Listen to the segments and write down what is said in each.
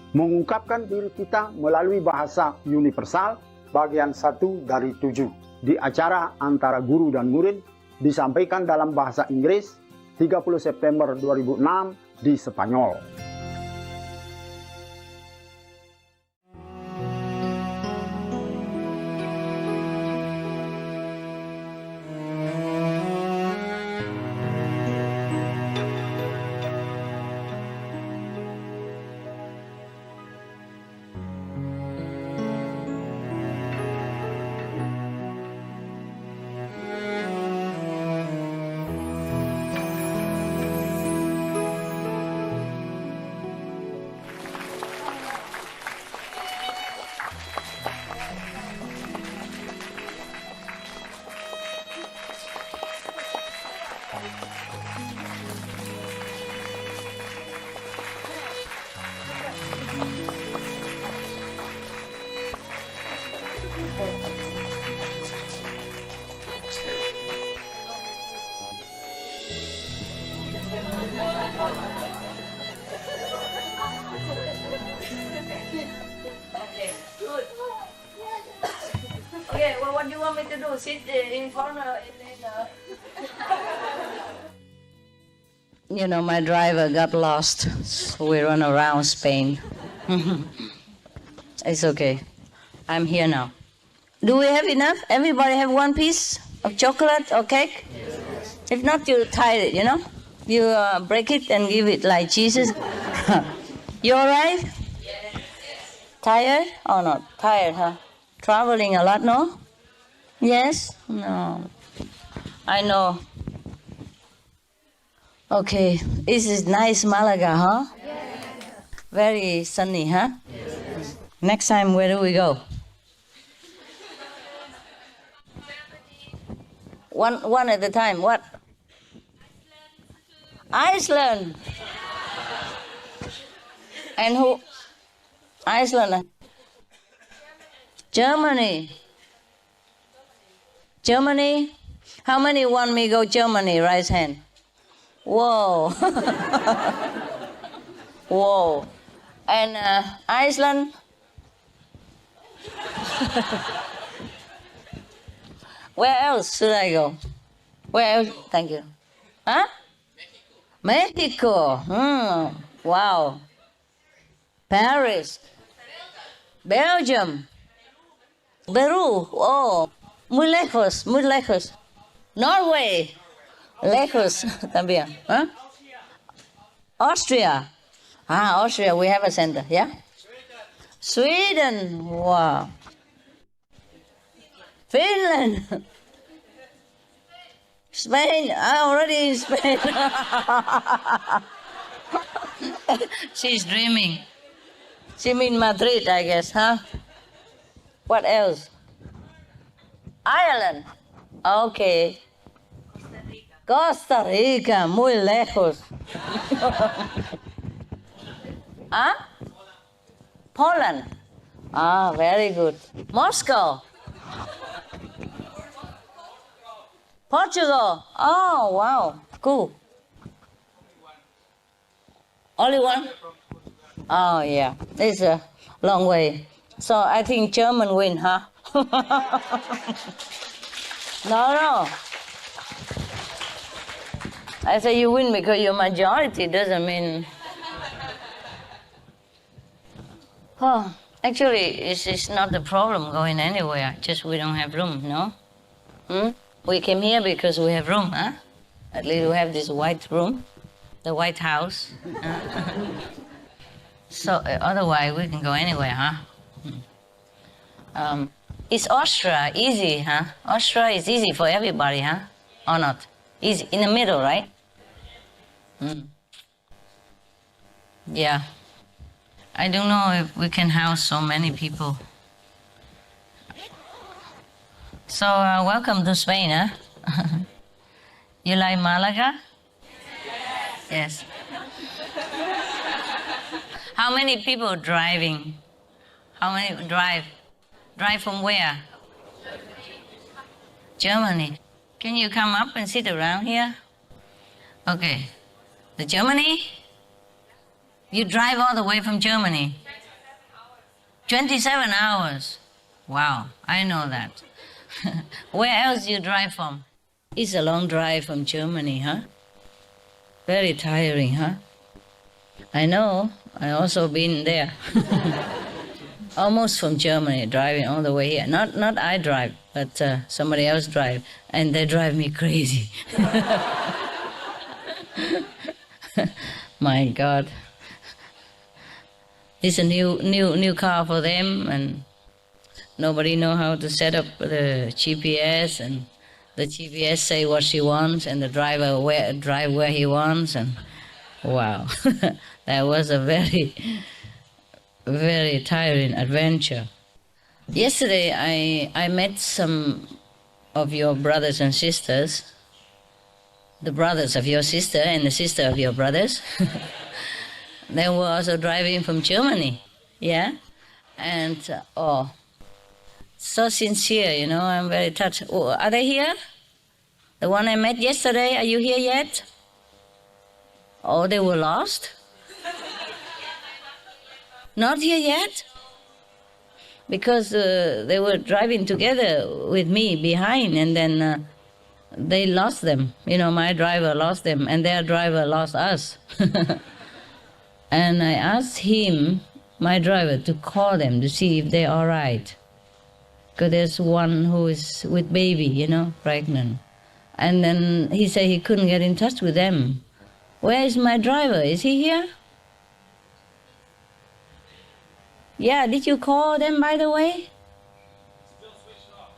Mengungkapkan diri kita melalui bahasa universal bagian 1 dari 7 di acara antara guru dan murid disampaikan dalam bahasa Inggris 30 September 2006 di Spanyol. Okay, well, what do you want me to do? Sit in corner You know, my driver got lost, so we run around Spain. It's okay. I'm here now. Do we have enough? Everybody have one piece of chocolate or cake? If not, you tie it, you know? You break it and give it like Jesus. You all right? Tired or not? Tired, huh? Traveling a lot, no? Yes? No. I know. Okay. This is nice Malaga, huh? Very sunny, huh? Next time, where do we go? One at a time. What? Iceland. And who? Iceland. Germany. Germany? How many want me go Germany? Raise hand. Whoa. Whoa. And Iceland? Where else should I go? Where else? Thank you. Huh? Mexico. Wow. Paris. Belgium. Peru. Oh. Muy lejos, muy lejos. Norway. Lejos también. Huh? Austria. Austria, we have a center, yeah? Sweden. Wow. Finland. Spain. I'm already in Spain. She's dreaming. She means Madrid, I guess, huh? What else? Ireland. Okay. Costa Rica, muy lejos. Huh? Poland. Very good. Moscow. Portugal. Oh, wow. Cool. Only one? Oh, yeah. It's a long way. So I think German win, huh? No. I say you win because you're majority, doesn't mean... Oh, actually, it's not the problem going anywhere, just we don't have room, no? We came here because we have room, huh? At least we have this white room, the White House. So otherwise we can go anywhere, huh? Is Austria easy, huh? Austria is easy for everybody, huh? Or not? Easy, in the middle, right? Yeah. I don't know if we can house so many people. So welcome to Spain, huh? You like Malaga? Yes. How many people driving? How many drive? Drive from where? Germany. Can you come up and sit around here? Okay. The Germany? You drive all the way from Germany? 27 hours. Wow, I know that. Where else do you drive from? It's a long drive from Germany, huh? Very tiring, huh? I know. I also been there. Almost from Germany, driving all the way here. Not I drive, but somebody else drive, and they drive me crazy. My God. It's a new car for them, and nobody know how to set up the GPS, and the GPS say what she wants, and the driver drive where he wants, and wow, that was a very, very tiring adventure. Yesterday, I met some of your brothers and sisters, the brothers of your sister and the sister of your brothers. They were also driving from Germany, yeah? And, oh, so sincere, you know, I'm very touched. Oh, are they here? The one I met yesterday, are you here yet? Oh, they were lost? Not here yet? Because they were driving together with me behind, and then they lost them. You know, my driver lost them, and their driver lost us. And I asked him, my driver, to call them to see if they're all right. Because there's one who is with baby, you know, pregnant. And then he said he couldn't get in touch with them. Where is my driver? Is he here? Yeah, did you call them, by the way? Still switched off.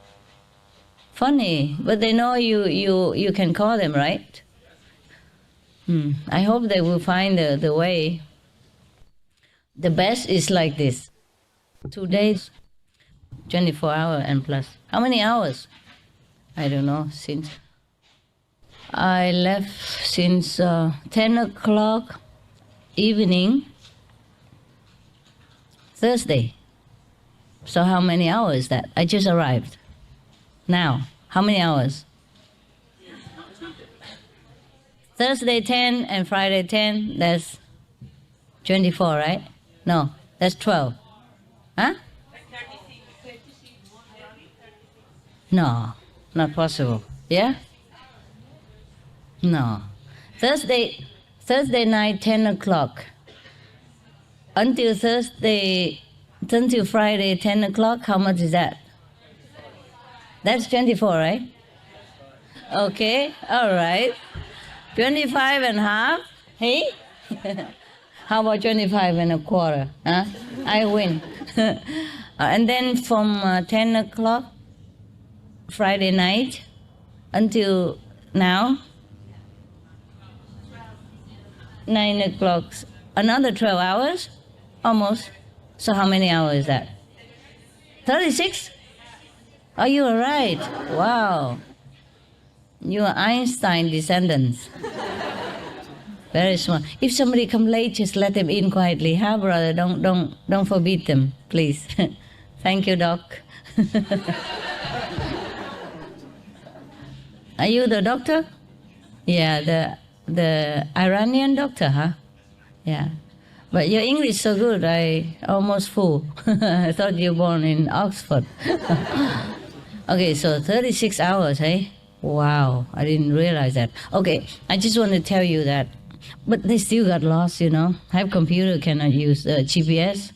Funny, but they know you can call them, right? I hope they will find the way. The best is like this. 2 days, 24 hours and plus. How many hours? I don't know, since I left since 10 o'clock evening, Thursday. So how many hours is that? I just arrived. Now, how many hours? Thursday 10 and Friday 10, that's 24, right? No, that's 12. Huh? No, not possible. Yeah? No. Thursday night, 10 o'clock. Until Friday, 10 o'clock, how much is that? That's 24, right? Okay, all right. 25 and a half, hey? How about 25 and a quarter? Huh? I win. And then from 10 o'clock, Friday night, until now, 9 o'clock, another 12 hours, almost. So how many hours is that? 36? Oh, you are right. Wow. You are Einstein descendants. Very smart. If somebody come late, just let them in quietly, huh, brother? Don't forbid them, please. Thank you, Doc. Are you the doctor? Yeah, the Iranian doctor, huh? Yeah. But your English so good, I almost fool. I thought you were born in Oxford. Okay, so 36 hours, hey? Wow, I didn't realize that. Okay, I just want to tell you that. But they still got lost, you know. Have computer cannot use GPS.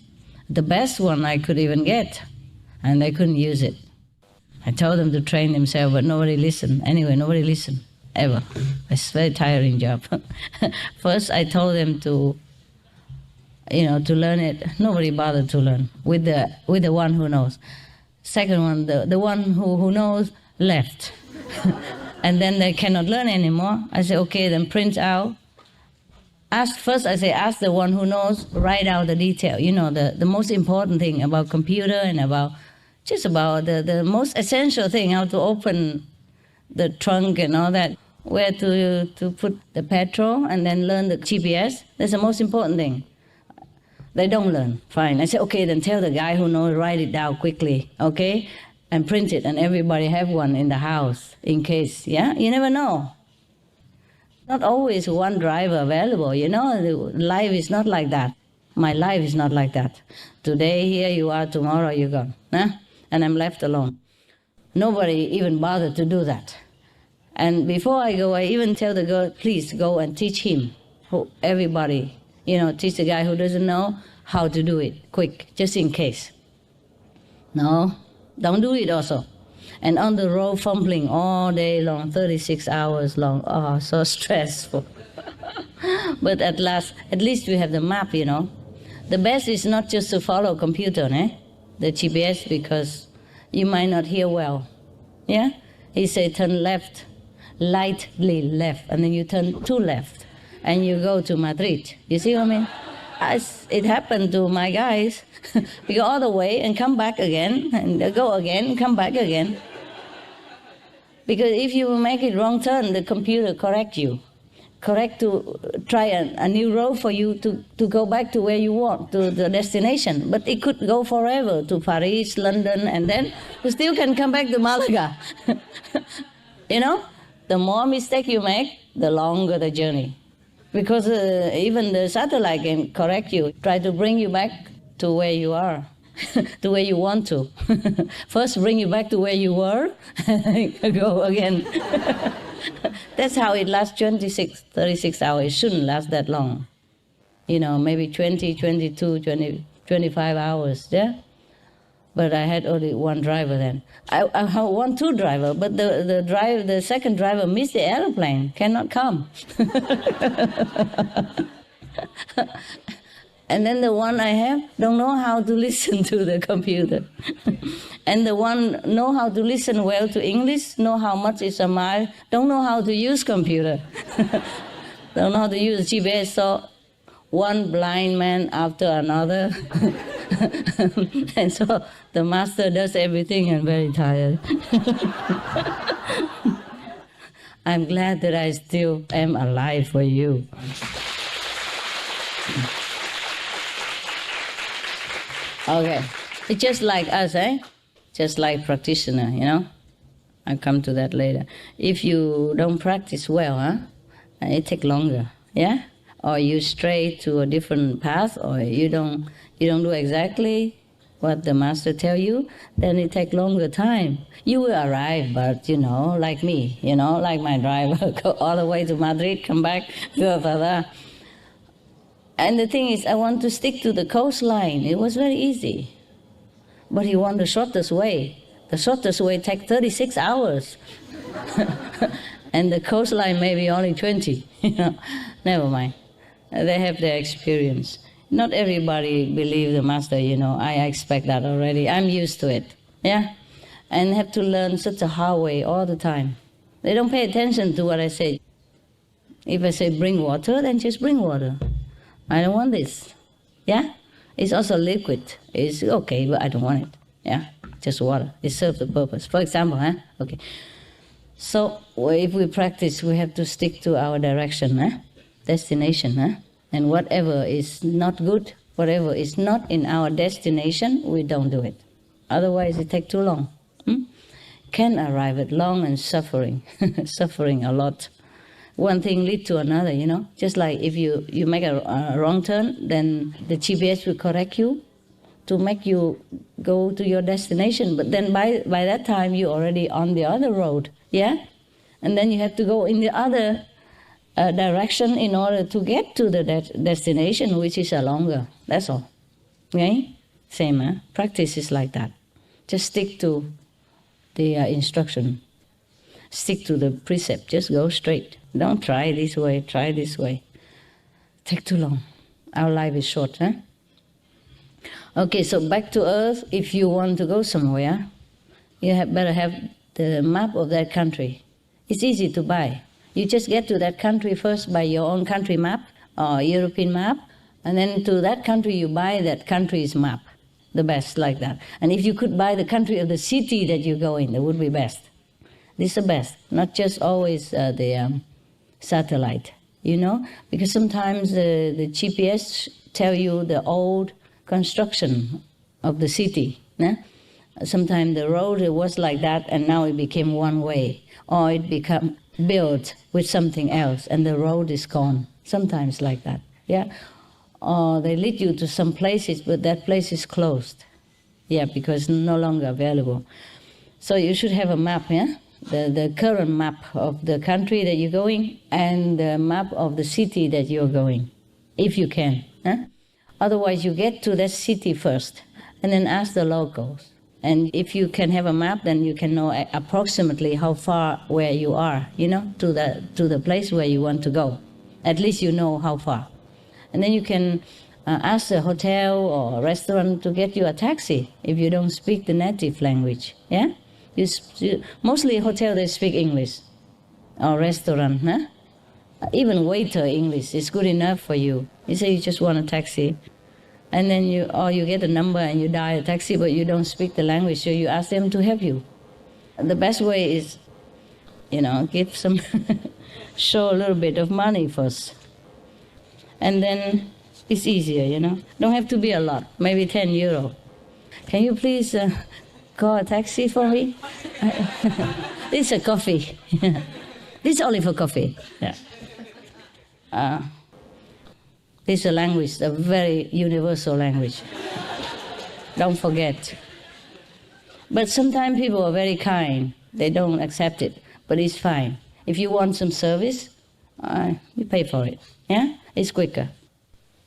The best one I could even get, and they couldn't use it. I told them to train themselves, but nobody listened. Anyway, nobody listened, ever. It's a very tiring job. First, I told them to learn it. Nobody bothered to learn with the one who knows. Second one, the one who knows left. And then they cannot learn anymore. I say, okay, then print out. Ask the one who knows, write out the detail. You know, the most important thing about computer and about the most essential thing, how to open the trunk and all that, where to put the petrol, and then learn the GPS. That's the most important thing. They don't learn. Fine. I say, okay, then tell the guy who knows, write it down quickly, okay? And print it, and everybody have one in the house in case, yeah? You never know. Not always one driver available, you know? Life is not like that. My life is not like that. Today here you are, tomorrow you're gone. And I'm left alone. Nobody even bothered to do that. And before I go, I even tell the girl, please go and teach him, everybody, teach the guy who doesn't know how to do it, quick, just in case. No, don't do it also. And on the road, fumbling all day long, 36 hours long. Oh, so stressful. But at least we have the map, The best is not just to follow computer, the GPS, because you might not hear well. Yeah? He say turn left, lightly left, and then you turn to left, and you go to Madrid. You see what I mean? It happened to my guys. We go all the way and come back again, and go again, come back again. Because if you make it wrong turn, the computer correct you. Correct to try a new road for you to go back to where you want, to the destination. But it could go forever to Paris, London, and then you still can come back to Malaga. The more mistake you make, the longer the journey. Because even the satellite can correct you, try to bring you back to where you are, to where you want to. First bring you back to where you were, go again. That's how it lasts 36 hours. It shouldn't last that long. Maybe 20, 22, 20, 25 hours, yeah? But I had only one driver then. I want two drivers, but the second driver missed the airplane, cannot come. And then the one I have don't know how to listen to the computer. And the one know how to listen well to English, know how much is a mile, don't know how to use computer. Don't know how to use GPS, so one blind man after another. And so the master does everything and very tired. I'm glad that I still am alive for you. Okay, it's just like us, Just like practitioner, I'll come to that later. If you don't practice well, it takes longer, yeah? Or you stray to a different path, or you don't do exactly what the master tell you, then it takes longer time. You will arrive, but like me, like my driver, go all the way to Madrid, come back, And the thing is, I want to stick to the coastline. It was very easy. But he wanted the shortest way. The shortest way takes 36 hours. And the coastline maybe only 20. Never mind. They have their experience. Not everybody believes the master, I expect that already. I'm used to it, yeah? And have to learn such a hard way all the time. They don't pay attention to what I say. If I say bring water, then just bring water. I don't want this, yeah? It's also liquid. It's okay, but I don't want it, yeah? Just water. It serves the purpose. For example, okay. So if we practice, we have to stick to our direction, destination, And whatever is not good, whatever is not in our destination, we don't do it. Otherwise, it takes too long. Can arrive at long and suffering, suffering a lot. One thing leads to another, Just like if you make a wrong turn, then the GPS will correct you to make you go to your destination. But then by that time, you're already on the other road, yeah? And then you have to go in the other direction in order to get to the destination, which is a longer. That's all. Okay? Same, Practice is like that. Just stick to the instruction. Stick to the precept. Just go straight. Don't try this way, try this way. Take too long. Our life is short, Okay, so back to Earth. If you want to go somewhere, you better have the map of that country. It's easy to buy. You just get to that country first by your own country map or European map, and then to that country you buy that country's map, the best like that. And if you could buy the country of the city that you go in, that would be best. This is the best, not just always the satellite, because sometimes the GPS tell you the old construction of the city. Sometimes the road was like that and now it became one way, or it become built with something else and the road is gone. Sometimes like that, yeah. or they lead you to some places, but that place is closed. Yeah, because no longer available. So you should have a map, yeah? The current map of the country that you're going and the map of the city that you're going, if you can. Huh? Otherwise, you get to that city first and then ask the locals. And if you can have a map, then you can know approximately how far where you are, to the place where you want to go. At least you know how far. And then you can ask a hotel or a restaurant to get you a taxi if you don't speak the native language. Yeah, mostly hotel they speak English, or restaurant. Huh? Even waiter English is good enough for you. You say you just want a taxi, and then you get a number and you dial a taxi, but you don't speak the language, so you ask them to help you. The best way is, give some, show a little bit of money first, and then it's easier, Don't have to be a lot, maybe 10 euro. Can you please call a taxi for me? This is a coffee. This is only for coffee. Yeah. This is a language, a very universal language. Don't forget. But sometimes people are very kind. They don't accept it, but it's fine. If you want some service, you pay for it. Yeah, it's quicker.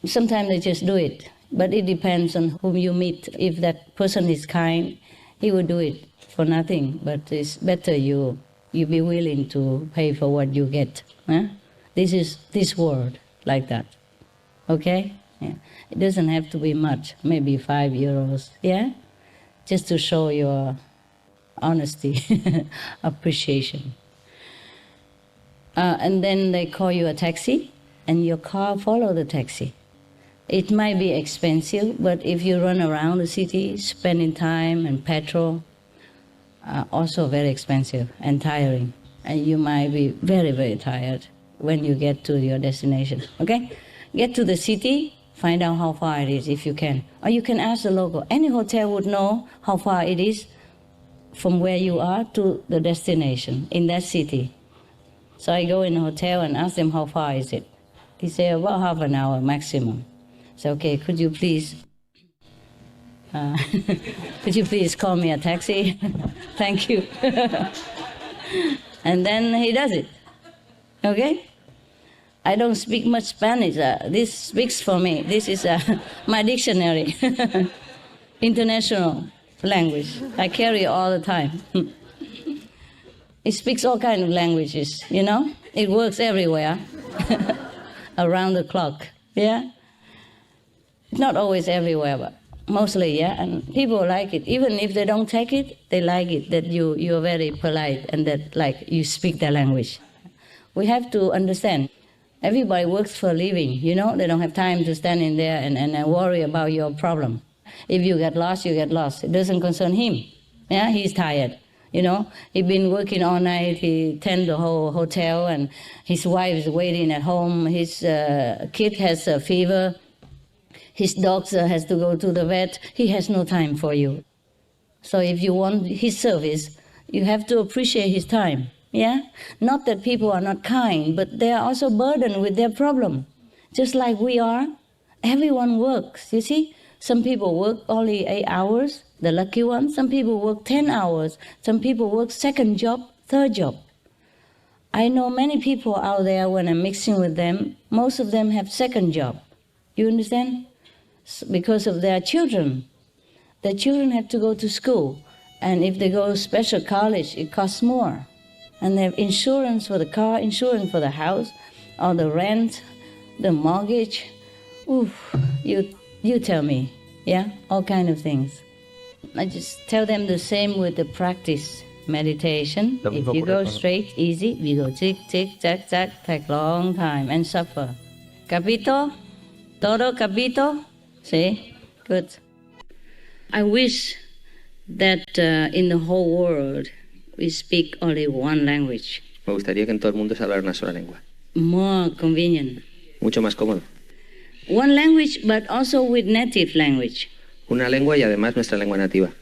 Sometimes they just do it, but it depends on whom you meet. If that person is kind, he will do it for nothing. But it's better you be willing to pay for what you get. Huh? This is this world like that. Okay? Yeah. It doesn't have to be much, maybe 5 euros, yeah? Just to show your honesty, appreciation. And then they call you a taxi, and your car follow the taxi. It might be expensive, but if you run around the city, spending time and petrol, also very expensive and tiring. And you might be very, very tired when you get to your destination, okay? Get to the city, find out how far it is if you can. Or you can ask the local. Any hotel would know how far it is from where you are to the destination in that city. So I go in a hotel and ask them how far is it. They say about half an hour maximum. So okay, could you please call me a taxi? Thank you. And then he does it. Okay? I don't speak much Spanish. This speaks for me. This is my dictionary. International language. I carry it all the time. It speaks all kinds of languages, It works everywhere. Around the clock, yeah? Not always everywhere, but mostly, yeah? And people like it. Even if they don't take it, they like it, that you're very polite and that, you speak their language. We have to understand. Everybody works for a living, They don't have time to stand in there and worry about your problem. If you get lost, you get lost. It doesn't concern him. Yeah, he's tired. He's been working all night. He tend the whole hotel, and his wife is waiting at home. His kid has a fever. His dog has to go to the vet. He has no time for you. So if you want his service, you have to appreciate his time. Yeah? Not that people are not kind, but they are also burdened with their problem. Just like we are, everyone works, you see? Some people work only 8 hours, the lucky ones. Some people work 10 hours. Some people work second job, third job. I know many people out there when I'm mixing with them, most of them have second job. You understand? Because of their children. Their children have to go to school. And if they go to special college, it costs more. And they have insurance for the car, insurance for the house, or the rent, the mortgage. Oof, you tell me, yeah? All kind of things. I just tell them the same with the practice meditation. If you go straight, easy. We go tick, tick, tack, tack, take long time and suffer. Capito? Todo capito? See? Good. I wish that in the whole world we speak only one language. Me gustaría que en todo el mundo se hablara una sola lengua. More convenient. Mucho más cómodo. One language, but also with native language. Una lengua y además nuestra lengua nativa.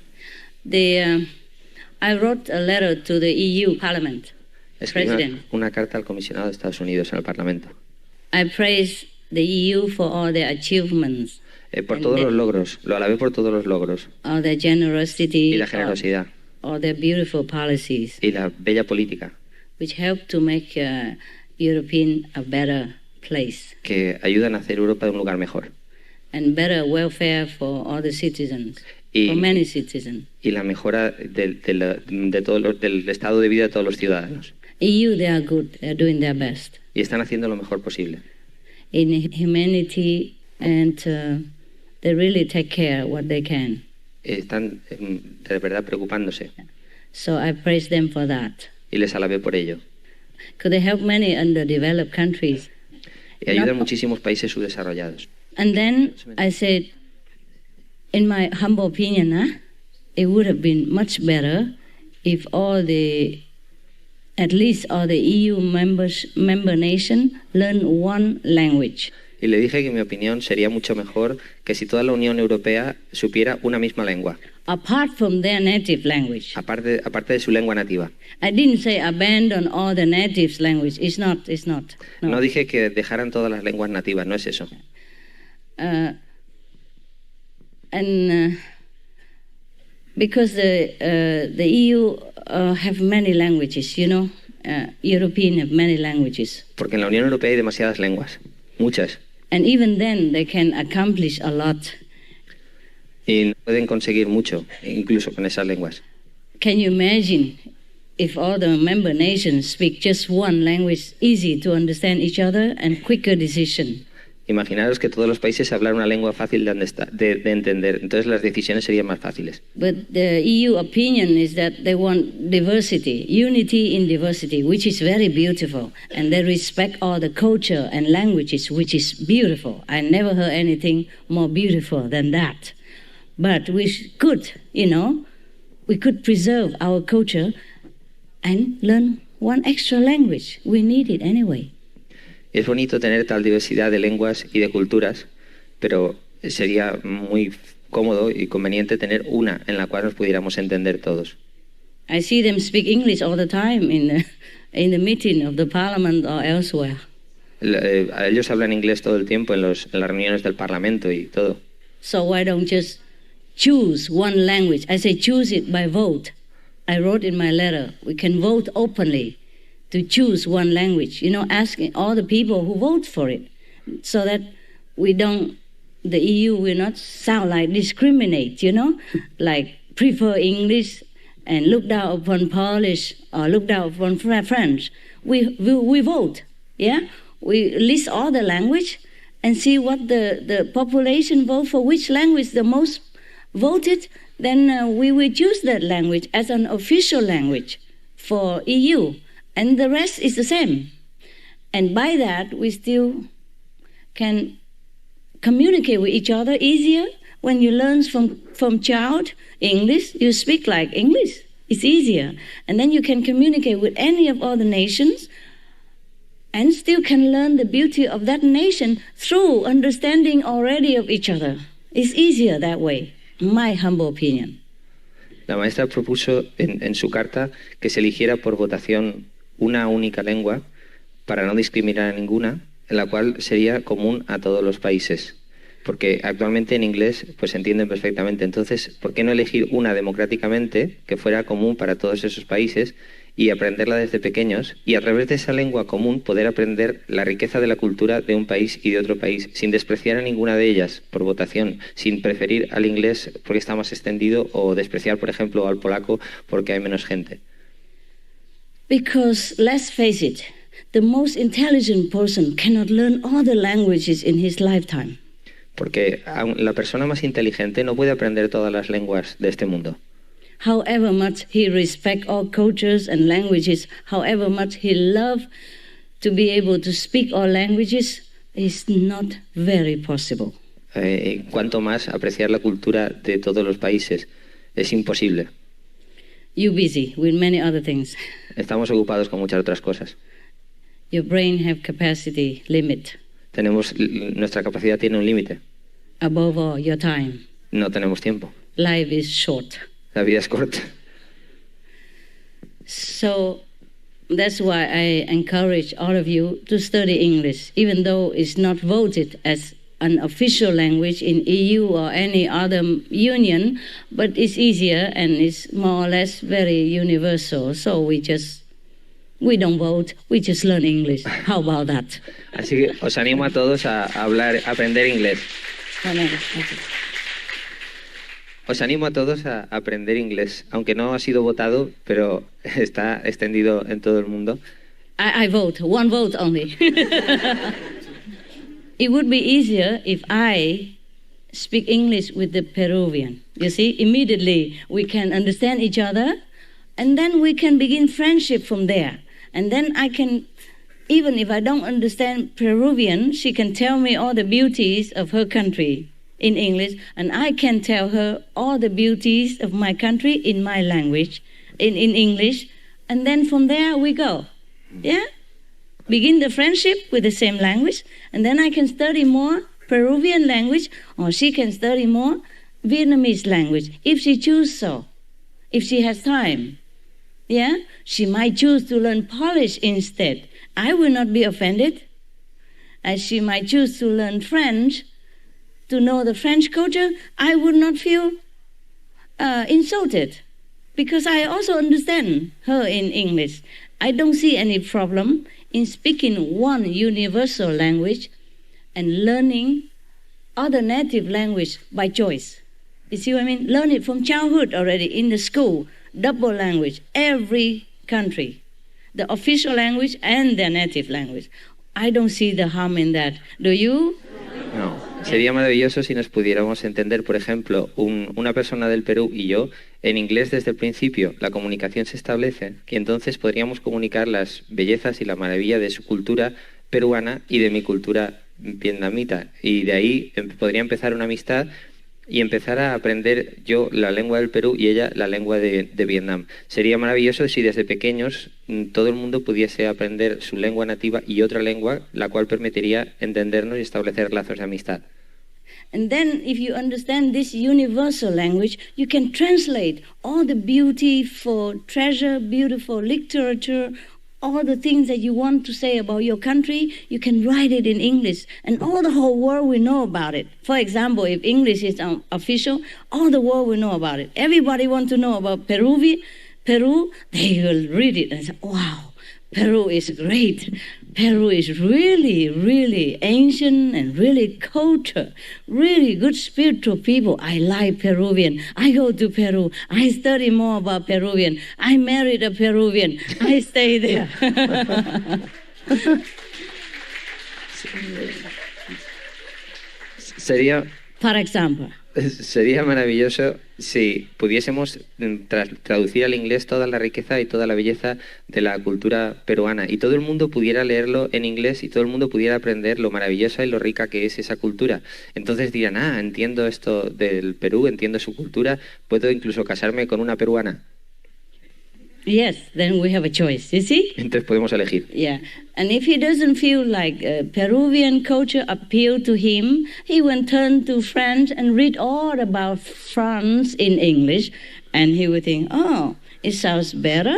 I wrote a letter to the EU Parliament Escribí President. una carta al comisionado de Estados Unidos en el Parlamento. I praise the EU for all their achievements, Por todos los logros, lo alabé por todos los logros all their generosity, y la generosidad all their beautiful policies, y la bella política which help to make European a better place que ayudan a hacer Europa un lugar mejor and better welfare for all the citizens, y, for many citizens. y la mejora del estado de vida de todos los ciudadanos. EU, they are good. They are doing their best Y están haciendo lo mejor posible. in humanity, and they really take care what they can. Están de verdad preocupándose So I praise them for that. y les alabé por ello. Because they help many underdeveloped countries. Y ayudan muchísimos países subdesarrollados. And then I said, in my humble opinion, it would have been much better if at least all the EU member nation learn one language. Y le dije que en mi opinión sería mucho mejor que si toda la Unión Europea supiera una misma lengua, Apart from their native language. aparte de su lengua nativa. I didn't say abandon all the native language. It's not. No dije que dejaran todas las lenguas nativas, no es eso. Because the EU have many languages, European have many languages. Porque en la Unión Europea hay demasiadas lenguas, muchas. And even then they can accomplish a lot. Y pueden conseguir mucho, incluso con esas lenguas. Can you imagine if all the member nations speak just one language, easy to understand each other and quicker decision? Imaginaros que todos los países hablaran una lengua fácil de entender, entonces las decisiones serían más fáciles. But the EU opinion is that they want diversity, unity in diversity, which is very beautiful. And they respect all the culture and languages, which is beautiful. I never heard anything more beautiful than that. But we could, we could preserve our culture and learn one extra language. We need it anyway. Es bonito tener tal diversidad de lenguas y de culturas, pero sería muy cómodo y conveniente tener una en la cual nos pudiéramos entender todos. I see them speak English all the time in the meeting of the parliament or elsewhere. Ellos hablan inglés todo el tiempo en las reuniones del Parlamento y todo. So why don't just choose one language? I say choose it by vote. I wrote in my letter, we can vote openly to choose one language, asking all the people who vote for it, so that the EU will not sound like discriminate, like prefer English and look down upon Polish or look down upon French. We vote, yeah? We list all the language and see what the population vote for, which language the most voted, then we will choose that language as an official language for EU. And the rest is the same. And by that, we still can communicate with each other easier. When you learn from child English, you speak like English. It's easier. And then you can communicate with any of other nations and still can learn the beauty of that nation through understanding already of each other. It's easier that way, my humble opinion. La maestra propuso en su carta que se eligiera por votación una única lengua para no discriminar a ninguna, en la cual sería común a todos los países. Porque actualmente en inglés pues se entienden perfectamente. Entonces, ¿por qué no elegir una democráticamente que fuera común para todos esos países y aprenderla desde pequeños? Y a través de esa lengua común poder aprender la riqueza de la cultura de un país y de otro país, sin despreciar a ninguna de ellas por votación, sin preferir al inglés porque está más extendido o despreciar, por ejemplo, al polaco porque hay menos gente. Because, let's face it, the most intelligent person cannot learn all the languages in his lifetime. Porque la persona más inteligente no puede aprender todas las lenguas de este mundo. However much he respects all cultures and languages, however much he loves to be able to speak all languages, is not very possible. Cuanto más apreciar la cultura de todos los países, es imposible. You're busy with many other things. Estamos ocupados con muchas otras cosas. Your brain have capacity limit. Nuestra capacidad tiene un límite. Above all, your time. No tenemos tiempo. Life is short. La vida es corta. So That's why I encourage all of you to study English, even though it's not voted as an official language in EU or any other union, but it's easier and it's more or less very universal. So we don't vote, we just learn English. How about that? Así que os animo a todos a aprender inglés. Os animo a todos a aprender inglés, aunque no ha sido votado, pero está extendido en todo el mundo. I vote, one vote only. It would be easier if I speak English with the Peruvian. You see, immediately we can understand each other, and then we can begin friendship from there. And then I can, even if I don't understand Peruvian, she can tell me all the beauties of her country in English, and I can tell her all the beauties of my country in my language, in English, and then from there we go. Yeah? Begin the friendship with the same language, and then I can study more Peruvian language, or she can study more Vietnamese language, if she chooses so, if she has time. Yeah? She might choose to learn Polish instead. I will not be offended. As she might choose to learn French, to know the French culture, I would not feel insulted, because I also understand her in English. I don't see any problem in speaking one universal language and learning other native language by choice. You see what I mean? Learn it from childhood already in the school, double language, every country, the official language and their native language. I don't see the harm in that. Do you? No. Sería maravilloso si nos pudiéramos entender, por ejemplo, una persona del Perú y yo, en inglés desde el principio. La comunicación se establece, que entonces podríamos comunicar las bellezas y la maravilla de su cultura peruana y de mi cultura vietnamita. Y de ahí podría empezar una amistad y empezar a aprender yo la lengua del Perú y ella la lengua de Vietnam. Sería maravilloso si desde pequeños todo el mundo pudiese aprender su lengua nativa y otra lengua, la cual permitiría entendernos y establecer lazos de amistad. And then if you understand this universal language, you can translate all the beautiful treasure, beautiful literature, all the things that you want to say about your country, you can write it in English, and all the whole world will know about it. For example, if English is official, all the world will know about it. Everybody wants to know about Peru, they will read it and say, wow, Peru is great. Peru is really, really ancient and really culture, really good spiritual people. I like Peruvian. I go to Peru. I study more about Peruvian. I married a Peruvian. I stay there. For example. Sería maravilloso si pudiésemos traducir al inglés toda la riqueza y toda la belleza de la cultura peruana y todo el mundo pudiera leerlo en inglés y todo el mundo pudiera aprender lo maravillosa y lo rica que es esa cultura. Entonces dirán, entiendo esto del Perú, entiendo su cultura, puedo incluso casarme con una peruana. Yes, then we have a choice, you see? Entonces podemos elegir. Yeah, and if he doesn't feel like Peruvian culture appeal to him, he will turn to French and read all about France in English, and he will think, oh, it sounds better.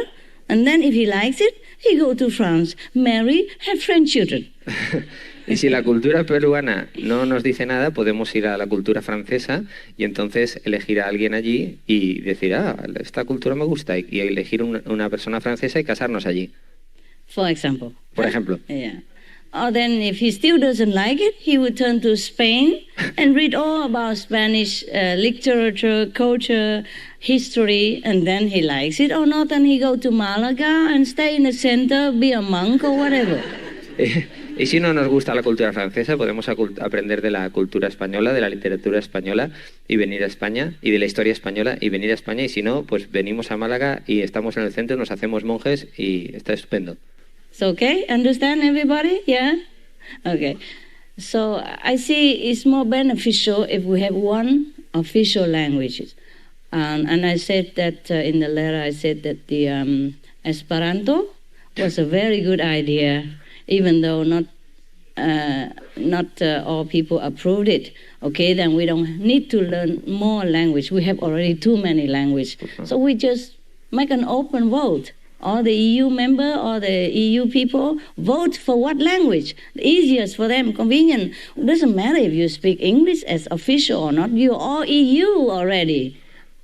And then if he likes it, he go to France, marry, have French children. Y si la cultura peruana no nos dice nada, podemos ir a la cultura francesa y entonces elegir a alguien allí y decir, esta cultura me gusta, y elegir una persona francesa y casarnos allí. For example. Por ejemplo. Yeah. Or then if he still doesn't like it, he would turn to Spain and read all about Spanish literature, culture, history, and then he likes it or not, and he go to Malaga and stay in the center, be a monk or whatever. Y si no nos gusta la cultura francesa, podemos aprender de la cultura española, de la literatura española y venir a España, y de la historia española y venir a España, y si no, pues venimos a Málaga y estamos en el centro, nos hacemos monjes y está estupendo. So, okay, understand everybody? Yeah? Okay. So I see it's more beneficial if we have one official language. And I said that in the letter, I said that the Esperanto was a very good idea, even though not all people approved it. Okay, then we don't need to learn more language. We have already too many languages. So we just make an open vote. all the EU member, all the EU people, vote for what language? The easiest for them, convenient. It doesn't matter if you speak English as official or not. You're all EU already.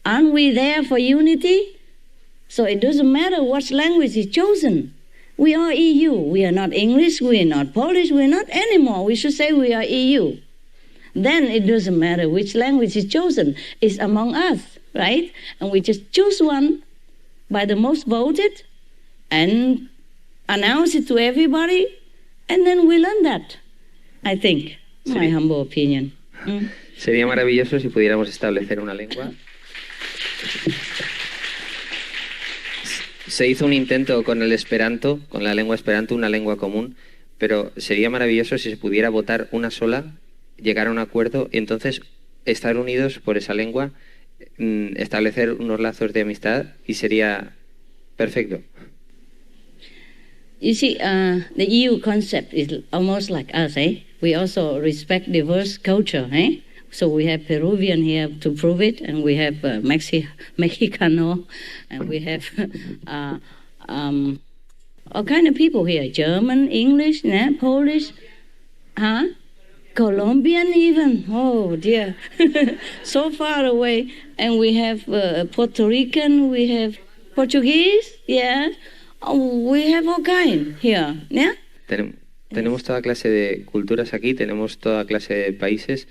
Aren't we there for unity? So it doesn't matter what language is chosen. We are EU. We are not English, we are not Polish, we are not anymore. We should say we are EU. Then it doesn't matter which language is chosen. It's among us, right? And we just choose one by the most voted and announce it to everybody, and then we learn that, I think, my humble opinion. Sería maravilloso si pudiéramos establecer una lengua. Se hizo un intento con el Esperanto, con la lengua Esperanto, una lengua común, pero sería maravilloso si se pudiera votar una sola, llegar a un acuerdo y entonces estar unidos por esa lengua, establecer unos lazos de amistad y sería perfecto. You see, the EU concept is almost like us, eh? We also respect diverse culture, eh? So we have Peruvian here to prove it, and we have Mexicano, and we have all kind of people here, German, English, Polish, Colombian even, oh dear, so far away. And we have Puerto Rican, we have Portuguese, yeah, we have all kind here, yeah. Tenemos toda clase de culturas aquí, tenemos toda clase de países.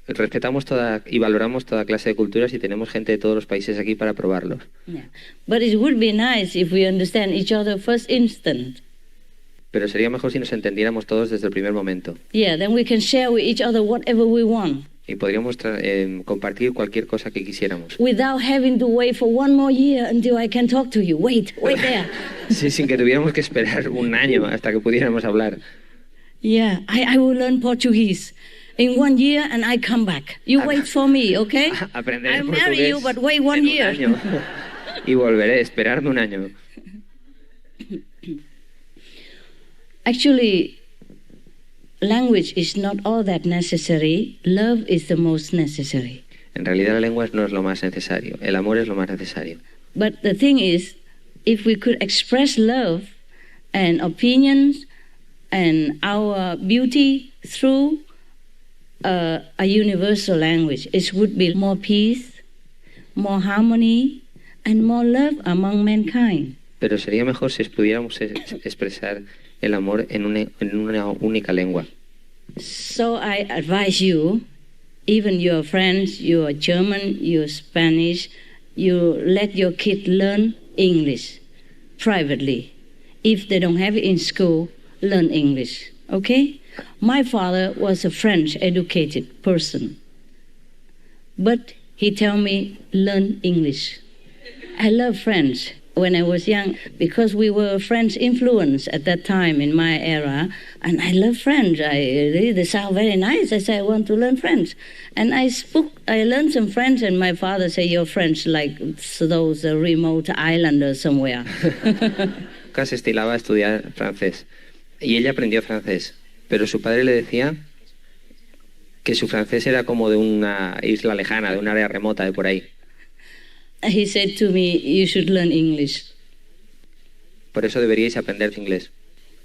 Respetamos toda y valoramos toda clase de culturas y tenemos gente de todos los países aquí para probarlos. Yeah. But it would be nice if we understand each other first instant. Pero sería mejor si nos entendiéramos todos desde el primer momento. Yeah, then we can share with each other whatever we want. Y podríamos compartir cualquier cosa que quisiéramos. Without having to wait for one more year until I can talk to you. Wait there. Sí, sin que tuviéramos que esperar un año hasta que pudiéramos hablar. Yeah, I will learn Portuguese in 1 year and I come back. You wait for me, okay? Aprender I'll marry you, but wait 1 year. Y volveré, esperarme un año. Actually, language is not all that necessary. Love is the most necessary. En realidad la lengua no es lo más necesario. El amor es lo más necesario. But the thing is, if we could express love and opinions and our beauty through a universal language, it would be more peace, more harmony, and more love among mankind. Pero sería mejor si pudiéramos expresar el amor en una única lengua. So I advise you, even your friends, you are German, you are Spanish, you let your kid learn English privately. If they don't have it in school, learn English, okay? My father was a French educated person, but he told me, learn English. I love French. When I was young, because we were French influence at that time in my era, and I love French. They sound very nice. I said, I want to learn French. And I learned some French, and my father said, you're French like those remote islanders somewhere. Casi estilaba estudiar francés. Y ella aprendió francés, pero su padre le decía que su francés era como de una isla lejana, de un área remota de por ahí. He said to me, you should learn English. Por eso deberíais aprender inglés.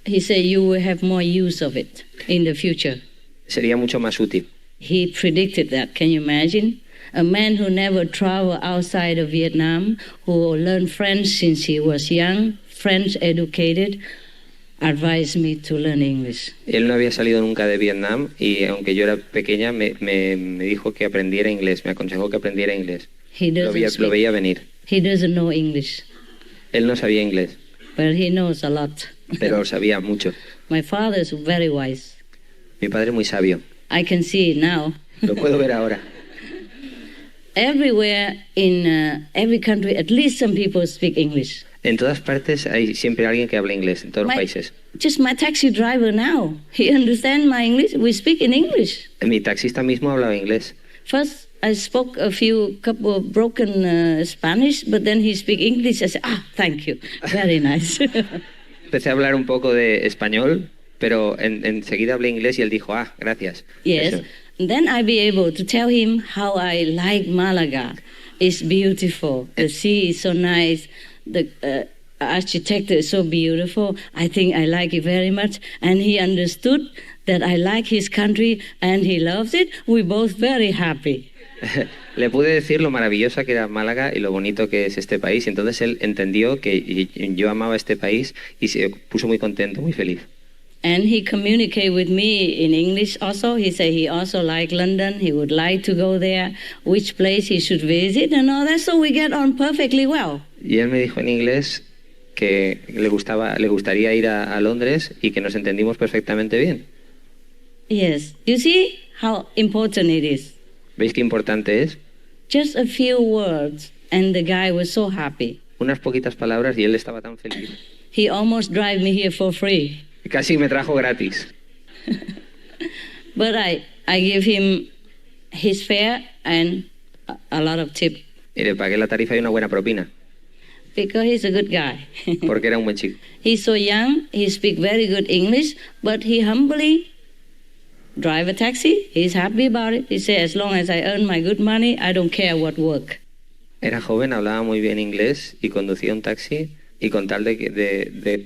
He said, you will have more use of it in the future. Sería mucho más útil. He predicted that. Can you imagine? A man who never traveled outside of Vietnam, who learned French since he was young, French educated, advised me to learn English. Él no había salido nunca de Vietnam y aunque yo era pequeña me dijo que aprendiera inglés, me aconsejó que aprendiera inglés. Lo veía venir. He doesn't know English. Él no sabía inglés. But he knows a lot. Pero sabía mucho. My father is very wise. Mi padre es muy sabio. I can see it now. Lo puedo ver ahora. Everywhere in every country, at least some people speak English. En todas partes hay siempre alguien que habla inglés, en todos los países. Just my taxi driver now, he understands my English. We speak in English. Mi taxista mismo hablaba inglés. First, I spoke couple of broken Spanish, but then he speak English. I said, thank you, very nice. Empecé a hablar un poco de español, pero enseguida hablé inglés y él dijo, gracias. Yes. Eso. Then I'll be able to tell him how I like Malaga. It's beautiful. The sea is so nice. architecture is so beautiful. I think I like it very much. And he understood that I like his country and he loves it. We're both very happy. Le pude decir lo maravillosa que era Málaga y lo bonito que es este país. Y entonces él entendió que yo amaba este país y se puso muy contento, muy feliz. And he communicated with me in English also. He said he also liked London. He would like to go there, which place he should visit and all that. So we get on perfectly well. Y él me dijo en inglés que le gustaría ir a Londres y que nos entendimos perfectamente bien. Yes. You see how important it is? ¿Veis qué importante es? Just a few words and the guy was so happy. Unas poquitas palabras y él estaba tan feliz. He almost drive me here for free. Casi me trajo gratis. But I give him his fare and a lot of tip Y le pagué la tarifa y una buena propina, because he's a good guy. porque era un buen chico. He's so young, he speaks very good English, but he humbly drive a taxi. He's happy about it. He said, as long as I earn my good money, I don't care what work. Era joven, hablaba muy bien inglés y conducía un taxi y con tal de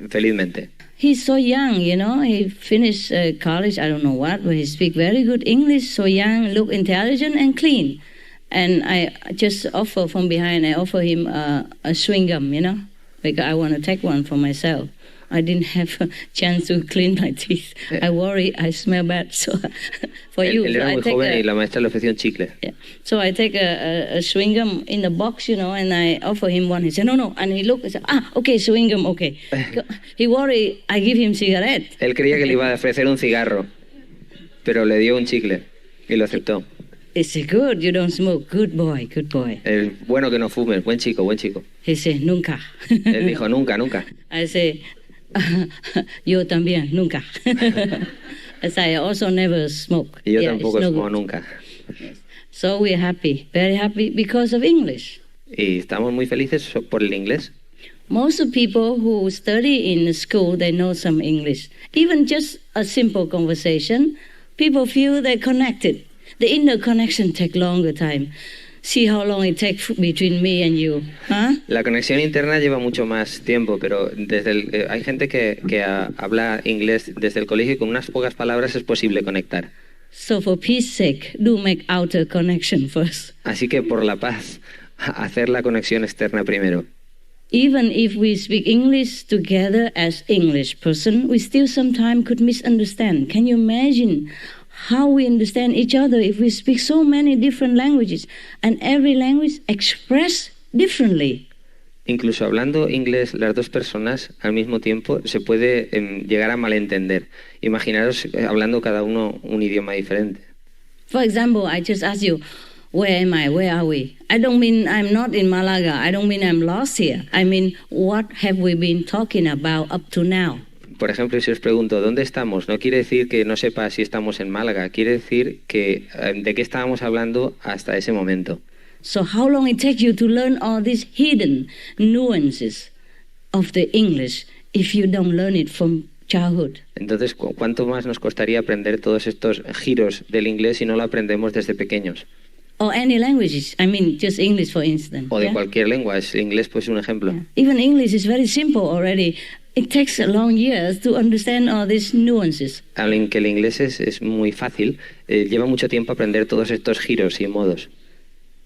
felizmente. He's so young, you know. He finished college, I don't know what, but he speaks very good English, so young, look intelligent and clean. And I just offer from behind, I offer him a chewing gum, you know, because I want to take one for myself. I didn't have a chance to clean my teeth. I worry I smell bad, so for you. Él era So muy joven y la maestra le ofreció un chicle. yeah. So I take a chewing gum in the box, you know, and I offer him one. He said, no. And he looked and said, okay, chewing gum, okay. He worried I give him cigarette. Él creía que le iba a ofrecer un cigarro, pero le dio un chicle y lo aceptó. He said, good, you don't smoke. Good boy, good boy. Bueno que no fumes, buen chico, buen chico. He said, nunca. Él dijo, nunca, nunca. I say, yo también, nunca. I say, I also never smoke. Y yo Yeah, tampoco it's no fumo good. nunca. So we're happy, very happy because of English. Y estamos muy felices por el inglés. Most of people who study in the school, they know some English. Even just a simple conversation, people feel they're connected. The interconnection take longer time. See how long it takes between me and you, huh? La conexión interna lleva mucho más tiempo, pero hay gente que habla inglés desde el colegio y con unas pocas palabras es posible conectar. So for peace sake, do make outer connection first. Así que por la paz, hacer la conexión externa primero. Even if we speak English together as English person, we still sometimes could misunderstand. Can you imagine how we understand each other if we speak so many different languages and every language express differently? Incluso hablando inglés las dos personas al mismo tiempo se puede llegar a malentender. Imaginaros hablando cada uno un idioma diferente. For example, I just ask you, where am I? Where are we? I don't mean I'm not in Malaga. I don't mean I'm lost here. I mean, what have we been talking about up to now? Por ejemplo, si os pregunto, ¿dónde estamos? No quiere decir que no sepa si estamos en Málaga, quiere decir que de qué estábamos hablando hasta ese momento. So how long it takes you to learn all these hidden nuances of the English if you don't learn it from childhood? Entonces, ¿cuánto más nos costaría aprender todos estos giros del inglés si no lo aprendemos desde pequeños? Or any languages. I mean, just English, for instance. O de yeah? cualquier lengua, el inglés pues es un ejemplo. Yeah. Even English is very simple already. It takes a long years to understand all these nuances. Aunque el inglés es muy fácil, lleva mucho tiempo aprender todos estos giros y modos.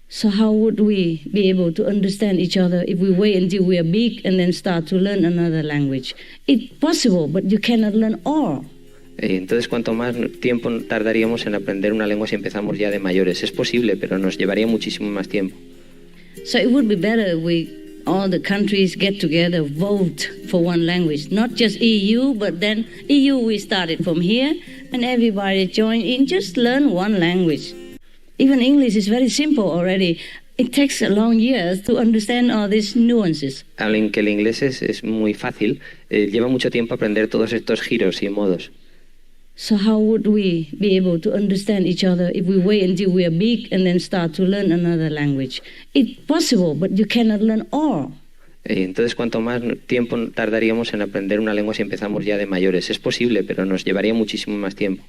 So how would we be able to understand each other if we wait until we are big and then start to learn another language? It's possible, but you cannot learn all. Entonces, ¿cuánto más tiempo tardaríamos en aprender una lengua si empezamos ya de mayores? Es posible, pero nos llevaría muchísimo más tiempo. So it would be better if all the countries get together, vote for one language, not just EU, but then EU we started from here, and everybody join in, just learn one language. Even English is very simple already. It takes a long years to understand all these nuances. Aunque el inglés es muy fácil, lleva mucho tiempo aprender todos estos giros y modos. So how would we be able to understand each other if we wait until we are big and then start to learn another language? It's possible, but you cannot learn all. Entonces, ¿cuánto más tiempo tardaríamos en aprender una lengua si empezamos ya de mayores? Es posible, pero nos llevaría muchísimo más tiempo.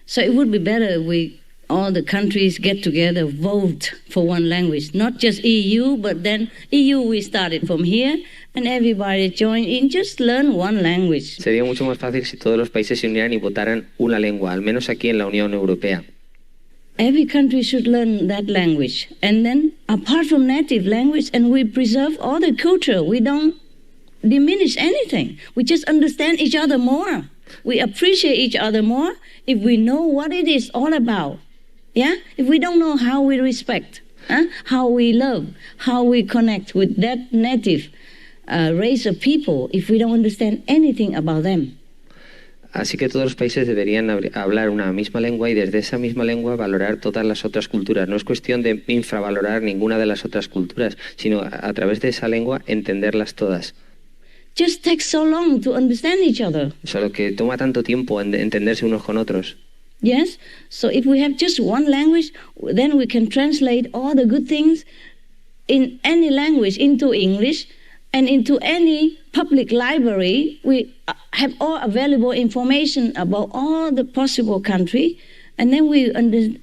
So it would be better if all the countries get together, vote for one language, not just EU, but then EU we started from here, and everybody join in, just learn one language. Sería mucho más fácil si todos los países se unieran y votaran una lengua, al menos aquí en la Unión Europea. Every country should learn that language. And then, apart from native language, and we preserve all the culture, we don't diminish anything. We just understand each other more. We appreciate each other more if we know what it is all about. Yeah? If we don't know how we respect, how we love, how we connect with that native race of people, if we don't understand anything about them. Así que todos los países deberían hablar una misma lengua y desde esa misma lengua valorar todas las otras culturas. No es cuestión de infravalorar ninguna de las otras culturas, sino a través de esa lengua entenderlas todas. Just takes so long to understand each other. Solo que toma tanto tiempo entenderse unos con otros. Yes? So if we have just one language, then we can translate all the good things in any language into English, and into any public library, we have all available information about all the possible country, and then we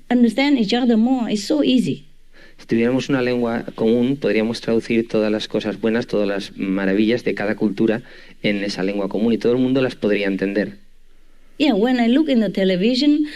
understand each other more. It's so easy. Si tuviéramos una lengua común, podríamos traducir todas las cosas buenas, todas las maravillas de cada cultura en esa lengua común y todo el mundo las podría entender. Yeah, when I look in the television,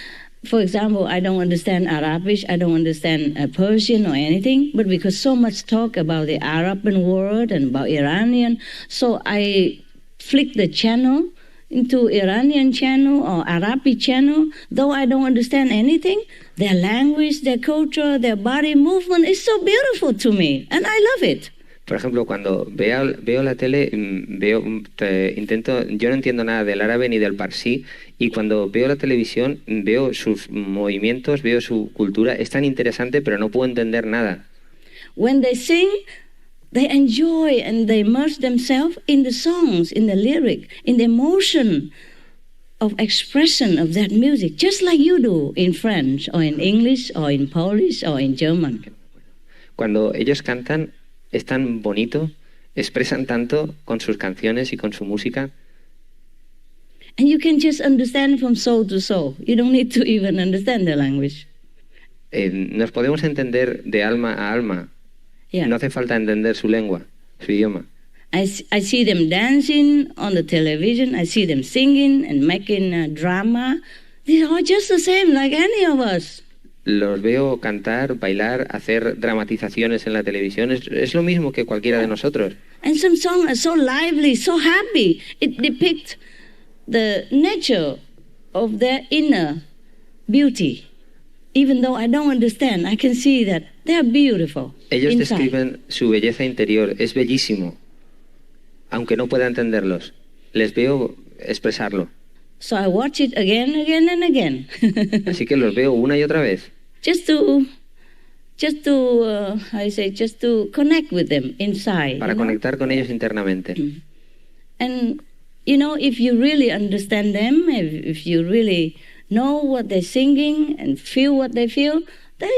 for example, I don't understand Arabic, I don't understand Persian or anything, but because so much talk about the Arabian world and about Iranian, so I flick the channel into Iranian channel or Arabic channel, though I don't understand anything. Their language, their culture, their body movement is so beautiful to me, and I love it. Por ejemplo, cuando veo la tele, yo no entiendo nada del árabe ni del parsi, y cuando veo la televisión, veo sus movimientos, veo su cultura, es tan interesante, pero no puedo entender nada. When they sing, they enjoy and they immerse themselves in the songs, in the lyric, in the emotion of expression of that music, just like you do in French or in English or in Polish or in German. Cuando ellos cantan, es tan bonito, expresan tanto con sus canciones y con su música. And you can just understand from soul to soul. You don't need to even understand the language. Nos podemos entender de alma a alma. Yeah. No hace falta entender su lengua, su idioma. I see them dancing on the television. I see them singing and making drama. They're all just the same like any of us. Los veo cantar, bailar, hacer dramatizaciones en la televisión. Es lo mismo que cualquiera de nosotros. And some songs are so lively, so happy. It depicts the nature of their inner beauty. Even though I don't understand, I can see that they are beautiful. Ellos inside. describen su belleza interior. Es bellísimo. Aunque no pueda entenderlos. Les veo expresarlo. So I watch it again and again. Así que los veo una y otra vez. Just to connect with them inside. Para conectar con ellos internamente. And, if you really understand them, if you really know what they're singing and feel what they feel, then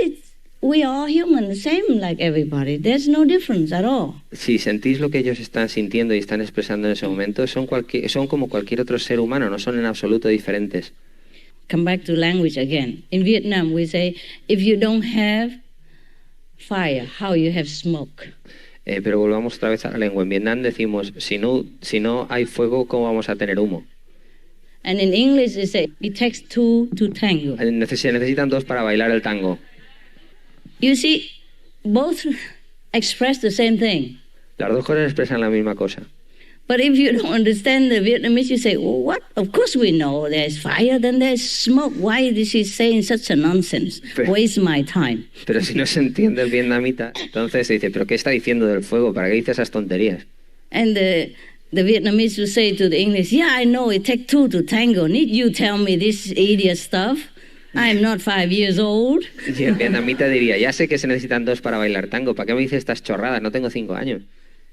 we are human, the same like everybody. There's no difference at all. Si sentís lo que ellos están sintiendo y están expresando en ese momento, son como cualquier otro ser humano, no son en absoluto diferentes. Come back to language again. In Vietnam, we say, if you don't have fire, how you have smoke? Pero volvamos otra vez a la lengua. En Vietnam decimos, si no hay fuego, ¿cómo vamos a tener humo? And in English, they say, it takes two to tango. Se necesitan dos para bailar el tango. You see, both express the same thing. Las dos cosas expresan la misma cosa. But if you don't understand the Vietnamese, you say, well, what? Of course we know there's fire, then there's smoke. Why is he saying such a nonsense? Waste my time. Pero si no se entiende el vietnamita, entonces se dice, ¿pero qué está diciendo del fuego? ¿Para qué dice esas tonterías? And the Vietnamese will say to the English, yeah, I know, it takes two to tango. Need you tell me this idiot stuff? I'm not 5 years old. Y el vietnamita diría, ya sé que se necesitan dos para bailar tango. ¿Para qué me dice estas chorradas? No tengo 5 años.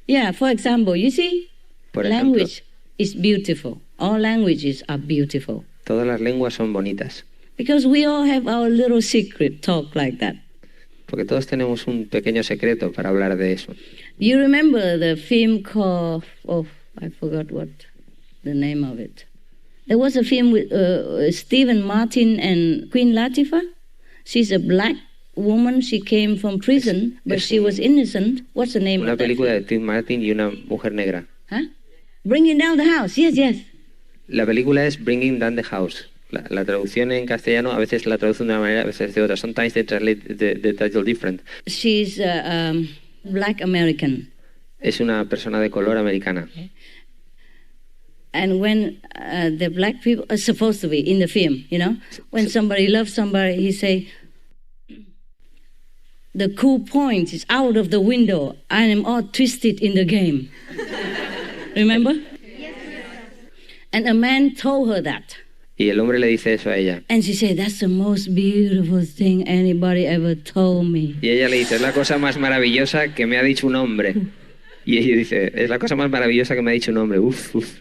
Yeah, for example, you see, Por language ejemplo, is beautiful. All languages are beautiful. Todas las lenguas son bonitas. Because we all have our little secret talk like that. Porque todos tenemos un pequeño secreto para hablar de eso. You remember the film called, I forgot what the name of it. There was a film with Stephen Martin and Queen Latifah. She's a black woman. She came from prison, but she was innocent. What's the name Una of that película film? de Tim Martin y una mujer negra. Huh? Bringing Down the House. Yes, yes. La película es Bringing Down the House. La traducción en castellano a veces la traducen de una manera, a veces de otra. Sometimes they translate the title different. She's black American. Es una persona de color americana. And when the black people are supposed to be in the film, you know, when somebody loves somebody, he say, the cool point is out of the window. I am all twisted in the game. Remember? And a man told her that. Y el hombre le dice eso a ella. And she said, that's the most beautiful thing anybody ever told me. Y ella le dice, es la cosa más maravillosa que me ha dicho un hombre. Y ella dice, es la cosa más maravillosa que me ha dicho un hombre. Uf, uf.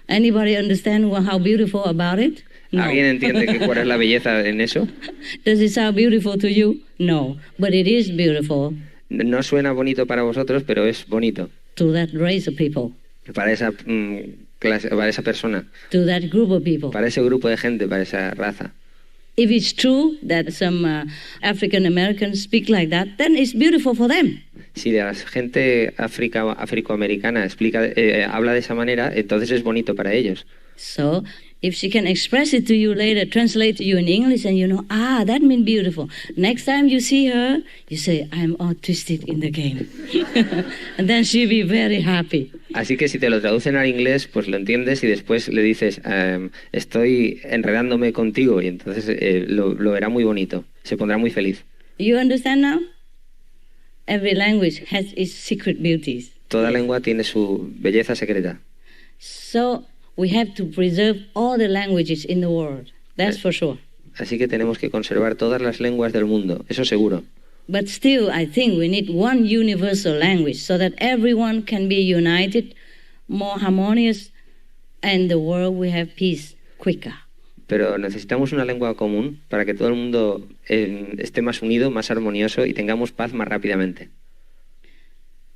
Anybody understand how beautiful about it? No. ¿Alguien entiende cuál es la belleza en eso? Does it sound beautiful to you? No, but it is beautiful No suena bonito para vosotros, pero es bonito. to that race of people, Para esa clase, para esa persona, to that group of people. para ese grupo de gente, para esa raza. If it's true that some African Americans speak like that, then it's beautiful for them. Si la gente afroamericana habla de esa manera, entonces es bonito para ellos. So if she can express it to you later, translate to you in English, and you know, that means beautiful. Next time you see her, you say, I'm all twisted in the game. And then she'll be very happy. Así que si te lo traducen al inglés, pues lo entiendes y después le dices, estoy enredándome contigo, y entonces lo verá muy bonito, se pondrá muy feliz. You understand now? Every language has its secret beauties. Toda lengua tiene su belleza secreta. So we have to preserve all the languages in the world. That's for sure. Así que tenemos que conservar todas las lenguas del mundo, eso seguro. But still, I think we need one universal language so that everyone can be united, more harmonious, and the world will have peace quicker. Pero necesitamos una lengua común para que todo el mundo esté más unido, más armonioso y tengamos paz más rápidamente.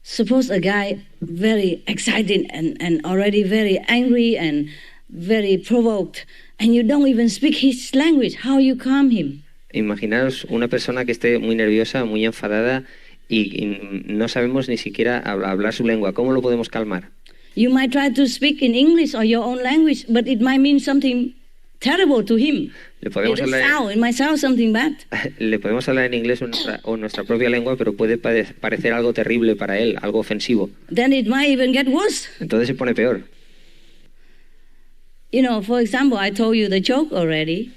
Suppose a guy very excited and already very angry and very provoked, and you don't even speak his language. How you calm him? Imaginaros una persona que esté muy nerviosa, muy enfadada y no sabemos ni siquiera hablar su lengua. ¿Cómo lo podemos calmar? You might try to speak in English or your own language, but it might mean something terrible to him. It might sound something bad. Le podemos hablar en inglés o nuestra propia lengua, pero puede parecer algo terrible para él, algo ofensivo. Then it might even get worse. Entonces se pone peor. You know, for example, I told you the joke already.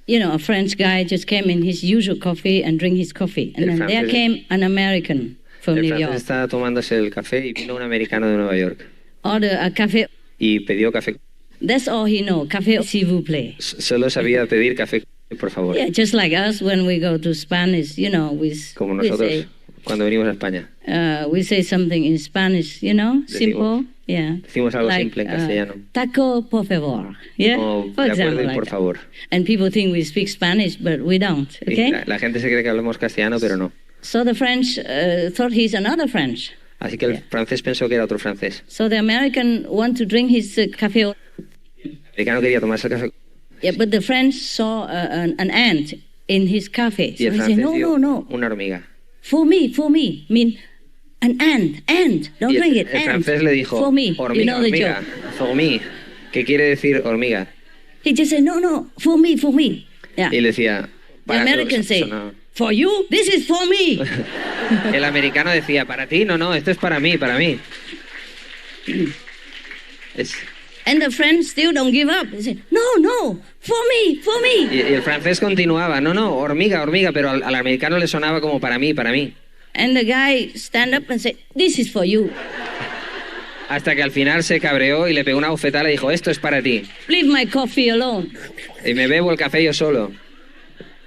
You know, a French guy just came in his usual coffee and drink his coffee. And then there came an American from New York. El francés estaba tomándose el café y vino un americano de Nueva York. Order a café. Y pidió café. That's all he know. Café, s'il vous plaît. Solo sabía pedir café, por favor. Yeah, just like us when we go to Spanish, you know, como nosotros cuando venimos a España. We say something in Spanish, you know, simple. Yeah. Decimos algo simple en castellano. Taco, por favor. Yeah. For example, por favor. And people think we speak Spanish, but we don't. Okay. La gente se cree que hablamos castellano, pero no. So the French thought he's another French. Así que el francés pensó que era otro francés. So the American want to drink his café. El americano quería tomarse el café. Yeah, but the French saw an ant in his cafe. So y el he francés said, no. Una hormiga. For me. Mean an ant. Don't drink it. El francés le dijo, for me. Hormiga, You know the hormiga. joke. For me. ¿Qué quiere decir hormiga? He just said, no, for me. Yeah. Y le decía... The American say, for you, this is for me. El americano decía, para ti, no, esto es para mí. And the French still don't give up. They say, no, for me. Y el francés continuaba, no, hormiga, pero al americano le sonaba como para mí. And the guy stand up and say, this is for you. Hasta que al final se cabreó y le pegó una bofetada y le dijo, esto es para ti. Leave my coffee alone. Y me bebo el café yo solo.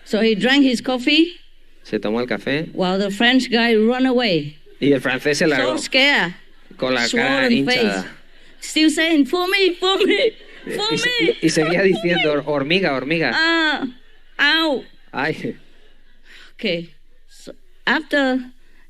So he drank his coffee. Se tomó el café. While the French guy run away. Y el francés se largó. So scared. Con la cara hinchada. Face. Still saying, for me. Y seguía diciendo, hormiga. Ow. Ay. Okay. So after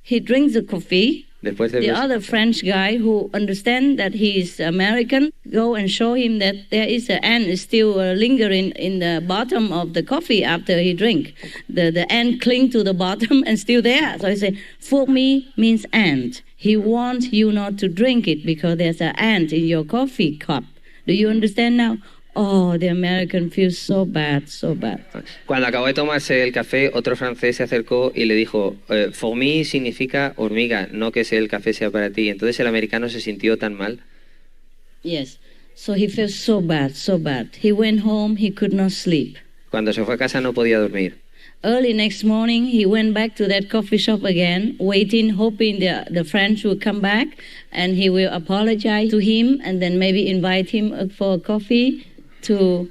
he drinks the coffee. Después de The ver- other French guy who understand that he is American go and show him that there is an ant still lingering in the bottom of the coffee after he drink. The ant cling to the bottom and still there. So he say, for me means ant. He wants you not to drink it because there's an ant in your coffee cup. Do you understand now? Oh, the American feels so bad, so bad. Cuando acabó de tomarse el café, otro francés se acercó y le dijo, for me significa hormiga, no que el café sea para ti. Entonces el americano se sintió tan mal. Yes. So he felt so bad, so bad. He went home, he could not sleep. Cuando se fue a casa no podía dormir. Early next morning, he went back to that coffee shop again, waiting, hoping the French would come back and he will apologize to him and then maybe invite him for a coffee to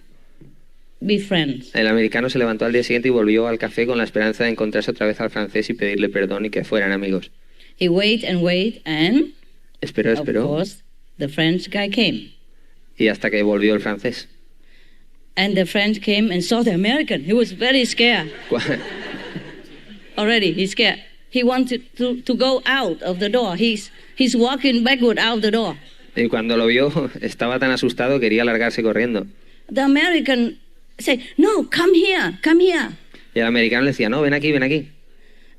be friends. El americano se levantó al día siguiente y volvió al café con la esperanza de encontrarse otra vez al francés y pedirle perdón y que fueran amigos. He waited and Esperó, of esperó, course, the French guy came. y hasta que volvió el francés. And the French came and saw the American. He was very scared. Cu- Already, he's scared. He wanted to go out of the door. He's walking backward out the door. Y cuando lo vio, estaba tan asustado, quería largarse corriendo. The American said, no, come here, come here. Y el americano le decía, no, ven aquí, ven aquí.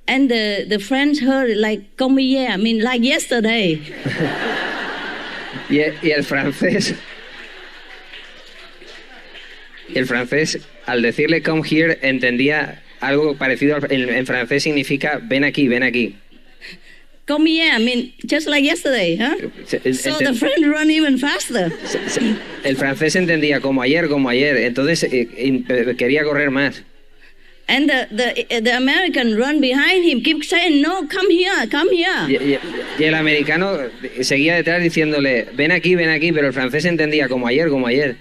And the French heard it like, come here, I mean, like yesterday. Y el francés... Y el francés, al decirle come here, entendía algo parecido. En francés significa ven aquí, ven aquí. Come here, I mean, just like yesterday, huh? So the French run even faster. El francés entendía como ayer, entonces quería correr más. And the American run behind him, keep saying, no, come here, come here. Y el americano seguía detrás diciéndole ven aquí, pero el francés entendía como ayer.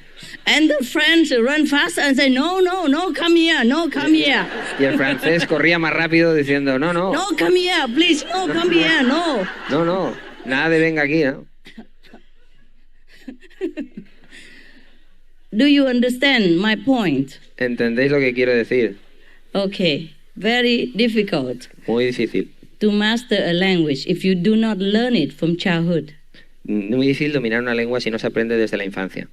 And the French run faster and say, no, no, no, come here, no, come here. Y el francés corría más rápido diciendo no, No, come here, please, no, come here, no. no, nada de venga aquí, ¿no? Do you understand my point? ¿Entendéis lo que quiero decir? Okay, very difficult Muy difícil. to master a language if you do not learn it from childhood. Muy difícil dominar una lengua si no se aprende desde la infancia.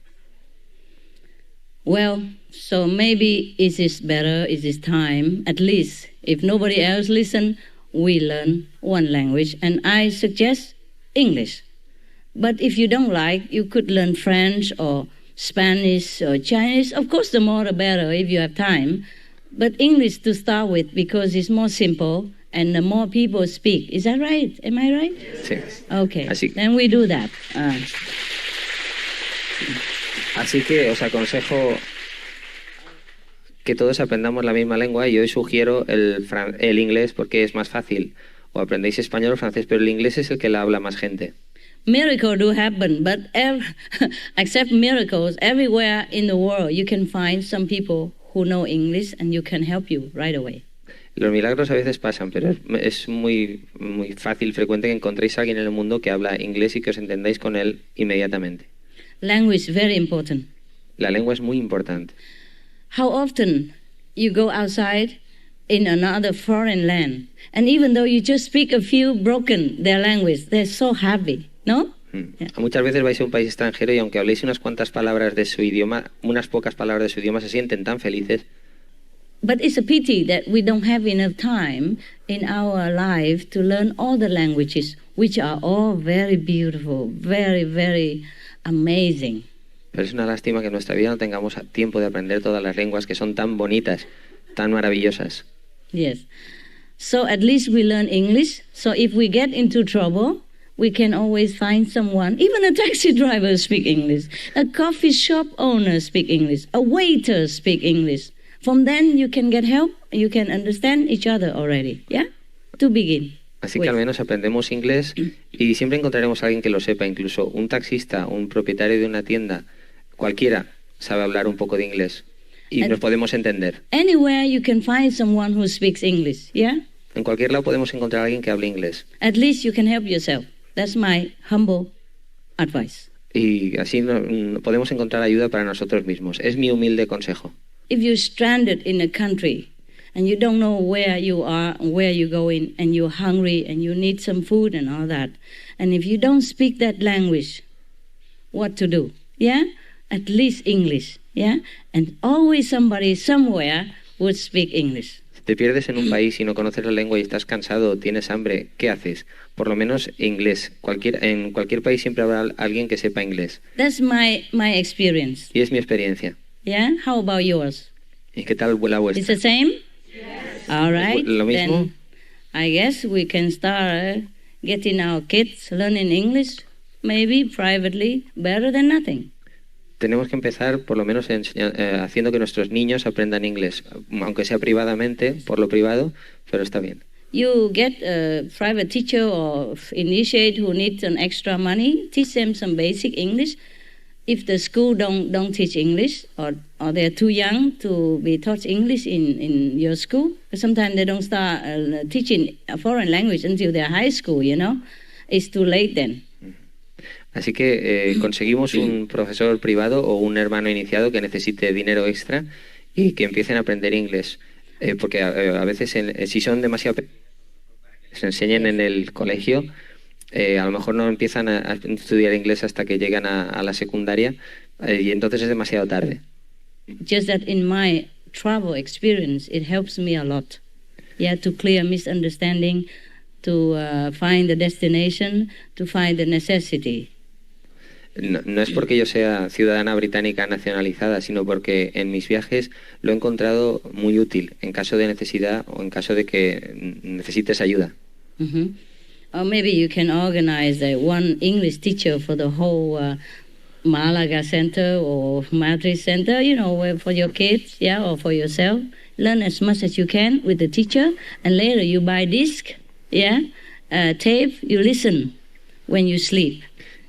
Well, so maybe it is better, it is time, at least, if nobody else listen, we learn one language, and I suggest English. But if you don't like, you could learn French or Spanish or Chinese. Of course, the more the better if you have time. But English to start with because it's more simple and the more people speak. Is that right? Am I right? Sí. Okay, Así- then we do that. Así que os aconsejo que todos aprendamos la misma lengua y hoy sugiero el inglés porque es más fácil. O aprendéis español o francés, pero el inglés es el que la habla más gente. Miracles do happen, but except miracles, everywhere in the world you can find some people who know English and you can help you right away. Los milagros a veces pasan, pero es muy, muy fácil, frecuente que encontréis a alguien en el mundo que habla inglés y que os entendáis con él inmediatamente. Language is very important. La lengua es muy importante. How often you go outside in another foreign land, and even though you just speak a few broken their language, they're so happy, no? Yeah. Muchas veces vais a un país extranjero y aunque habléis unas cuantas palabras de su idioma, unas pocas palabras de su idioma, se sienten tan felices. But it's a pity that we don't have enough time in our life to learn all the languages, which are all very beautiful, very, very amazing. Pero es una lástima que en nuestra vida no tengamos tiempo de aprender todas las lenguas que son tan bonitas, tan maravillosas. Yes. So at least we learn English. So if we get into trouble, we can always find someone, even a taxi driver speak English, a coffee shop owner speak English, a waiter speak English. From then you can get help, you can understand each other already, yeah? To begin. Así que al menos aprendemos inglés y siempre encontraremos a alguien que lo sepa, incluso un taxista, un propietario de una tienda, cualquiera sabe hablar un poco de inglés y nos podemos entender. Anywhere you can find someone who speaks English, yeah? En cualquier lado podemos encontrar a alguien que hable inglés At least you can help yourself. That's my humble advice. y así podemos encontrar ayuda para nosotros mismos. Es mi humilde consejo. If you're stranded in a country and you don't know where you are, where you're going, and you're hungry, and you need some food and all that. And if you don't speak that language, what to do? Yeah? At least English. Yeah? And always somebody somewhere would speak English. Si te pierdes en un país y no conoces la lengua y estás cansado o tienes hambre, ¿qué haces? Por lo menos inglés. En cualquier país siempre habrá alguien que sepa inglés. That's my experience. Y es mi experiencia. Yeah? How about yours? ¿Y qué tal la vuestra? It's the same? Yes. All right. ¿Lo mismo? Then I guess we can start getting our kids learning English, maybe privately, better than nothing. Tenemos que empezar por lo menos haciendo que nuestros niños aprendan inglés, aunque sea privadamente, por lo privado, pero está bien. You get a private teacher or initiate who needs an extra money, teach them some basic English. If the school don't teach English or they're too young to be taught English in your school, sometimes they don't start teaching a foreign language until they're high school, you know. It's too late then. Así que conseguimos un profesor privado o un hermano iniciado que necesite dinero extra y que empiecen a aprender inglés. Porque a veces, si son demasiado pequeños, se enseñen en el colegio, a lo mejor no empiezan a estudiar inglés hasta que llegan a la secundaria y entonces es demasiado tarde. Just that in my travel experience, it helps me a lot. Yeah, to clear misunderstanding, to find the destination, to find the necessity. No es porque yo sea ciudadana británica nacionalizada, sino porque en mis viajes lo he encontrado muy útil en caso de necesidad o en caso de que necesites ayuda. Mm-hmm. Or maybe you can organize one English teacher for the whole Malaga Center or Madrid Center, you know, for your kids, yeah, or for yourself. Learn as much as you can with the teacher, and later you buy disc, yeah, tape, you listen when you sleep.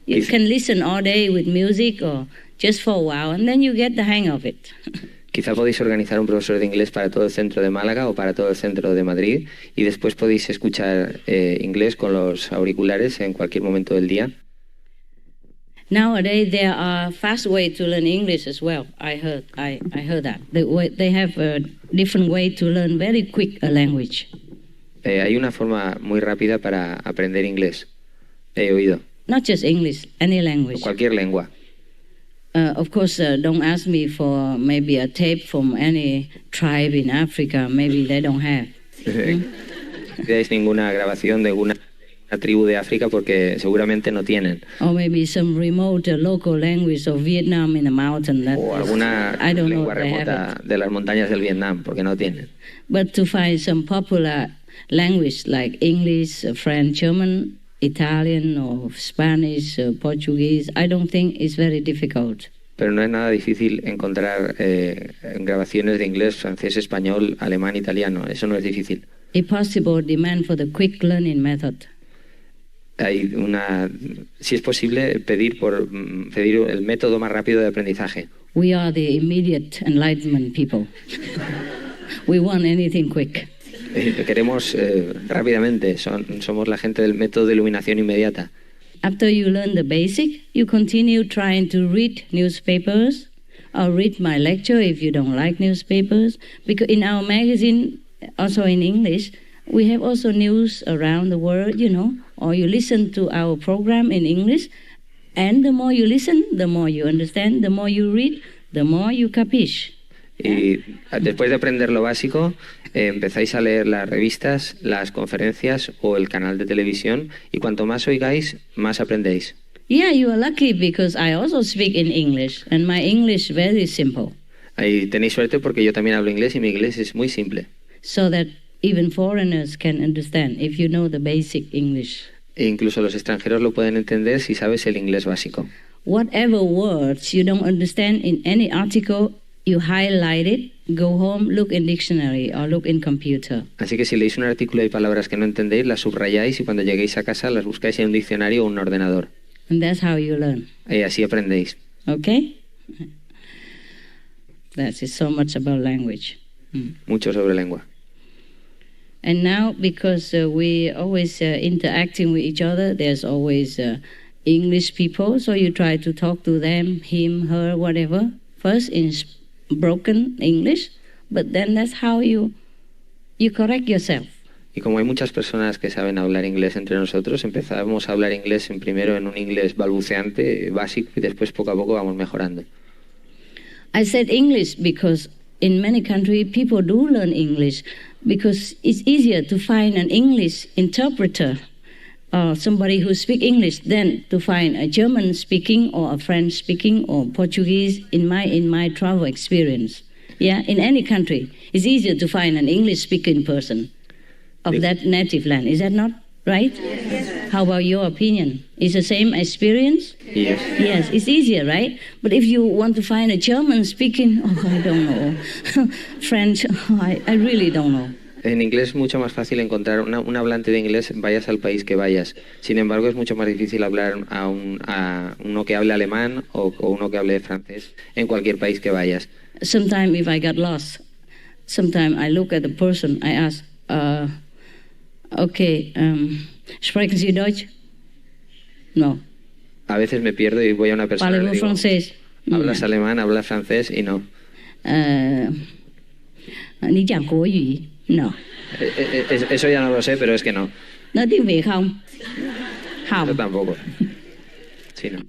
You can listen all day with music or just for a while, and then you get the hang of it. Quizá podéis organizar un profesor de inglés para todo el centro de Málaga o para todo el centro de Madrid y después podéis escuchar inglés con los auriculares en cualquier momento del día. Nowadays there are fast ways to learn English as well. I heard that. They have a different way to learn very quick a language. Hay una forma muy rápida para aprender inglés. He oído. Not just English, any language. Cualquier lengua. Of course, don't ask me for maybe a tape from any tribe in Africa. Maybe they don't have. No tenéis ninguna grabación de alguna tribu de África porque seguramente no tienen. Or maybe some remote local language of Vietnam in the mountain. O alguna lengua remota de las montañas del Vietnam porque no tienen. But to find some popular language like English, French, German, Italian or Spanish, Portuguese, I don't think it's very difficult. Pero no es nada difícil encontrar grabaciones de inglés, francés, español, alemán, italiano. Eso no es difícil. If possible, demand for the quick learning method. Si es posible, pedir el método más rápido de aprendizaje. We are the immediate enlightenment people. We want anything quick. Queremos rápidamente, somos la gente del método de iluminación inmediata. After you learn the basic, you continue trying to read newspapers or read my lecture if you don't like newspapers. Because in our magazine, also in English, we have also news around the world, you know, or you listen to our program in English, and the more you listen, the more you understand, the more you read, the more you capiche. Y después de aprender lo básico, empezáis a leer las revistas, las conferencias o el canal de televisión y cuanto más oigáis, más aprendéis. Yeah, you are lucky because I also speak in English and my English very simple. Ahí tenéis suerte porque yo también hablo inglés y mi inglés es muy simple. So that even foreigners can understand if you know the basic English. E incluso los extranjeros lo pueden entender si sabes el inglés básico. Whatever words you don't understand in any article, you highlight it, go home, look in dictionary or look in computer. Así que si leéis un artículo y hay palabras que no entendéis, las subrayáis y cuando lleguéis a casa las buscáis en un diccionario o un ordenador. And that's how you learn. Y así aprendéis. Okay? That's so much about language. Mucho sobre lengua. And now, because we always interacting with each other, there's always English people, so you try to talk to them, him, her, whatever, first in broken English, but then that's how you you correct yourself. Y como hay muchas personas que saben hablar inglés entre nosotros, empezamos a hablar inglés primero en un inglés balbuceante, básico, y después poco a poco vamos mejorando. I said English because in many countries people do learn English because it's easier to find an English interpreter or somebody who speaks English than to find a German speaking or a French speaking or Portuguese in my travel experience. Yeah, in any country, it's easier to find an English speaking person of that native land. Is that not right? Yes. How about your opinion? Is the same experience? Yes. Yes, it's easier, right? But if you want to find a German speaking, I don't know. French, I really don't know. En inglés es mucho más fácil encontrar un hablante de inglés, vayas al país que vayas. Sin embargo, es mucho más difícil hablar a uno que hable alemán o uno que hable francés en cualquier país que vayas. Sometimes if I got lost, sometimes I look at the person, I ask, okay, sprechen Sie Deutsch? No. A veces me pierdo y voy a una persona y le Parlez-vous digo, français? ¿hablas alemán, hablas francés? Y no. 你讲国语? No. Eso ya no lo sé, pero es que no. Nói tiếng Việt không? Yo Không. tampoco. Sí, no.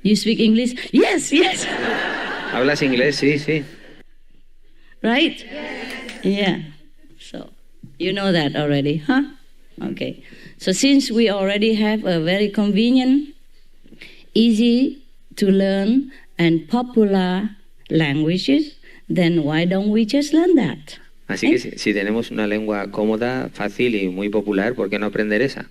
You speak English? Yes, yes. ¿Hablas inglés? Sí, sí. Right? Yeah. So, you know that already, huh? Okay. So since we already have a very convenient, easy to learn and popular languages, then why don't we just learn that? Así que si tenemos una lengua cómoda, fácil y muy popular, ¿por qué no aprender esa?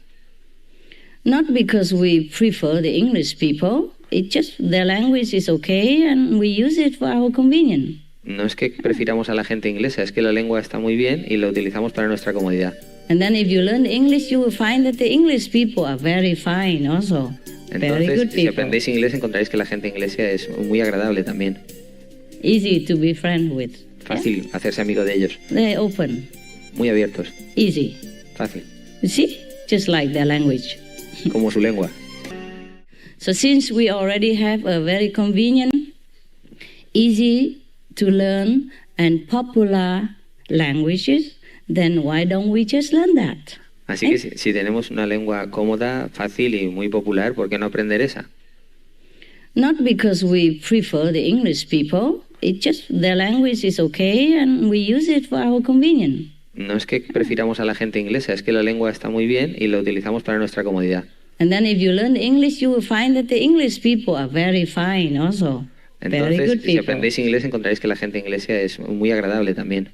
Not because we prefer the English people, it's just their language is okay and we use it for our convenience. No es que prefiramos a la gente inglesa, es que la lengua está muy bien y la utilizamos para nuestra comodidad. And then if you learn English, you will find that the English people are very fine also. Very Entonces, good si people. aprendéis inglés, encontraréis que la gente inglesa es muy agradable también. Easy to be friends with. Fácil hacerse amigo de ellos. They're open, Muy abiertos. easy. Fácil. You see? Just like their language. Como su lengua. So since we already have a very convenient, easy to learn and popular languages, then why don't we just learn that? Así que si tenemos una lengua cómoda, fácil y muy popular, ¿por qué no aprender esa? Not because we prefer the English people, it's just their language is okay and we use it for our convenience. No es que prefiramos a la gente inglesa, es que la lengua está muy bien y la utilizamos para nuestra comodidad. And then if you learn English, you will find that the English people are very fine also. Very Entonces, good si people. aprendéis inglés, encontraréis que la gente inglesa es muy agradable también.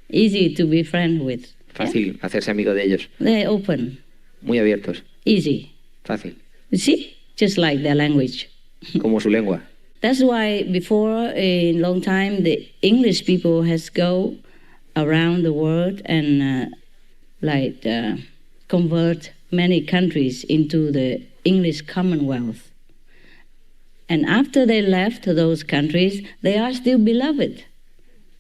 Easy to be friends with. Fácil hacerse amigo de ellos. They're open, Muy abiertos. easy. Fácil. You see? Just like their language. Como su lengua. That's why before a long time the English people has go around the world and convert many countries into the English Commonwealth. And after they left those countries, they are still beloved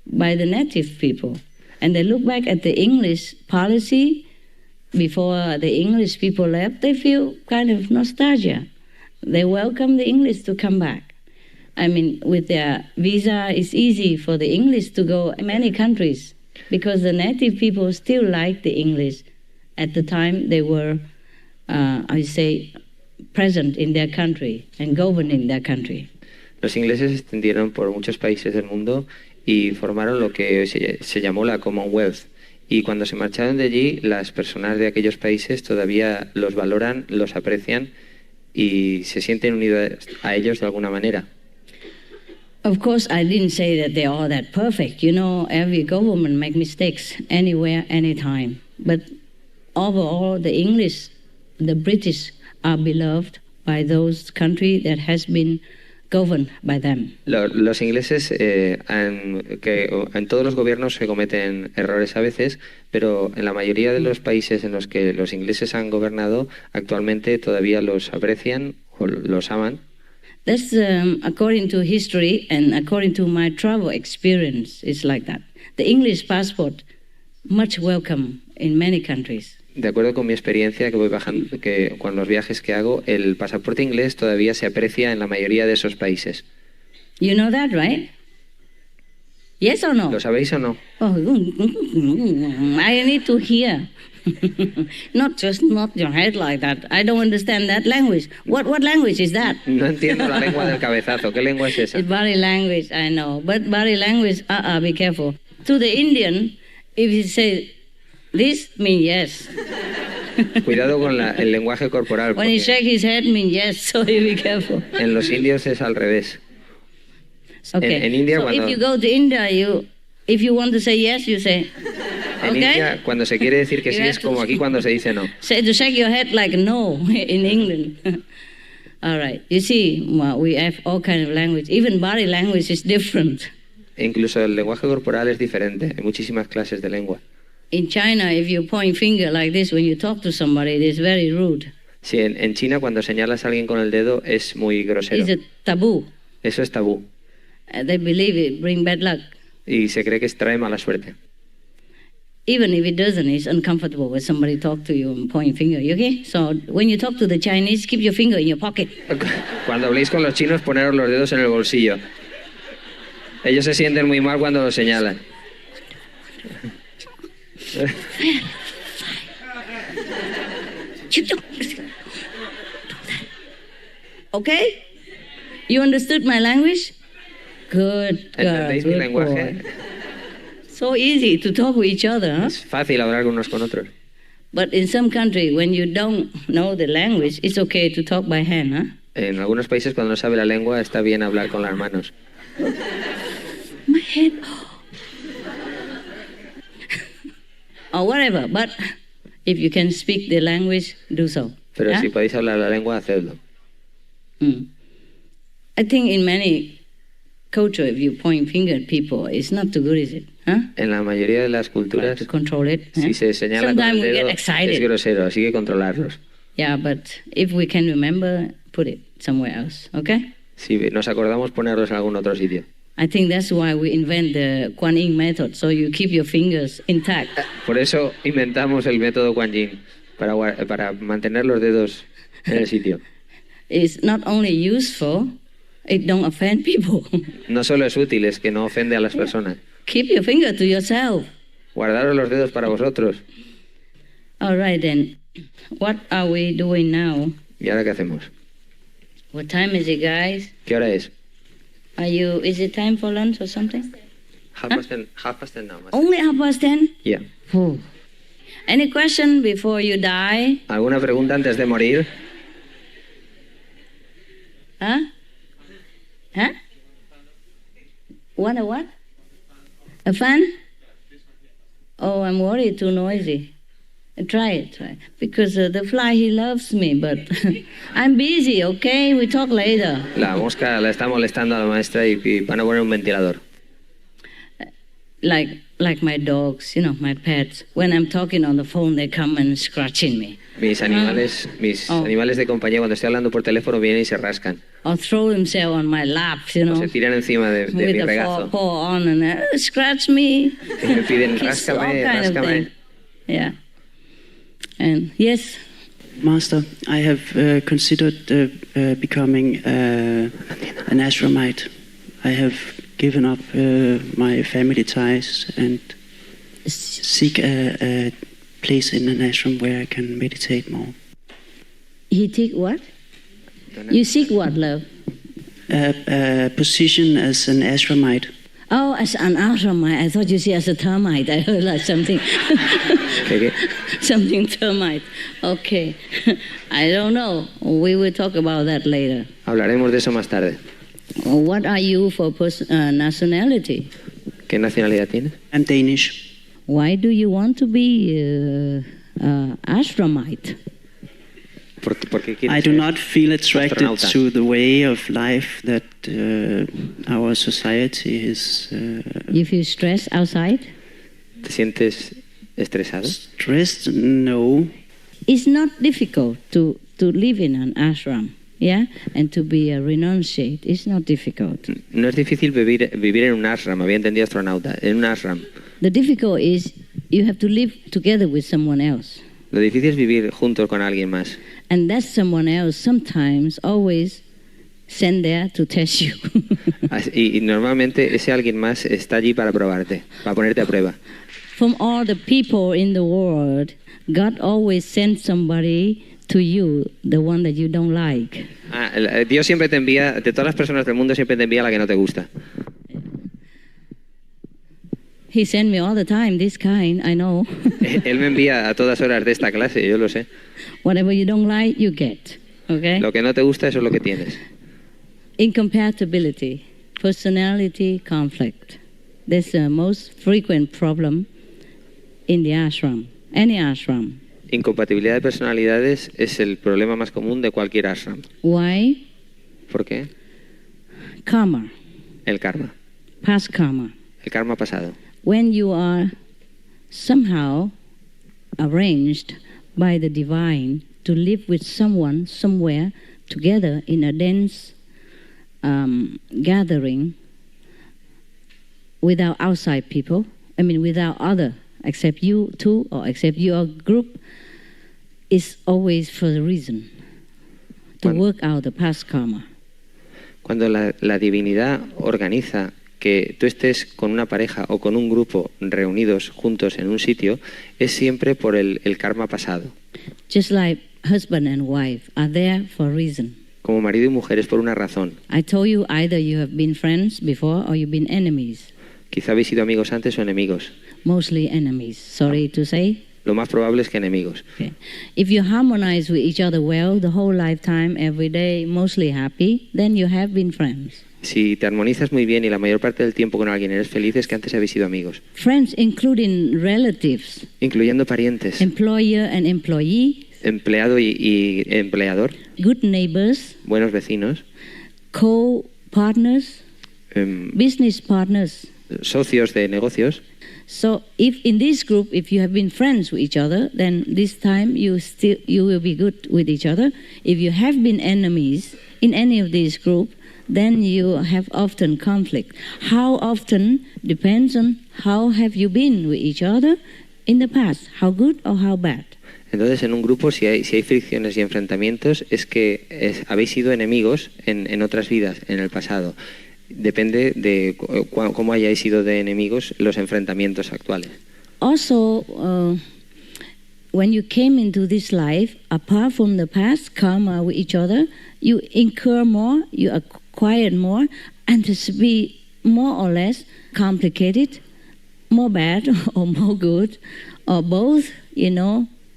by the native people. And they look back at the English policy before the English people left, they feel kind of nostalgia. They welcome the English to come back. I mean, with their visa, it's easy for the English to go in many countries because the native people still like the English at the time they were, present in their country and governing their country. Los ingleses se extendieron por muchos países del mundo y formaron lo que se llamó la Commonwealth. Y cuando se marcharon de allí, las personas de aquellos países todavía los valoran, los aprecian y se sienten unidos a ellos de alguna manera. Of course, I didn't say that they're all that perfect. You know, every government make mistakes anywhere, anytime. But overall, the English, the British are beloved by those countries that has been governed by them. Los ingleses, que en todos los gobiernos se cometen errores a veces, pero en la mayoría de los países en los que los ingleses han gobernado, actualmente todavía los aprecian o los aman. That's according to history and according to my travel experience, it's like that. The English passport, much welcome in many countries. De acuerdo con mi experiencia que voy bajando, que con los viajes que hago, el pasaporte inglés todavía se aprecia en la mayoría de esos países. You know that, right? Yes or no? ¿Lo sabéis o no? Oh, I need to hear. Not just nod your head like that. I don't understand that language. What language is that? No entiendo la lengua del cabezazo. ¿Qué lengua es esa? It's body language, I know. But body language, be careful. To the Indian, if he say this, mean yes. Cuidado con el lenguaje corporal. When he Porque shake his head, mean yes, so you be careful. en los indios es al revés. Okay. En India, so cuando- if you go to India, if you want to say yes, you say, En okay? India, cuando se quiere decir que You sí, have es to- como aquí cuando se dice no. Say to shake your head like no in England. All right. You see, well, we have all kind of language. Even body language is different. E incluso el lenguaje corporal es diferente. Hay muchísimas clases de lengua. In China, if you point finger like this when you talk to somebody, it is very rude. Sí, en China cuando señalas a alguien con el dedo es muy grosero. It's a taboo. Eso es tabú. They believe it bring bad luck. Y se cree que trae mala suerte. Even if it doesn't, it's uncomfortable when somebody talk to you and point finger. You okay? So when you talk to the Chinese, keep your finger in your pocket. Cuando habléis con los chinos, poneros los dedos en el bolsillo. Ellos se sienten muy mal cuando lo señalan. Okay? You understood my language? Good. ¿Entendéis mi Good lenguaje? boy. So easy to talk with each other, huh? Es fácil hablar unos con otros. But in some country, when you don't know the language, it's okay to talk by hand, huh? En algunos países cuando no sabe la lengua está bien hablar con las manos. My head. Or whatever. But if you can speak the language, do so. Pero yeah? si podéis hablar la lengua, hacedlo. Mm. I think in many culture, if you point finger at people, it's not too good, is it? Huh? En la mayoría de las Try culturas, to control it. si se señala con Sometimes el we get dedo, excited. es grosero, así que controlarlos. Yeah, but if we can remember, put it somewhere else, okay? Si nos acordamos, ponerlos en algún otro sitio. I think that's why we invent the Kuan Yin method, so you keep your fingers intact. Por eso inventamos el método Kuan Yin, para mantener los dedos en el sitio. It's not only useful, it don't offend people. No solo es útil, es que no ofende a las personas. Keep your finger to yourself. Guardaros los dedos para vosotros. All right then. What are we doing now? ¿Y ahora qué hacemos? What time is it, guys? ¿Qué hora es? Is it time for lunch or something? Half past ten now. Only 10:30? Yeah. Phew. Any question before you die? ¿Alguna pregunta antes de morir? Huh? Huh? Want a what? A fan? Oh, I'm worried, too noisy. Try it. Because the fly, he loves me, but I'm busy, okay? We talk later. La mosca la está molestando a la maestra y van a poner un ventilador. Like my dogs, my pets. When I'm talking on the phone, they come and scratching me. Mis animales de compañía, cuando estoy hablando por teléfono, vienen y se rascan. Or throw themselves on my lap, O se tiran encima de mi with the regazo. paw on and scratch me. Y me piden, Kiss, all ráscame, kind of ráscame. thing. Yeah. And yes, Master, I have considered becoming an ashramite. I have given up my family ties and seek a place in an ashram where I can meditate more. he take what? You seek what, love? A position as an ashramite. Oh, as an ashramite. I thought you said as a termite. I heard like something. ¿Qué? Something termite. Okay. I don't know. We will talk about that later. Hablaremos de eso más tarde. What are you for nationality? ¿Qué nacionalidad tienes? I'm Danish. Why do you want to be ashramite? ¿Por qué quieres I do ser not feel attracted astronauta? to the way of life that our society is You feel stressed outside? ¿Te sientes estresado? stressed. No. It's not difficult to live in an ashram, yeah? And to be a renunciate. It's not difficult. No es difícil vivir en un ashram, había entendido astronauta, en un ashram. The difficult is you have to live together with someone else. Lo difícil es vivir juntos con alguien más. And that someone else sometimes always sent there to test you. Y normalmente ese alguien más está allí para probarte, para ponerte a prueba. From all the people in the world, God always sends somebody to you, the one that you don't like. Dios siempre te envía, de todas las personas del mundo, siempre te envía a la que no te gusta. He sent me all the time, this kind, I know. Él me envía a todas horas de esta clase, yo lo sé. Whatever you don't like, you get. Okay? Lo que no te gusta, eso es lo que tienes. Incompatibility, personality conflict. That's the most frequent problem in the ashram, any ashram. Incompatibilidad de personalidades es el problema más común de cualquier ashram. Why? ¿Por qué? Karma, El karma. past karma. El karma pasado. When you are somehow arranged by the divine to live with someone somewhere together in a dense gathering without outside people, without other, except you two or except your group, is always for the reason to work out the past karma. Cuando la divinidad organiza que tú estés con una pareja o con un grupo reunidos juntos en un sitio, es siempre por el karma pasado. Just like husband and wife are there for a reason. Como marido y mujer es por una razón. I told you either you have been friends before or you've been enemies. Quizá habéis sido amigos antes o enemigos. Mostly enemies, sorry to say. Lo más probable es que enemigos. Okay. If you harmonize with each other well, the whole lifetime, every day, mostly happy, then you have been friends. Si te armonizas muy bien y la mayor parte del tiempo con alguien eres feliz, es que antes habéis sido amigos. Friends including relatives, Incluyendo parientes, employer and employee, empleado y empleador, good neighbors, buenos vecinos, co-partners, business partners. socios de negocios. So if in this group, if you have been friends with each other, then this time you will be good with each other. If you have been enemies in any of these groups, then you have often conflict. How often depends on how have you been with each other in the past, how good or how bad. Entonces, en un grupo, si hay fricciones y enfrentamientos, es que habéis sido enemigos en otras vidas, en el pasado. Depende de cómo hayáis sido de enemigos los enfrentamientos actuales. Also, when you came into this life, apart from the past karma with each other, you incur more, you acquire more, and to be more or less complicated, more bad or more good, or both,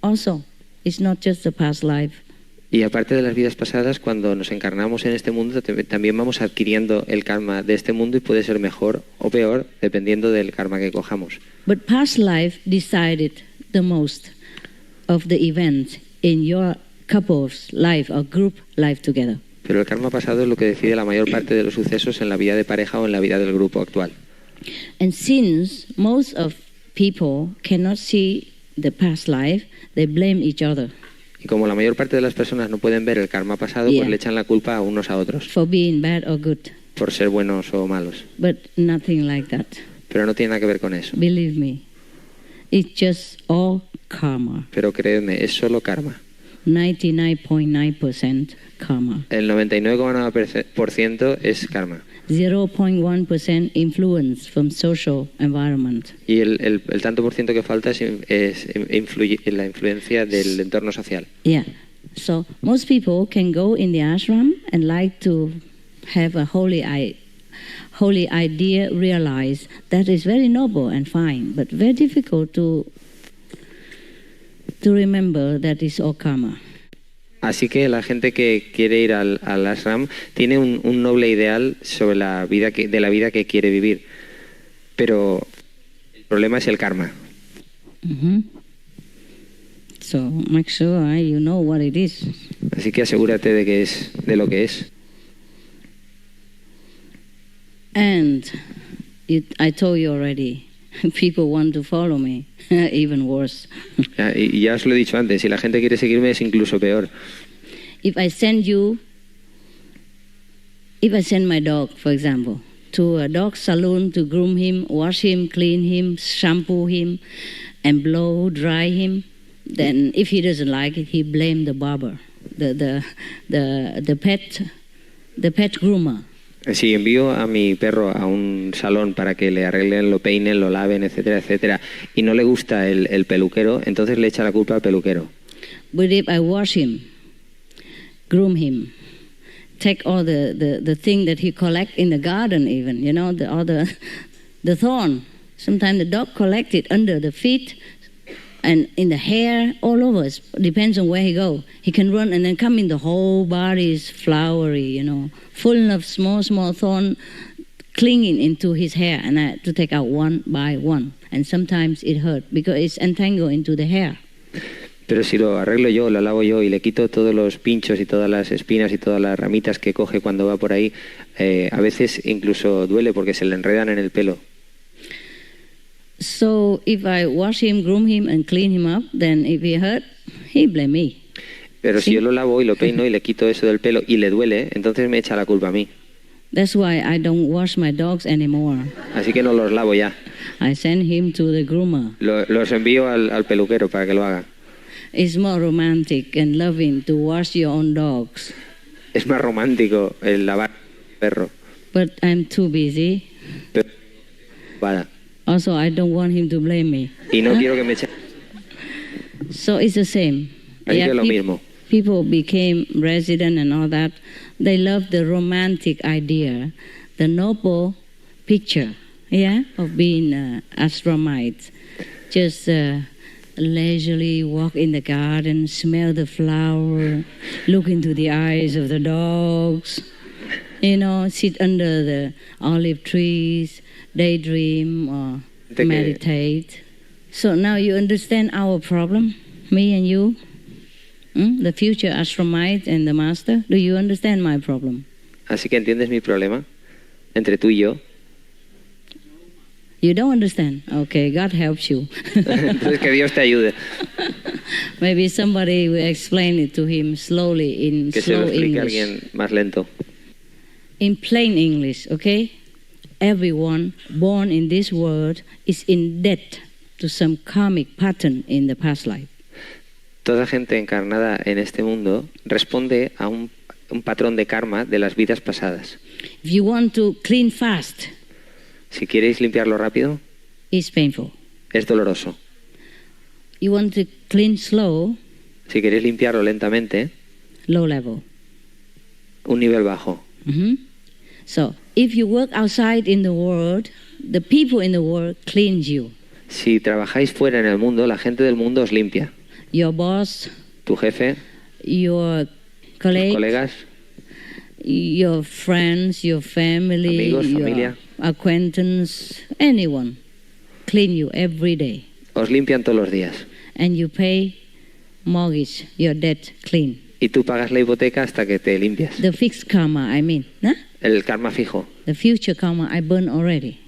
also. It's not just the past life. Y aparte de las vidas pasadas, cuando nos encarnamos en este mundo, también vamos adquiriendo el karma de este mundo y puede ser mejor o peor dependiendo del karma que cojamos. But past life decided the most of the events in your couple's life or group life together. Pero el karma pasado es lo que decide la mayor parte de los sucesos en la vida de pareja o en la vida del grupo actual. And since most of people cannot see the past life, they blame each other. Y como la mayor parte de las personas no pueden ver el karma pasado, pues le echan la culpa a unos a otros. For being bad or good. Por ser buenos o malos. But nothing like that. Pero no tiene nada que ver con eso. Believe me. It's just all karma. Pero créedme, es solo karma. 99.9% karma. El 99,9% es karma. 0.1% influence from social environment. Y el tanto por ciento que falta es la influencia del entorno social. Yeah. So most people can go in the ashram and like to have a holy idea realized. That is very noble and fine, but very difficult to remember that is all karma. Así que la gente que quiere ir al ashram tiene un noble ideal sobre de la vida que quiere vivir, pero el problema es el karma. Mm-hmm. So make sure you know what it is. Así que asegúrate de lo que es. And I told you already, people want to follow me. Even worse. Y ya os lo he dicho antes, si la gente quiere seguirme es incluso peor. If I send my dog, for example, to a dog salon to groom him, wash him, clean him, shampoo him, and blow dry him, then if he doesn't like it, he blame the barber, the pet the pet groomer. Si envío a mi perro a un salón para que le arreglen, lo peinen, lo laven, etcétera, etcétera, y no le gusta el peluquero, entonces le echa la culpa al peluquero. But if I wash him, groom him, take all the thing that he collect in the garden even, you know, all the thorn. Sometimes the dog collect it under the feet and in the hair, all over. It depends on where he go. He can run and then come in, the whole body is flowery, you know, full of small thorn clinging into his hair, and I had to take out one by one. And sometimes it hurt because it's entangled into the hair. Pero si lo arreglo yo, lo lavo yo y le quito todos los pinchos y todas las espinas y todas las ramitas que coge cuando va por ahí, a veces incluso duele porque se le enredan en el pelo. So if I wash him, groom him, and clean him up, then if he hurt, he blame me. Pero si yo lo lavo y lo peino y le quito eso del pelo y le duele, entonces me echa la culpa a mí. That's why I don't wash my dogs anymore. Así que no los lavo ya. I send him to the groomer. Los envío al peluquero para que lo haga. It's more romantic and loving to wash your own dogs. Es más romántico el lavar al perro. But I'm too busy. Pero, vaya. Also, I don't want him to blame me. Y no quiero que me eche. So it's the same. Así que es lo mismo. People became resident and all that. They love the romantic idea, the noble picture, yeah, of being ashramite. Just leisurely walk in the garden, smell the flower, look into the eyes of the dogs, you know, sit under the olive trees, daydream or meditate. So now you understand our problem, me and you? The future ashramite and the master. Do you understand my problem? Así que entiendes mi problema entre tú y yo. You don't understand? Okay, God helps you. Entonces que Dios te ayude. Maybe somebody will explain it to him slowly in Que se lo slow explique a English. alguien más lento. In plain English, okay? Everyone born in this world is in debt to some karmic pattern in the past life. Toda gente encarnada en este mundo responde a un patrón de karma de las vidas pasadas. If you want to clean fast, Si queréis limpiarlo rápido, it's painful. es doloroso. You want to clean slow, Si queréis limpiarlo lentamente, low level. un nivel bajo. So, if you work outside in the world, the people in the world cleanse you. Si trabajáis fuera en el mundo, la gente del mundo os limpia. Your boss, Tu jefe, your tus colleague, colegas, your friends, your family, Amigos, your familia. acquaintance, anyone, clean you every day. os limpian todos los días. And you pay mortgage, your debt clean. Y tú pagas la hipoteca hasta que te limpias. The fixed karma, I mean. Huh? El karma fijo. The future karma, I burn already.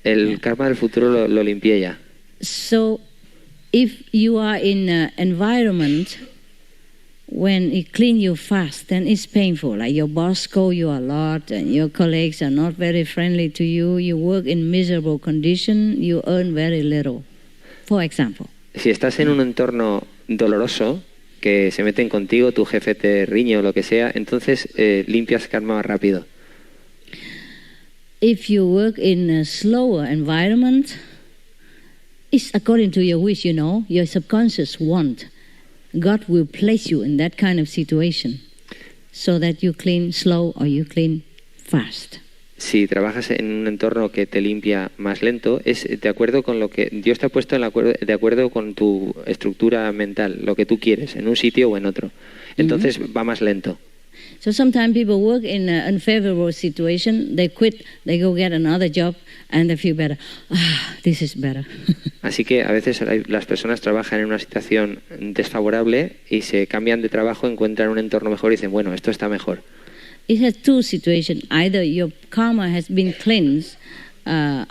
El karma del futuro lo limpié ya. So, if you are in an environment when it clean you fast, then it's painful. Like your boss scold you a lot, and your colleagues are not very friendly to you. You work in miserable condition. You earn very little. For example. Si estás en un entorno doloroso, que se meten contigo, tu jefe te riñe o lo que sea, entonces limpias karma más rápido. If you work in a slower environment, it's according to your wish, you know, your subconscious want. God will place you in that kind of situation so that you clean slow or you clean fast. Si trabajas en un entorno que te limpia más lento, es de acuerdo con lo que Dios te ha puesto de acuerdo con tu estructura mental, lo que tú quieres, en un sitio o en otro. Entonces va más lento. So sometimes people work in an unfavorable situation, they quit, they go get another job, and they feel better. Ah, this is better. Así que a veces las personas trabajan en una situación desfavorable y se cambian de trabajo, encuentran un entorno mejor y dicen, bueno, esto está mejor. It has two situations. Either your karma has been cleansed a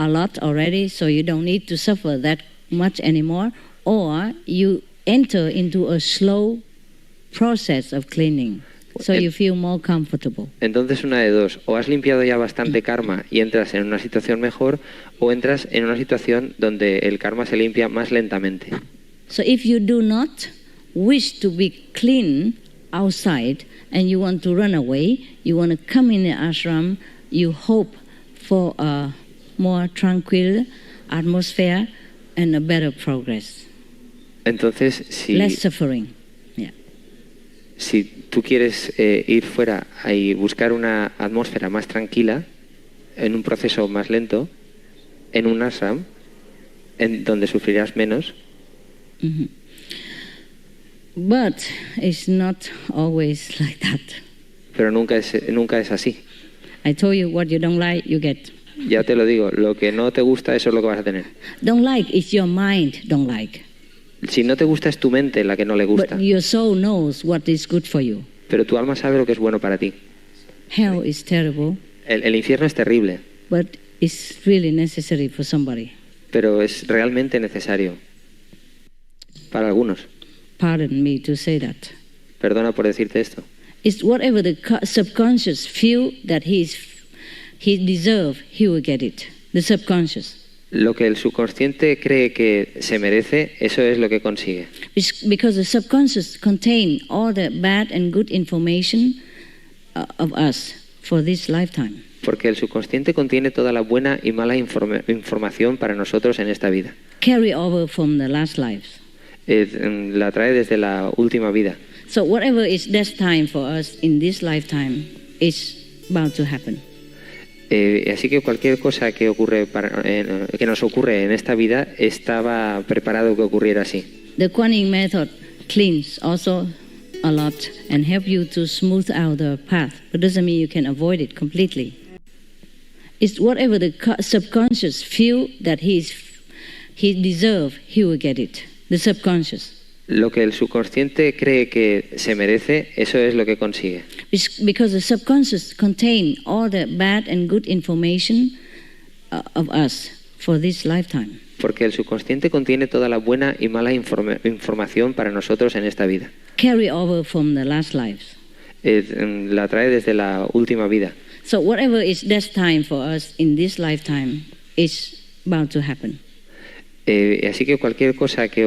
lot already, so you don't need to suffer that much anymore, or you enter into a slow process of cleaning, so you feel more comfortable. Entonces una de dos, o has limpiado ya bastante karma y entras en una situación mejor, o entras en una situación donde el karma se limpia más lentamente. So if you do not wish to be clean outside and you want to run away, you want to come in the ashram, you hope for a more tranquil atmosphere and a better progress. Entonces, Less suffering. si tú quieres ir fuera y buscar una atmósfera más tranquila, en un proceso más lento, en un ashram, en donde sufrirás menos. Mm-hmm. But it's not always like that. Pero nunca es así. I told you what you don't like, you get. Ya te lo digo, lo que no te gusta, eso es lo que vas a tener. Don't like, it's your mind don't like. Si no te gusta, es tu mente la que no le gusta. But your soul knows what is good for you. Pero tu alma sabe lo que es bueno para ti. Hell is terrible, El infierno es terrible, but it's really necessary for somebody. pero es realmente necesario para algunos. Pardon me to say that. Perdona por decirte esto. It's whatever the subconscious feel that he deserve, he will get it. The subconscious. Lo que el subconsciente cree que se merece, eso es lo que consigue. It's because the subconscious contain all the bad and good information of us for this lifetime. Porque el subconsciente contiene toda la buena y mala información para nosotros en esta vida. Carry over from the last lives. La trae desde la última vida. So whatever is destined for us in this lifetime is bound to happen. Así que cualquier cosa que nos ocurre en esta vida estaba preparado que ocurriera así. The Kuan method cleans also a lot and help you to smooth out the path, but doesn't mean you can avoid it completely. It's whatever the subconscious feel that he deserve, he will get it. The subconscious. Lo que el subconsciente cree que se merece, eso es lo que consigue. Because the subconscious contain all the bad and good information of us for this lifetime. Porque el subconsciente contiene toda la buena y mala información para nosotros en esta vida. Carry over from the last lives. La trae desde la última vida. So whatever is destined for us in this lifetime is bound to happen. Así que cualquier cosa que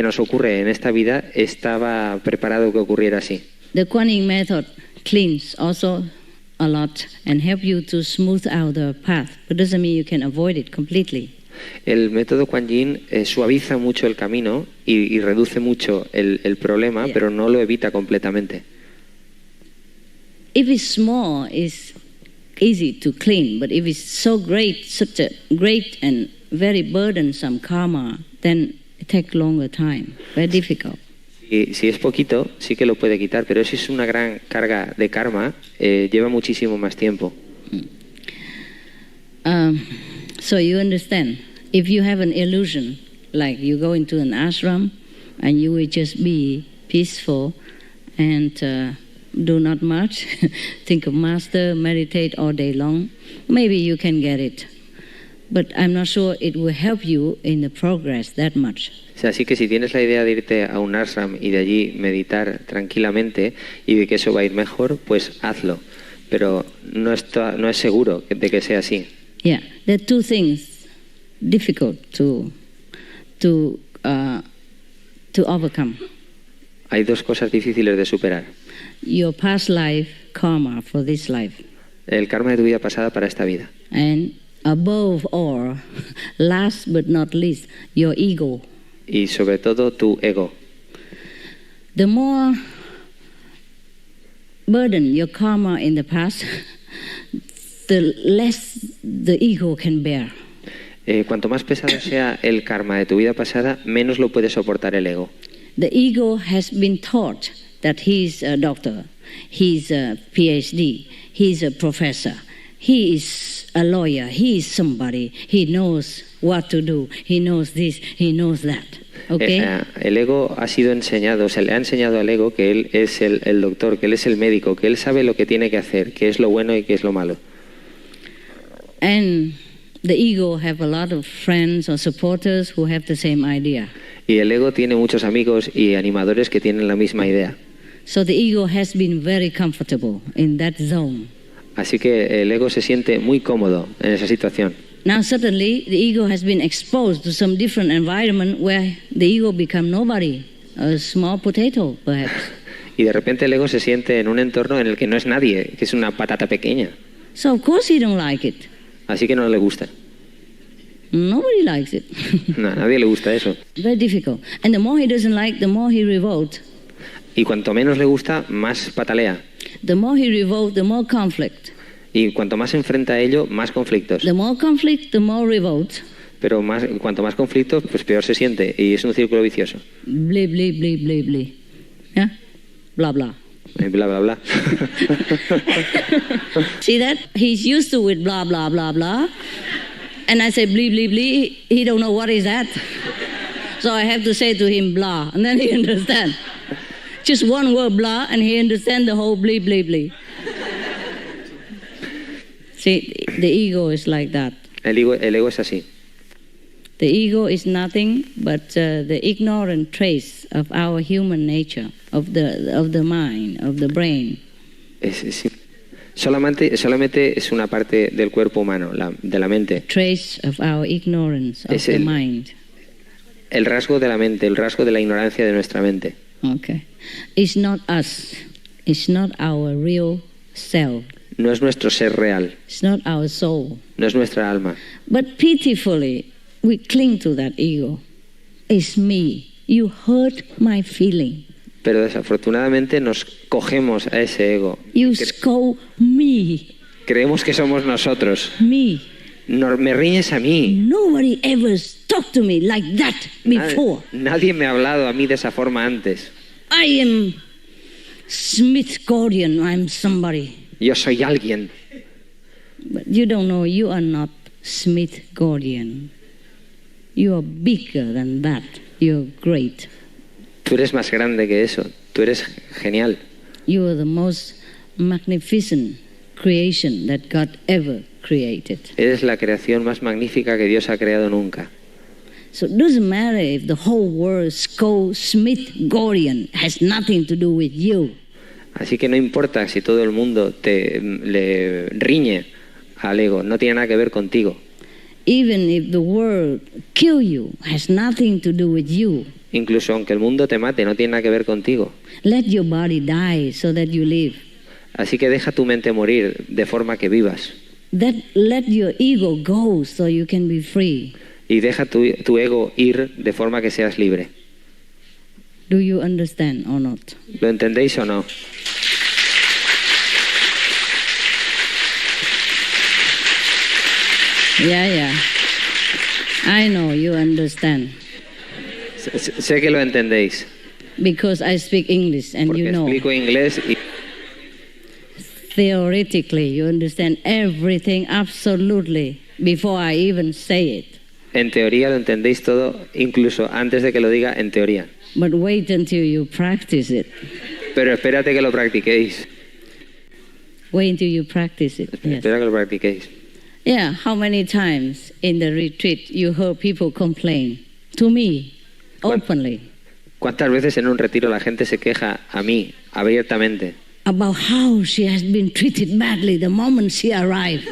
nos ocurre en esta vida estaba preparado que ocurriera así. The Kuan method cleans also a lot and help you to smooth out the path, but doesn't mean you can avoid it completely. El método Kuan Yin suaviza mucho el camino y reduce mucho el problema, pero no lo evita completamente. If it's small, it's easy to clean, but if it's so great, such a great and very burdensome karma, then it takes longer time, very difficult. Y si es poquito, sí que lo puede quitar, pero si es una gran carga de karma, lleva muchísimo más tiempo. So you understand, if you have an illusion, like you go into an ashram and you will just be peaceful and do not much, think of master, meditate all day long, maybe you can get it. But I'm not sure it will help you in the progress that much. Así que si tienes la idea de irte a un ashram y de allí meditar tranquilamente y de que eso va a ir mejor, pues hazlo. Pero no es seguro de que sea así. Yeah, there are two things difficult to overcome. Hay dos cosas difíciles de superar. Your past life karma for this life. El karma de tu vida pasada para esta vida. And above all, last but not least, your ego. Y sobre todo tu ego. The more burden your karma in the past, the less the ego can bear. Cuanto más pesado sea el karma de tu vida pasada, menos lo puede soportar el ego. The ego has been taught that he's a doctor, he's a PhD, he's a professor, he is a lawyer, he is somebody, he knows what to do, he knows this, he knows that. Okay? El ego ha sido enseñado, se le ha enseñado al ego que él es el doctor, que él es el médico, que él sabe lo que tiene que hacer, qué es lo bueno y qué es lo malo. And the ego have a lot of friends or supporters who have the same idea. Y el ego tiene muchos amigos y animadores que tienen la misma idea. So the ego has been very comfortable in that zone. Así que el ego se siente muy cómodo en esa situación. Now suddenly the ego has been exposed to some different environment where the ego become nobody, a small potato perhaps. Y de repente el ego se siente en un entorno en el que no es nadie, que es una patata pequeña. So of course he don't like it. Así que no le gusta. Nobody likes it. No, a nadie le gusta eso. Very difficult. And the more he doesn't like, the more he revolts. Y cuanto menos le gusta, más patalea. The more he revolts, the more conflict. Y cuanto más se enfrenta a ello, más conflictos. The more conflict, the more revolt. Pero cuanto más conflictos, pues peor se siente. Y es un círculo vicioso. Blee, blee, blee, blee, blee. Yeah? Blah, blah. Bla, bla, bla. See that? He's used to it, blah, blah, blah, blah. And I say, blee, blee, blee. He don't know what is that. So I have to say to him, blah. And then he understands. Just one word, blah, and he understands the whole blee, blee, blee. See, the ego is like that. El ego es así. The ego is nothing but the ignorant trace of our human nature, of the mind, of the brain. Solamente es una parte del cuerpo humano, de la mente. Trace of our ignorance of the mind. El rasgo de la mente, el rasgo de la ignorancia de nuestra mente. Okay. It's not us. It's not our real self. No es nuestro ser real. It's not our soul. No es nuestra alma. But pitifully, we cling to that ego. It's me. You hurt my feeling. Pero desafortunadamente nos cogemos a ese ego. You scold me. Creemos que somos nosotros. Me. Me riñes a mí. Nobody ever talked to me like that before. Nadie me ha hablado a mí de esa forma antes. I am Smith Gordian. I'm somebody. Yo soy alguien. But you don't know, you are not Smith Gordian. You are bigger than that. You're great. Tú eres más grande que eso. Tú eres genial. You are the most magnificent creation that God ever created. Eres la creación más magnífica que Dios ha creado nunca. So it doesn't matter if the whole world scolds Smith Gordian. Has nothing to do with you. Así que no importa si todo el mundo le riñe al ego, no tiene nada que ver contigo. Even if the world kill you, has nothing to do with you. Incluso aunque el mundo te mate, no tiene nada que ver contigo. Let your body die so that you live. Así que deja tu mente morir de forma que vivas. Let your ego go so you can be free. Y deja tu ego ir de forma que seas libre. Do you understand or not? ¿Lo entendéis o no? Yeah. I know you understand. Sé que lo entendéis. Because I speak English and Porque you know. explico inglés y Theoretically, you understand everything absolutely before I even say it. en teoría lo entendéis todo, incluso antes de que lo diga en teoría. But wait until you practice it. Pero espérate que lo practiquéis. Wait until you practice it. Yes. Espera que lo practiquéis. Yeah, how many times in the retreat you heard people complain to me openly ¿Cuántas veces en un retiro la gente se queja a mí abiertamente? about how she has been treated badly the moment she arrived?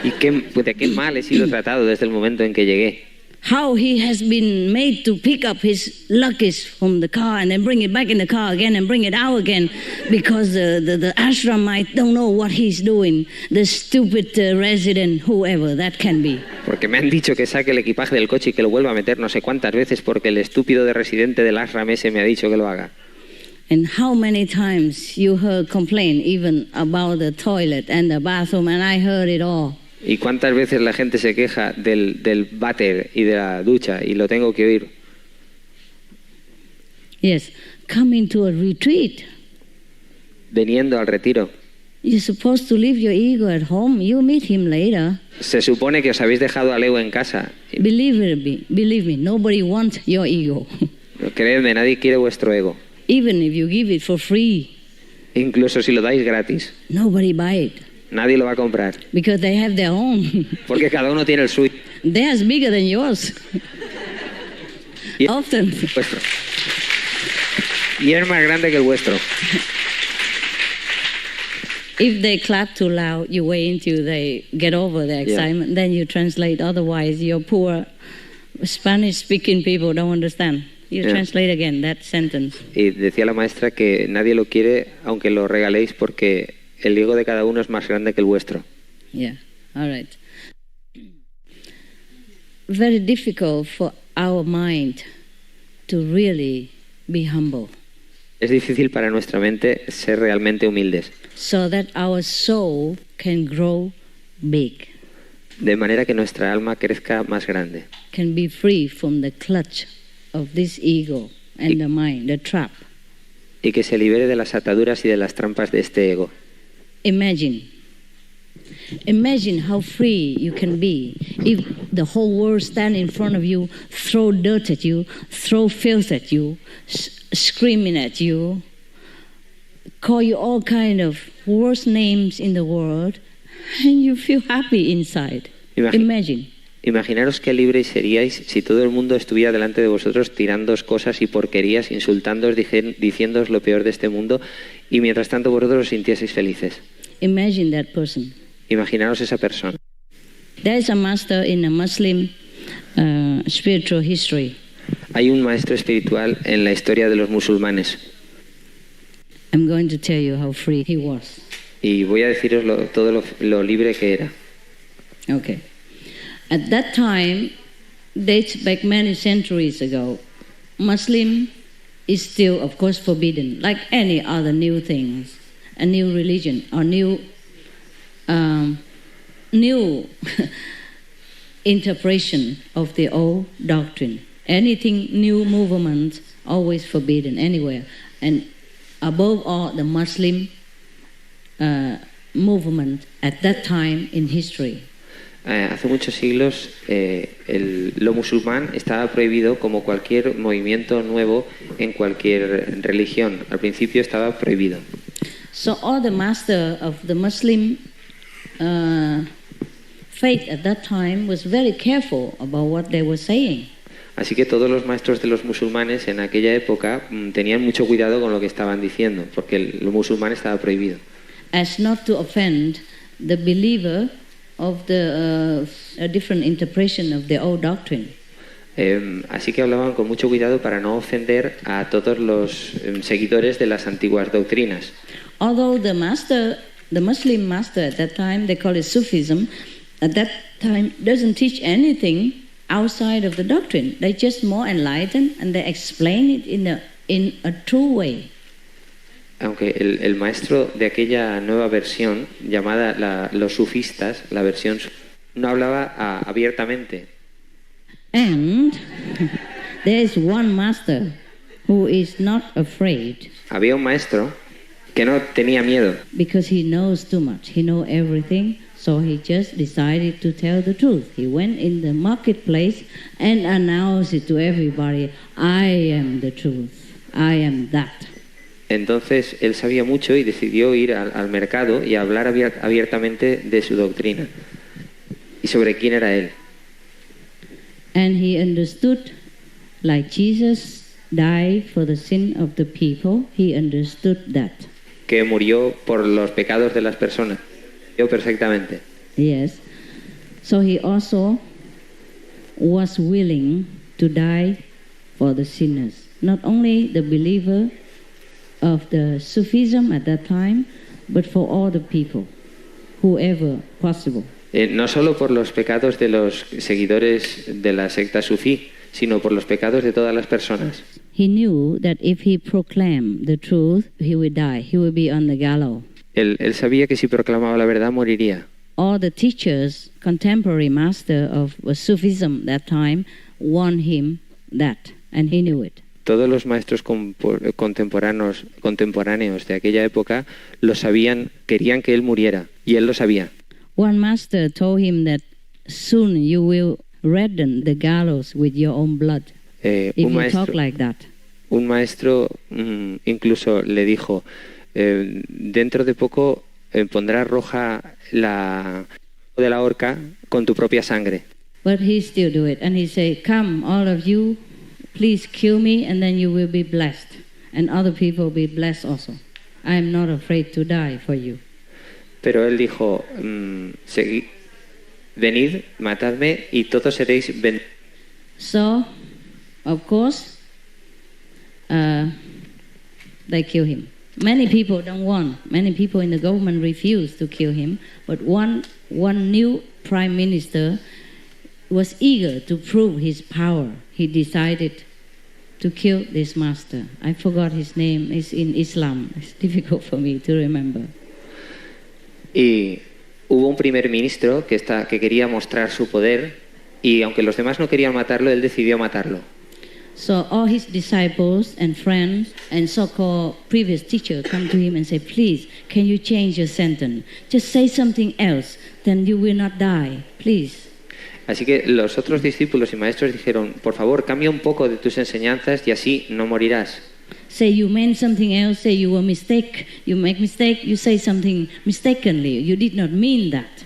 ¿Y de qué mal he sido tratado desde el momento en que llegué? How he has been made to pick up his luggage from the car and then bring it back in the car again and bring it out again because the ashramite don't know what he's doing. The stupid resident, whoever that can be. Porque me han dicho que saque el equipaje del coche y que lo vuelva a meter no sé cuántas veces porque el estúpido de residente del ashram ese me ha dicho que lo haga. And how many times you heard complain even about the toilet and the bathroom, and I heard it all. ¿Y cuántas veces la gente se queja del váter y de la ducha y lo tengo que oír? Yes, coming to a retreat. Viniendo al retiro. You're supposed to leave your ego at home. You meet him later. Se supone que os habéis dejado al ego en casa. Believe me, nobody wants your ego. Creedme, nadie quiere vuestro ego. Even if you give it for free, Incluso si lo dais gratis. nobody buy it Nadie lo va a comprar. because they have their own. Porque cada uno tiene el suyo. Theirs bigger than yours. Y Often. vuestro. Y es más grande que el vuestro. If they clap too loud, you wait until they get over their excitement, then you translate. Otherwise, your poor Spanish-speaking people don't understand. You Yeah. translate again that sentence. Y decía la maestra que nadie lo quiere aunque lo regaléis porque el ego de cada uno es más grande que el vuestro. Yeah, all right. Very difficult for our mind to really be humble, Es difícil para nuestra mente ser realmente humildes, so that our soul can grow big, de manera que nuestra alma crezca más grande can be free from the clutch of this ego and the mind, the trap. y que se libere de las ataduras y de las trampas de este ego. Imagine how free you can be if the whole world stand in front of you, throw dirt at you, throw filth at you, screaming at you, call you all kind of worst names in the world, and you feel happy inside. Imagine. Imaginaros qué libres seríais si todo el mundo estuviera delante de vosotros tirándoos cosas y porquerías, insultándoos, diciéndoos lo peor de este mundo, y mientras tanto vosotros os sintieseis felices. Imagine that person. Imaginaros esa persona. There is a master in a Muslim spiritual history. Hay un maestro espiritual en la historia de los musulmanes I'm going to tell you how free he was. y voy a deciros todo lo libre que era. Okay. At that time, dates back many centuries ago, Muslim is still, of course, forbidden, like any other new things, a new religion or new interpretation of the old doctrine. Anything new movement, always forbidden anywhere. And above all, the Muslim movement at that time in history. Hace muchos siglos lo musulmán estaba prohibido como cualquier movimiento nuevo en cualquier religión. Al principio estaba prohibido. So all the master of the Muslim faith at that time was very careful about what they were saying. Así que todos los maestros de los musulmanes en aquella época tenían mucho cuidado con lo que estaban diciendo, porque lo musulmán estaba prohibido. As not to offend the believer of the a different interpretation of the old doctrine. Así que hablaban con mucho cuidado para no ofender a todos los seguidores de las antiguas doctrinas. Although the Muslim master at that time, they call it Sufism, at that time doesn't teach anything outside of the doctrine. They're just more enlightened and they explain it in a true way. Aunque el maestro de aquella nueva versión, llamada los sufistas, la versión no hablaba abiertamente. And there is one master who is not afraid. Había un maestro que no tenía miedo. Because he knows too much. He knows everything, so he just decided to tell the truth. He went in the marketplace and announced it to everybody, I am the truth. I am that. Entonces él sabía mucho y decidió ir al mercado y hablar abiertamente de su doctrina y sobre quién era él. And he understood, like Jesus died for the sin of the people, he understood that. Que murió por los pecados de las personas. Yo perfectamente. Yes. So he also was willing to die for the sinners. Not only the believer of the Sufism at that time, but for all the people, whoever possible. No solo por los pecados de los seguidores de la secta sufí, sino por los pecados de todas las personas. He knew that if he proclaimed the truth, he would die. He would be on the gallows. Él sabía que si proclamaba la verdad moriría. All the teachers, contemporary master of Sufism that time, warned him that, and he knew it. Todos los maestros contemporáneos de aquella época lo sabían, querían que él muriera, y él lo sabía. One master told him that soon you will redden the gallows with your own blood if you talk like that. Un maestro incluso le dijo, dentro de poco pondrás roja de la horca con tu propia sangre. But he still do it, and he said, come, all of you, please kill me, and then you will be blessed, and other people will be blessed also. I am not afraid to die for you. Pero él dijo, venid, matadme y todos seréis bendecidos. So, of course, they kill him. Many people don't want. Many people in the government refuse to kill him. But one new prime minister was eager to prove his power. He decided to kill this master. I forgot his name. It's in Islam. It's difficult for me to remember. Y hubo un primer ministro que quería mostrar su poder y aunque los demás no querían matarlo, él decidió matarlo. So all his disciples and friends and so-called previous teacher come to him and say, please, can you change your sentence? Just say something else, then you will not die, please. Así que los otros discípulos y maestros dijeron, por favor, cambia un poco de tus enseñanzas y así no morirás. Say you meant something else, say you were you make mistake, you say something mistakenly, you did not mean that.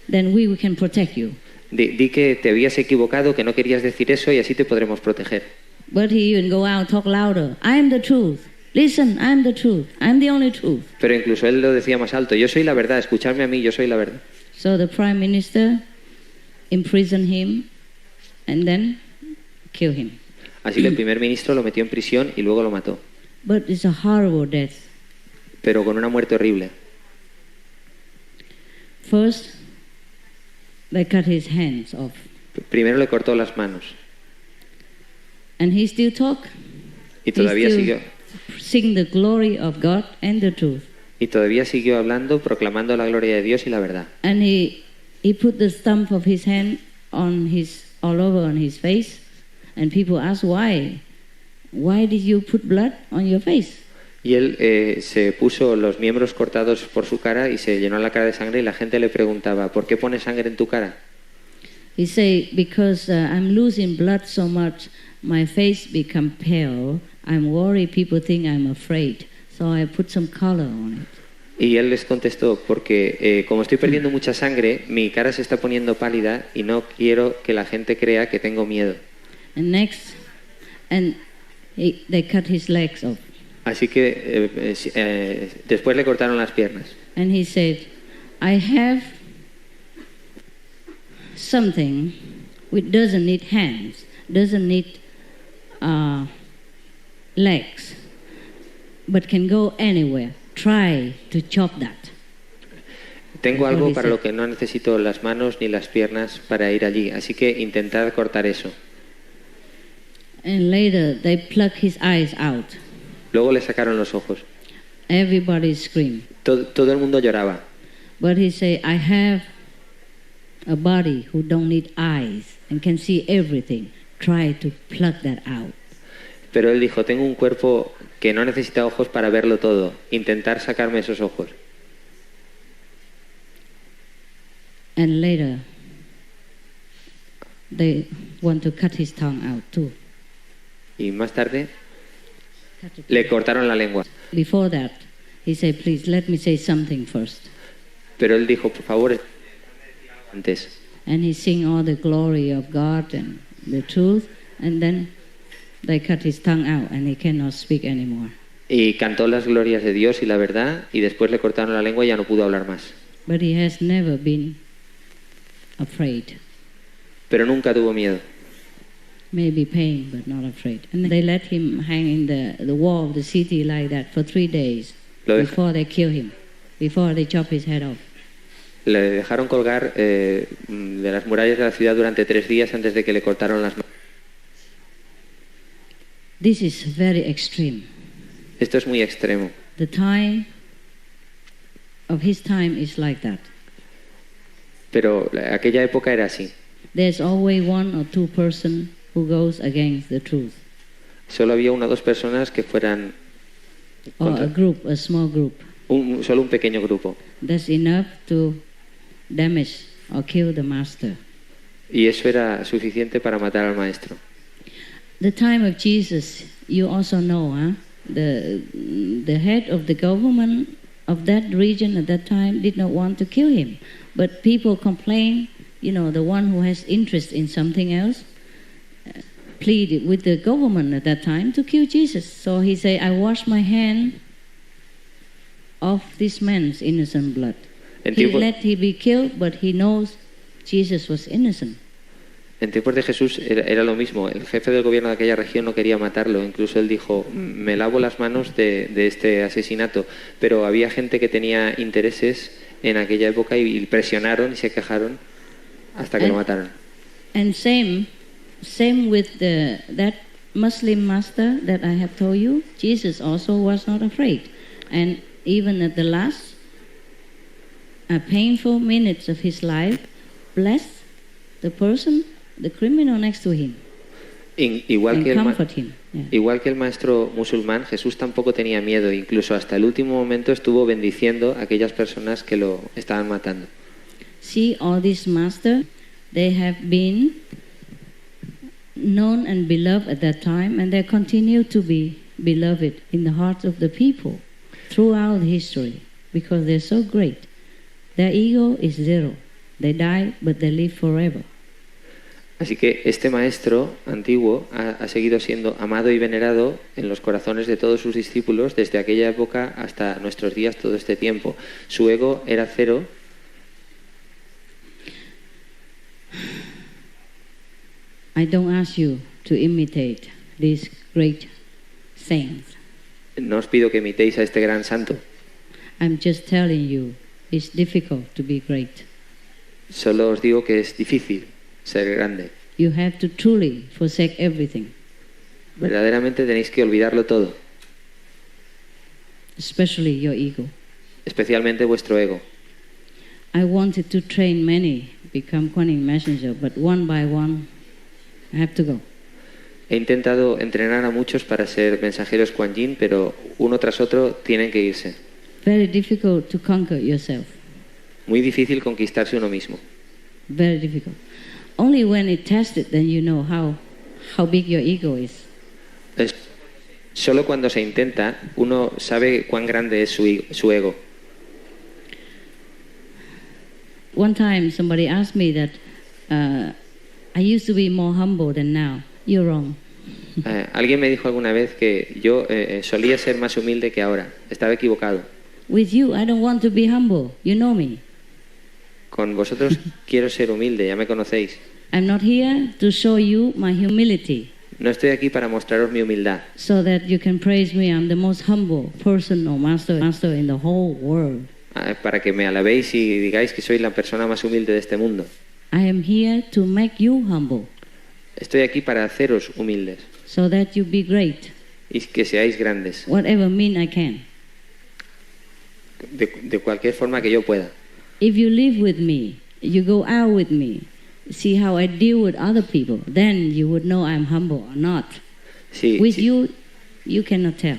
Then we can protect you. Di que te habías equivocado, que no querías decir eso y así te podremos proteger. But he even go out, talk louder. I am the truth. Listen, I am the truth. I am the only truth. Pero incluso él lo decía más alto, yo soy la verdad, escuchadme a mí, yo soy la verdad. So the prime minister imprisoned him and then killed him. Así que el primer ministro lo metió en prisión y luego lo mató. But it's a horrible death. Pero con una muerte horrible. First, they cut his hands off. Primero le cortó las manos. And he still talk. Y todavía siguió. Sing the glory of God and the truth. Y todavía siguió hablando, proclamando la gloria de Dios y la verdad. And he put the stump of his hand all over on his face, and people ask why. Why did you put blood on your face? Y él se puso los miembros cortados por su cara y se llenó la cara de sangre y la gente le preguntaba, ¿por qué pones sangre en tu cara? He said, because I'm losing blood so much, my face become pale. I'm worried people think I'm afraid, so I put some color on it. Y él les contestó, porque como estoy perdiendo mucha sangre, mi cara se está poniendo pálida y no quiero que la gente crea que tengo miedo. And next, they cut his legs off. Así que después le cortaron las piernas. And he said, I have something which doesn't need hands, doesn't need legs, but can go anywhere. Try to chop that. Tengo algo para lo que no necesito las manos ni las piernas para ir allí, así que intentad cortar eso. And later they plucked his eyes out. Luego le sacaron los ojos. Everybody screamed. Todo el mundo lloraba. But he said, I have a body who don't need eyes and can see everything. Try to pluck that out. Pero él dijo, tengo un cuerpo que no necesita ojos para verlo todo. Intentar sacarme esos ojos. And later, they want to cut his tongue out too. Y más tarde, le cortaron la lengua. Before that, he said, please, let me say something first. Pero él dijo, por favor, antes. And he sing all the glory of God and the truth, and then they cut his tongue out and he cannot speak anymore. Y cantó las glorias de Dios y la verdad, y después le cortaron la lengua y ya no pudo hablar más. But he has never been afraid. Pero nunca tuvo miedo. Maybe pain, but not afraid. And they let him hang in the wall of the city like that for 3 days before they kill him, before they chop his head off. Le dejaron colgar de las murallas de la ciudad durante 3 días antes de que le cortaron las manos. This is very extreme. Esto es muy extremo. The time of his time is like that. Pero aquella época era así. There's always 1 or 2 persons who goes against the truth. Solo había 1 o 2 personas que fueran Or a group, a small group. Solo un pequeño grupo. That's enough to damage or kill the master. Y eso era suficiente para matar al maestro. The time of Jesus, you also know, huh? The head of the government of that region at that time did not want to kill him. But people complained, the one who has interest in something else pleaded with the government at that time to kill Jesus. So he said, I wash my hand of this man's innocent blood. He let him be killed, but he knows Jesus was innocent. En tiempos de Jesús era lo mismo. El jefe del gobierno de aquella región no quería matarlo. Incluso él dijo, me lavo las manos de este asesinato. Pero había gente que tenía intereses en aquella época y presionaron y se quejaron hasta que lo mataron. And same with that Muslim master that I have told you. Jesus also was not afraid. And even at the last painful minutes of his life, blessed the person, the criminal next to him, Igual and que, comfort him. Yeah. igual que el maestro musulmán, Jesús tampoco tenía miedo. Incluso hasta el último momento estuvo bendiciendo a aquellas personas que lo estaban matando. See, all these masters, they have been known and beloved at that time, and they continue to be beloved in the hearts of the people throughout history because they're so great. Their ego is zero. They die, but they live forever. Así que este maestro antiguo ha seguido siendo amado y venerado en los corazones de todos sus discípulos desde aquella época hasta nuestros días, todo este tiempo. Su ego era cero. I don't ask you to imitate these great saints. No os pido que imitéis a este gran santo. I'm just telling you, it's difficult to be great. Solo os digo que es difícil ser grande. You have to truly forsake everything, Verdaderamente tenéis que olvidarlo todo, especially your ego. especialmente vuestro ego. I wanted to train many become Kuan messenger, but one by one, I have to go. He intentado entrenar a muchos para ser mensajeros Kuan Yin, pero uno tras otro tienen que irse. Very difficult to conquer yourself. Muy difícil conquistarse uno mismo. Very difficult. Only when it tested, then you know how big your ego is. Solo cuando se intenta, uno sabe cuán grande es su ego. One time somebody asked me that I used to be more humble than now. You're wrong. Alguien me dijo alguna vez que yo solía ser más humilde que ahora. Estaba equivocado. With you, I don't want to be humble. You know me. Con vosotros quiero ser humilde, ya me conocéis. I'm not here to show you my humility No estoy aquí para mostraros mi humildad, so that you can praise me. I'm the most humble person or master in the whole world. para que me alabéis y digáis que soy la persona más humilde de este mundo. I am here to make you humble Estoy aquí para haceros humildes so that you be great. y que seáis grandes, Whatever mean I can. de cualquier forma que yo pueda. If you live with me, you go out with me, see how I deal with other people, then you would know I'm humble or not. With you, you cannot tell.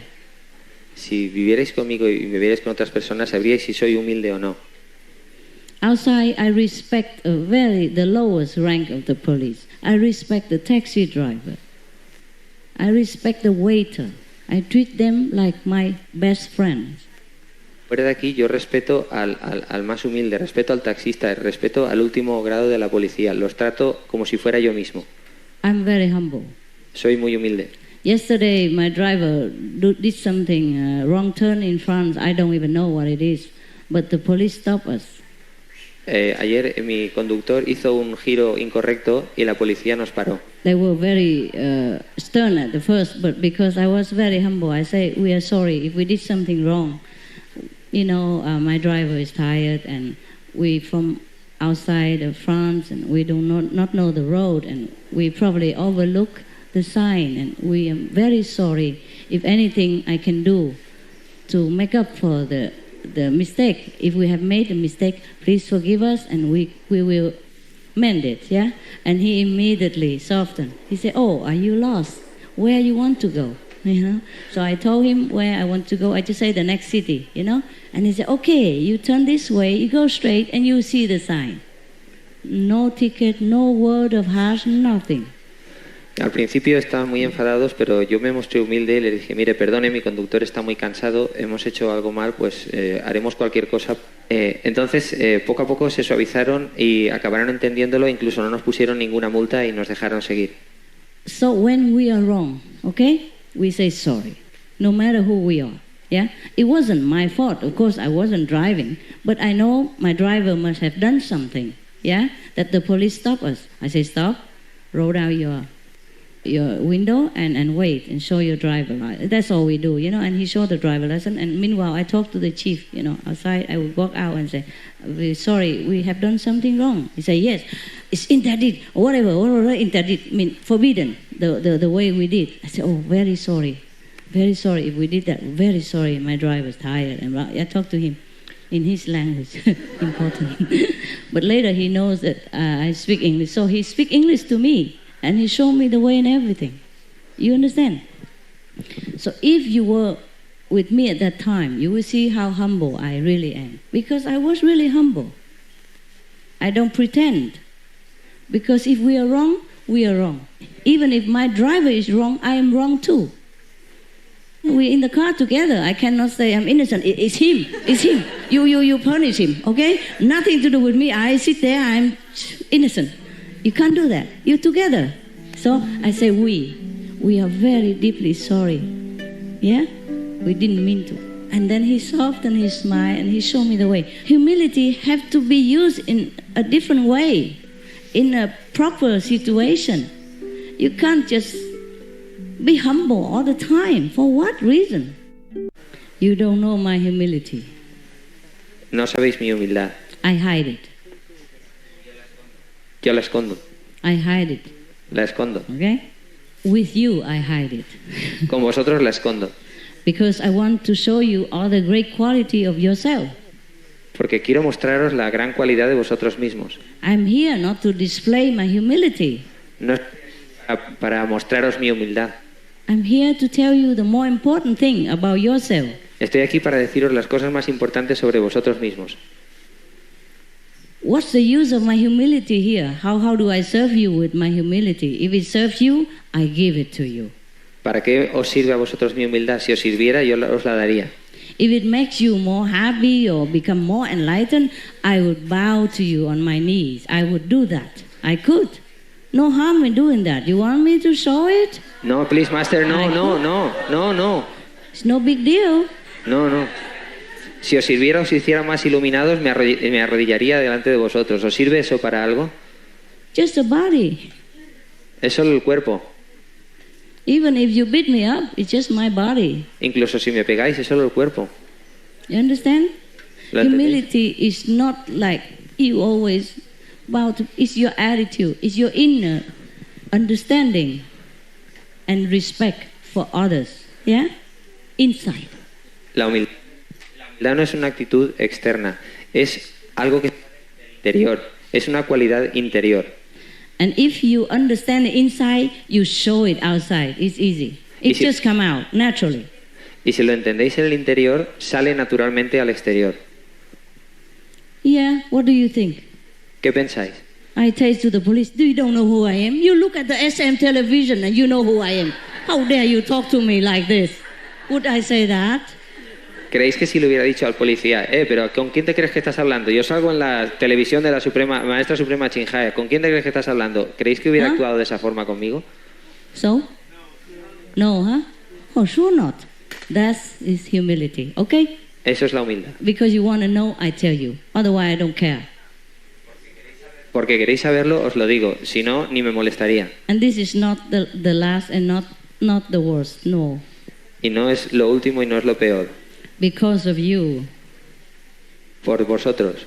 Si vivierais conmigo y vivierais con otras personas, sabríais si soy humilde o no. Outside, I respect the lowest rank of the police. I respect the taxi driver. I respect the waiter. I treat them like my best friends. Fuera de aquí yo respeto al más humilde, respeto al taxista, respeto al último grado de la policía. Los trato como si fuera yo mismo. I'm very humble. Soy muy humilde. Yesterday, my driver did something, wrong turn in France. I don't even know what it is. But the police stopped us. Ayer mi conductor hizo un giro incorrecto y la policía nos paró. They were very stern at the first, but because I was very humble, I say, we are sorry if we did something wrong. You know, my driver is tired and we from outside of France and we do not know the road and we probably overlook the sign and we am very sorry. If anything I can do to make up for the mistake, if we have made a mistake, please forgive us and we will mend it, yeah? And he immediately softened. He said, oh, are you lost? Where you want to go? You know? So I told him where I want to go. I just say the next city, you know? And he said, okay, you turn this way, you go straight, and you see the sign. No ticket, no word of harsh, nothing. Al principio estaban muy enfadados, pero yo me mostré humilde y le dije, mire, perdone, mi conductor está muy cansado, hemos hecho algo mal, pues haremos cualquier cosa. Entonces, poco a poco se suavizaron y acabaron entendiéndolo, incluso no nos pusieron ninguna multa y nos dejaron seguir. So when we are wrong, okay, we say sorry, no matter who we are. Yeah, it wasn't my fault. Of course, I wasn't driving, but I know my driver must have done something. Yeah, that the police stopped us. I say stop. roll down your window and wait and show your driver license. That's all we do, and he showed the driver license. And meanwhile, I talked to the chief, outside. I would walk out and say, "We're sorry, we have done something wrong." He said, "Yes, it's interdit, or whatever, interdit, forbidden, the way we did." I said, "Oh, very sorry if we did that, very sorry, my driver's tired." And I talked to him in his language, important. But later he knows that I speak English, so he speak English to me. And he showed me the way and everything. You understand? So if you were with me at that time, you will see how humble I really am. Because I was really humble. I don't pretend. Because if we are wrong, we are wrong. Even if my driver is wrong, I am wrong too. We're in the car together. I cannot say I'm innocent. It's him. It's him. You punish him, okay? Nothing to do with me. I sit there, I'm innocent. You can't do that. You're together. So I say we are very deeply sorry. Yeah? We didn't mean to. And then he softened his smile and he showed me the way. Humility have to be used in a different way, in a proper situation. You can't just be humble all the time. For what reason? You don't know my humility. No sabéis mi humildad. I hide it. Yo la escondo. I hide it. La escondo. Okay? With you, I hide it. Con vosotros la escondo. Because I want to show you all the great quality of yourself. Porque quiero mostraros la gran cualidad de vosotros mismos. I'm here not to display my humility. No es para mostraros mi humildad. I'm here to tell you the more important thing about yourself. Estoy aquí para deciros las cosas más importantes sobre vosotros mismos. What's the use of my humility here? How do I serve you with my humility? If it serves you, I give it to you. ¿Para qué os sirve a vosotros mi humildad? Si os sirviera, yo os la daría. If it makes you more happy or become more enlightened, I would bow to you on my knees. I would do that. I could. No harm in doing that. You want me to show it? No, please, master, no. It's no big deal. No. Si os sirviera, os hiciera más iluminados, me arrodillaría delante de vosotros. ¿Os sirve eso para algo? Just a body. Es solo el cuerpo. Even if you beat me up, it's just my body. Incluso si me pegáis, es solo el cuerpo. You understand? ¿Lo entendéis? Humility is not like you always bow to. It's your attitude. It's your inner understanding and respect for others. Yeah? Inside. La humildad no es una actitud externa, es algo que es interior, es una cualidad interior. And if you understand it inside, you show it outside. It's easy. It just come out naturally. Y si lo entendéis en el interior, sale naturalmente al exterior. Yeah, what do you think? ¿Qué pensáis? I say to the police, you don't know who I am? You look at the SM television and you know who I am. How dare you talk to me like this? Would I say that? ¿Creéis que si le hubiera dicho al policía, pero ¿con quién te crees que estás hablando? Yo salgo en la televisión de la Maestra Suprema Chinjae, ¿con quién te crees que estás hablando? ¿Creéis que hubiera actuado de esa forma conmigo? So? No, huh? Oh, sure not. That is humility, okay? Eso es la humildad. Because you want to know, I tell you. Otherwise, I don't care. Porque queréis saberlo, os lo digo. Si no, ni me molestaría. And this is not the last and not the worst, no. Y no es lo último y no es lo peor. Because of you, por vosotros,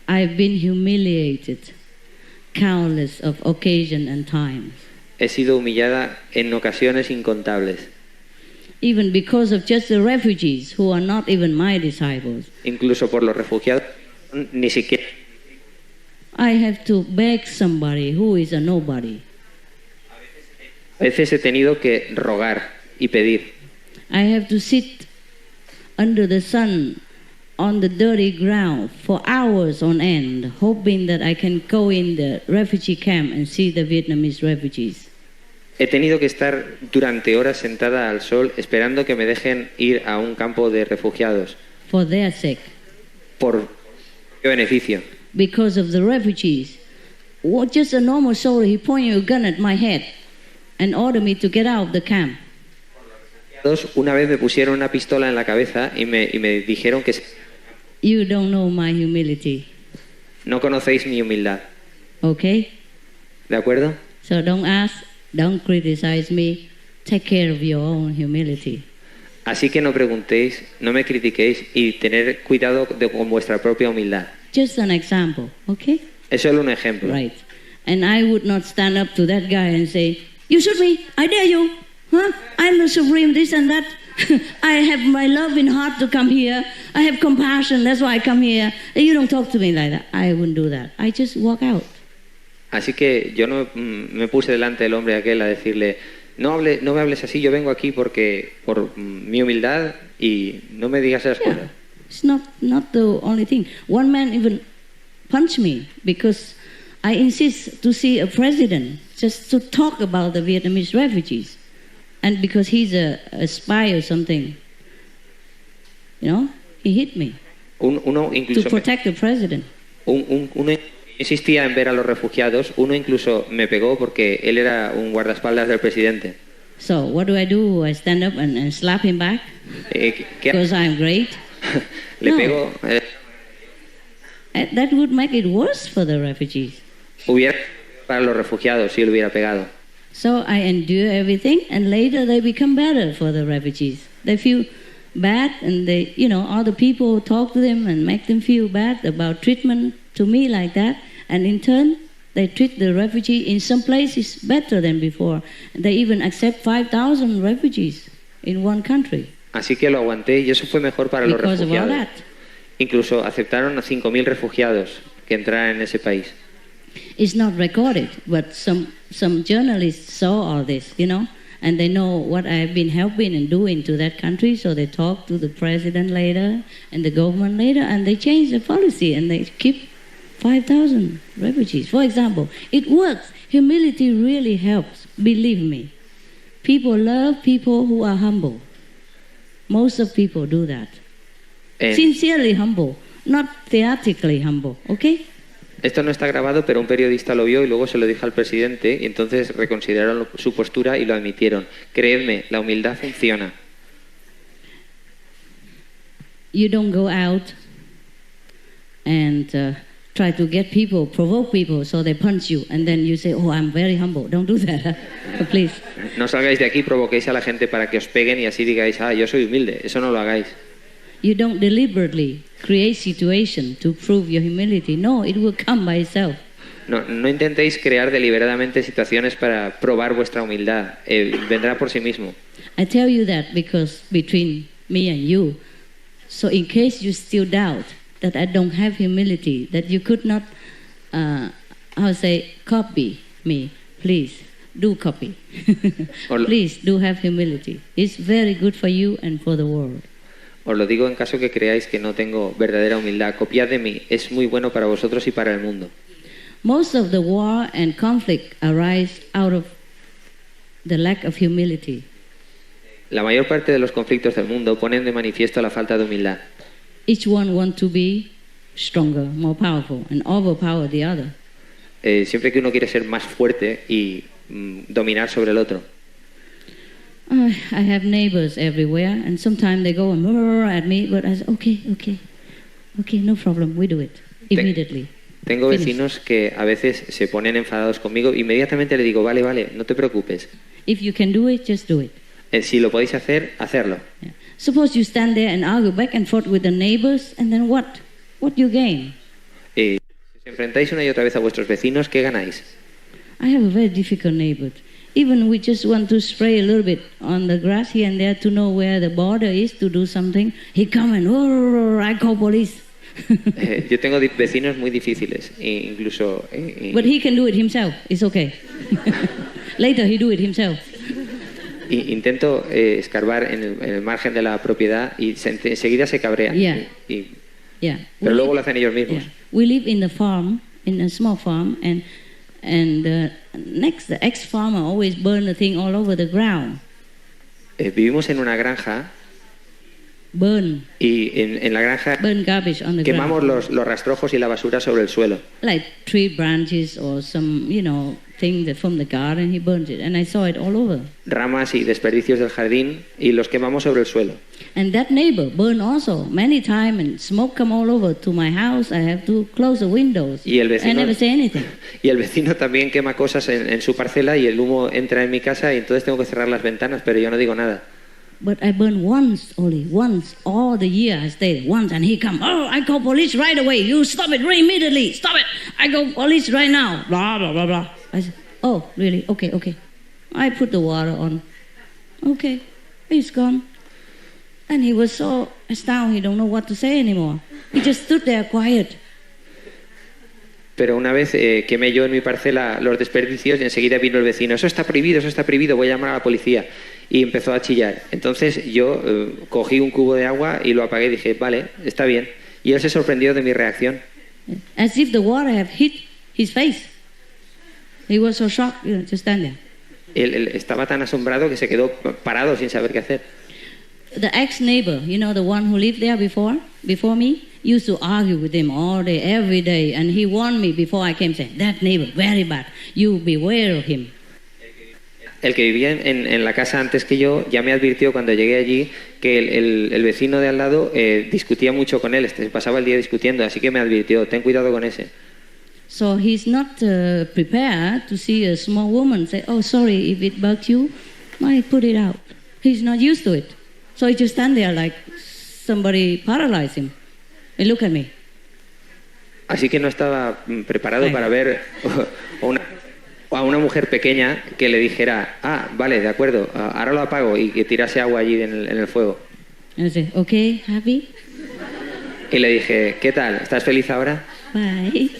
I've been humiliated countless of occasions and times. He sido humillada en ocasiones incontables. Even because of just the refugees who are not even my disciples. Incluso por los refugiados, ni siquiera. I have to beg somebody who is a nobody. A veces he tenido que rogar y pedir. I have to sit under the sun on the dirty ground for hours on end, hoping that I can go in the refugee camp and see the Vietnamese refugees. He tenido que estar durante horas sentada al sol esperando que me dejen ir a un campo de refugiados. For their sake. Por beneficio. Because of the refugees. Just a normal soldier, he pointed a gun at my head and ordered me to get out of the camp. Una vez me pusieron una pistola en la cabeza y me dijeron que You don't know my humility. no conocéis mi humildad. Okay? ¿De acuerdo? So don't ask, don't criticize me. Take care of your own humility. Así que no preguntéis, no me critiquéis y tener cuidado con vuestra propia humildad. Just an example, okay? Es solo un ejemplo. Right. And I would not stand up to that guy and say, you shoot me, I dare you. Huh? I'm the supreme, this and that. I have my love in heart to come here. I have compassion, that's why I come here. You don't talk to me like that. I wouldn't do that. I just walk out. Así que yo no me puse delante del hombre aquel a decirle, no me hables así, yo vengo aquí por mi humildad y no me digas esas cosas. It's not the only thing. One man even punched me because I insist to see a president just to talk about the Vietnamese refugees. And because he's a spy or something, he hit me Uno incluso to protect the president. Uno insistía en ver a los refugiados, uno incluso me pegó porque él era un guardaespaldas del presidente. So what do? I stand up and slap him back because I'm great? Le No. pego. That would make it worse for the refugees. Hubiera para los refugiados si él hubiera pegado. So I endure everything, and later they become better for the refugees. They feel bad, and other people talk to them and make them feel bad about treatment to me like that, and in turn, they treat the refugee in some places better than before. They even accept 5,000 refugees in one country. Así que lo aguanté y eso fue mejor para los Because of all refugiados. that. Incluso aceptaron a 5.000 refugiados que entraran en ese país. It's not recorded, but some journalists saw all this, and they know what I've been helping and doing to that country, so they talk to the president later and the government later, and they change the policy and they keep 5,000 refugees. For example, it works. Humility really helps, believe me. People love people who are humble. Most of people do that. Sincerely humble, not theatrically humble, okay? Esto no está grabado, pero un periodista lo vio y luego se lo dijo al presidente y entonces reconsideraron su postura y lo admitieron. Creedme, la humildad funciona. You don't go out and try to get people, provoke people so they punch you, and then you say, oh, I'm very humble. Don't do that, please. No salgáis de aquí y provoquéis a la gente para que os peguen y así digáis, yo soy humilde. Eso no lo hagáis. You don't deliberately create situation to prove your humility. No, it will come by itself. No intentéis crear deliberadamente situaciones para probar vuestra humildad. Vendrá por sí mismo. I tell you that because between me and you, so in case you still doubt that I don't have humility, that you could not, copy me, please do copy. Please do have humility. It's very good for you and for the world. Os lo digo en caso que creáis que no tengo verdadera humildad. Copiad de mí. Es muy bueno para vosotros y para el mundo. Most of the war and conflict arise out of the lack of humility. La mayor parte de los conflictos del mundo ponen de manifiesto la falta de humildad. Each one wants to be stronger, more powerful, and overpower the other. Siempre que uno quiere ser más fuerte y dominar sobre el otro. I have neighbors everywhere, and sometimes they go and at me, but I say, okay, no problem, we do it immediately. Tengo vecinos que a veces se ponen enfadados conmigo. Inmediatamente le digo, vale, no te preocupes. If you can do it, just do it. Si lo podéis hacer, hacerlo. Yeah. Suppose you stand there and argue back and forth with the neighbors, and then what? What you gain? Si os enfrentáis una y otra vez a vuestros vecinos, ¿qué ganáis? I have a very difficult neighbor. Even we just want to spray a little bit on the grass here and there to know where the border is to do something. He come and, I call police. Yo tengo vecinos muy difíciles, incluso... But he can do it himself, it's okay. Later he do it himself. Intento escarbar en el margen de la propiedad y enseguida se cabrean. Yeah. Pero luego lo hacen ellos mismos. Yeah. We live in the farm, in a small farm, and the ex-farmer always burn the thing all over the ground. Vivimos en una granja burn Y en la granja garbage on the quemamos ground, los rastrojos y la basura sobre el suelo. like tree branches or some, thing that from the garden. He burns it, and I saw it all over. Ramas y desperdicios del jardín y los quemamos sobre el suelo. And that neighbor burned also many times, and smoke come all over to my house. I have to close the windows. Y el I never say anything. Y el vecino también quema cosas en su parcela y el humo entra en mi casa y entonces tengo que cerrar las ventanas, pero yo no digo nada. But I burned once only, once all the year I stayed once, and he come. Oh, I call police right away. You stop it right immediately. Stop it. I go police right now. Blah blah blah blah. I said, oh really? Okay. I put the water on. Okay, he's gone. And he was so astounded. He don't know what to say anymore. He just stood there quiet. Pero una vez quemé yo en mi parcela los desperdicios y enseguida vino el vecino. Eso está prohibido, voy a llamar a la policía. Y empezó a chillar. Entonces yo cogí un cubo de agua y lo apagué y dije, vale, está bien. Y él se sorprendió de mi reacción. As if the water had hit his face. He was so shocked, to stand there. Él estaba tan asombrado que se quedó parado sin saber qué hacer. The ex-neighbor, the one who lived there before me, used to argue with him all day, every day. And he warned me before I came, saying, that neighbor, very bad. You beware of him. El que vivía en la casa antes que yo ya me advirtió cuando llegué allí que el vecino de al lado discutía mucho con él, se pasaba el día discutiendo, así que me advirtió, ten cuidado con ese. So he's not prepared to see a small woman say, oh, sorry, if it bugs you, I put it out. He's not used to it. So he just stand there like somebody paralyzed him. And look at me. Así que no estaba preparado para ver a una mujer pequeña que le dijera, vale, de acuerdo, ahora lo apago, y que tirase agua allí en el fuego. And I said, okay, happy? Y le dije, ¿qué tal? ¿Estás feliz ahora? Bye.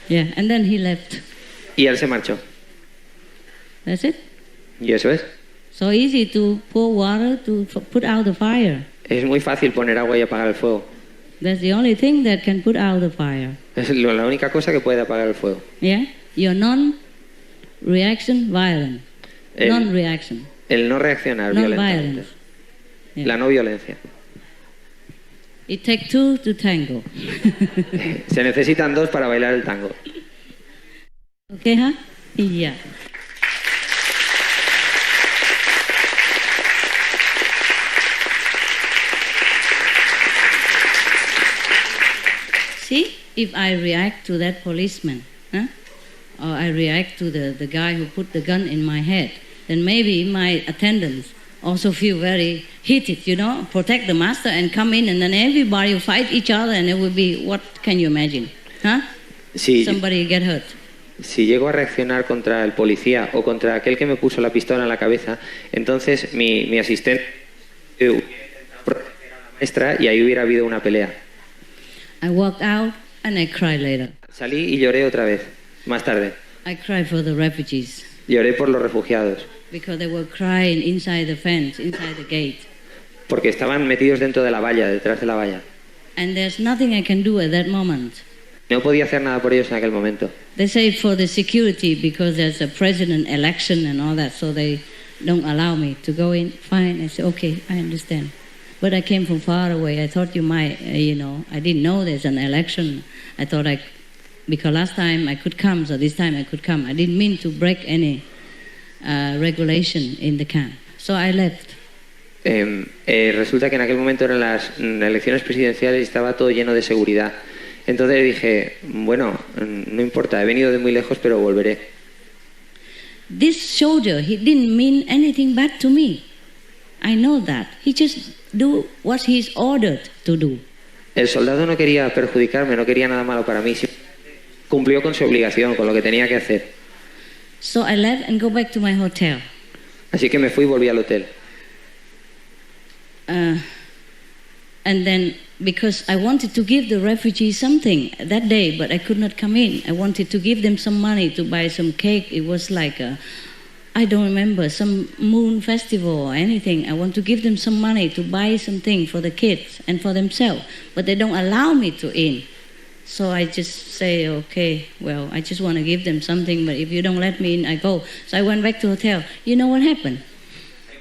Yeah, and then he left. Y él se marchó. That's it. Y eso es. So easy to pour water to put out the fire. Es muy fácil poner agua y apagar el fuego. That's the only thing that can put out the fire. Es la única cosa que puede apagar el fuego. Yeah? Your non-reaction violent. Non-reaction. El no reaccionar violentamente. Non-violence. Yeah. La no violencia. It takes two to tango. Se necesitan dos para bailar el tango. Okay, huh? Yeah. See, if I react to that policeman, or I react to the guy who put the gun in my head, then maybe my attendants also feel very heated, protect the master and come in, and then everybody will fight each other, and it will be, what can you imagine? Somebody get hurt. Si llego a reaccionar contra el policía o contra aquel que me puso la pistola en la cabeza, entonces mi asistente hubiera intentado proteger a la maestra y ahí hubiera habido una pelea. I walked out and I cried later. Salí y lloré otra vez, más tarde. I cried for the refugees. Lloré por los refugiados. Because they were crying inside the fence, inside the gate. Porque estaban metidos dentro de la valla, detrás de la valla. And there's nothing I can do at that moment. No podía hacer nada por ellos en aquel momento. They say for the security because there's a president election and all that, so they don't allow me to go in. Fine, I say, okay, I understand. But I came from far away. I thought you might, I didn't know there's an election. I thought because last time I could come, so this time I could come. I didn't mean to break any regulation in the camp. So I left. Resulta que en aquel momento eran las elecciones presidenciales y estaba todo lleno de seguridad. Entonces dije, bueno, no importa, he venido de muy lejos, pero volveré. This soldier, he didn't mean anything bad to me. I know that. He just do what he's ordered to do. El soldado no quería perjudicarme, no quería nada malo para mí. Cumplió con su obligación, con lo que tenía que hacer. So I left and go back to my hotel. Así que me fui y volví al hotel. And then, because I wanted to give the refugees something that day, but I could not come in. I wanted to give them some money to buy some cake. It was like I don't remember, some moon festival or anything. I want to give them some money to buy something for the kids and for themselves, but they don't allow me to in. So I just say, okay, well, I just want to give them something, but if you don't let me in, I go. So I went back to the hotel. You know what happened?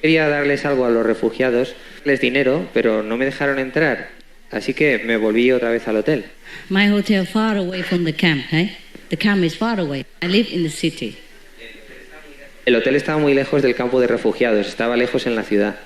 Quería darles algo a los refugiados, les dinero, pero no me dejaron entrar. Así que me volví otra vez al hotel. My hotel far away from the camp, eh? The camp is far away. I live in the city. El hotel estaba muy lejos del campo de refugiados, estaba lejos en la ciudad.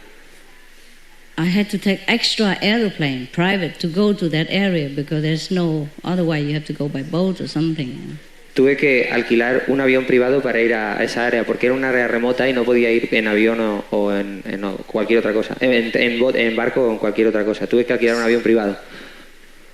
I had to take extra aeroplane, private, to go to that area because there's no, otherwise you have to go by boat or something. Tuve que alquilar un avión privado para ir a esa área, porque era una área remota y no podía ir en avión o en cualquier otra cosa, en barco o en cualquier otra cosa. Tuve que alquilar un avión privado.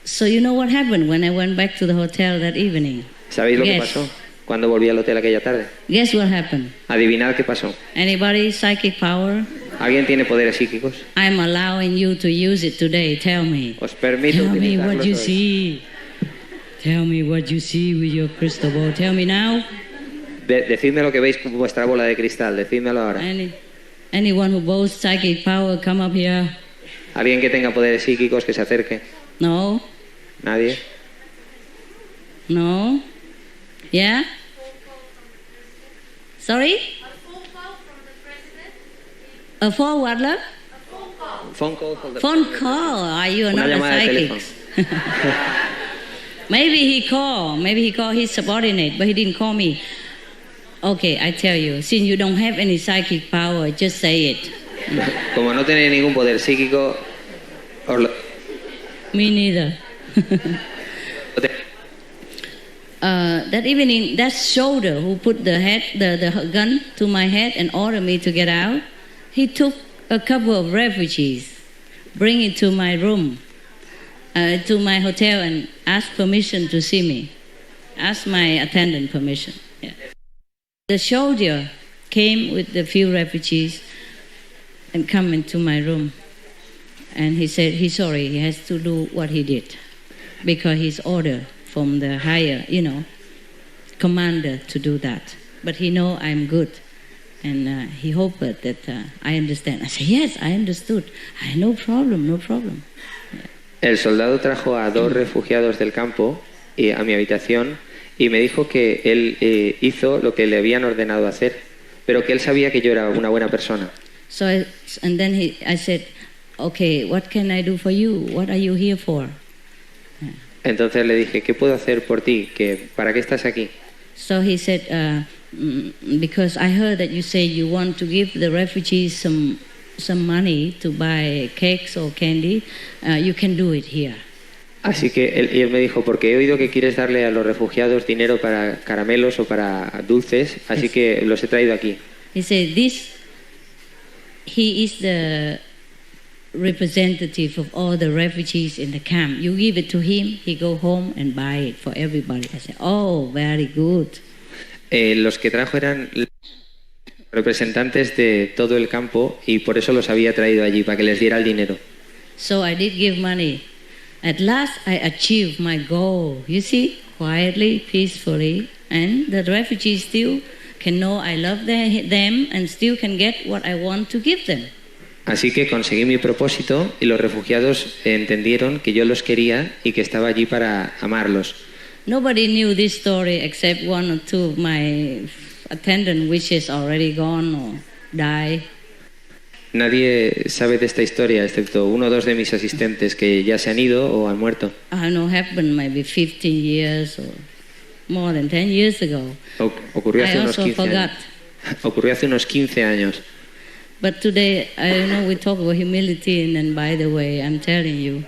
So you know what happened when I went back to the hotel that evening? ¿Sabéis lo que pasó cuando volví al hotel aquella tarde? Guess what happened? Adivinad qué pasó. Anybody psychic power? ¿Alguien tiene poderes psíquicos? I'm allowing you to use it today. Tell me. Os permito Tell me utilizarlos what you hoy. see. Tell me what you see with your crystal ball. Tell me now. Decidme lo que veis con vuestra bola de cristal, decídmelo ahora. Anyone who boasts psychic power, come up here. ¿Alguien que tenga poderes psíquicos que se acerque? No? ¿Nadie? No? Yeah? Sorry? A phone what, love? Phone call from the- Phone call. Are you Una not a llamada de psychic? Maybe he called his subordinate, but he didn't call me. Okay, I tell you, since you don't have any psychic power, just say it. Como no tenéis ningún poder psíquico, os lo... Me neither. That evening, that soldier who put the gun to my head and ordered me to get out, he took a couple of refugees, bring it to my room, to my hotel, and asked permission to see me. Asked my attendant permission. Yeah. The soldier came with a few refugees and come into my room. And he said he's sorry, he has to do what he did because he's ordered from the higher, commander to do that. But he know I'm good, and he hoped that I understand. I said, yes, I understood. No problem. El soldado trajo a 2 refugiados del campo a mi habitación y me dijo que él hizo lo que le habían ordenado hacer, pero que él sabía que yo era una buena persona. So and then I said, okay, what can I do for you? What are you here for? Entonces le dije, ¿qué puedo hacer por ti? ¿Para qué estás aquí? So he said, because I heard that you say you want to give the refugees some money to buy cakes or candy, you can do it here. Así que él me dijo, porque he oído que quieres darle a los refugiados dinero para caramelos o para dulces, así que los he traído aquí. He said, he is the representative of all the refugees in the camp. You give it to him, he go home and buy it for everybody. I said, oh, very good. Los que trajo eran representantes de todo el campo y por eso los había traído allí, para que les diera el dinero. So I did give money. At last I achieved my goal, you see, quietly, peacefully, and the refugees still can know I love them and still can get what I want to give them. Así que conseguí mi propósito y los refugiados entendieron que yo los quería y que estaba allí para amarlos. Nobody knew this story except one or two of my attendant which is already gone or died. Nadie sabe de esta historia excepto 1 o 2 de mis asistentes que ya se han ido o han muerto. I know happened maybe 15 years or more than 10 years ago. Ocurrió hace I unos also 15 forgot. años. Ocurrió hace unos 15 años. But today, I know we talk about humility, and then by the way, I'm telling you.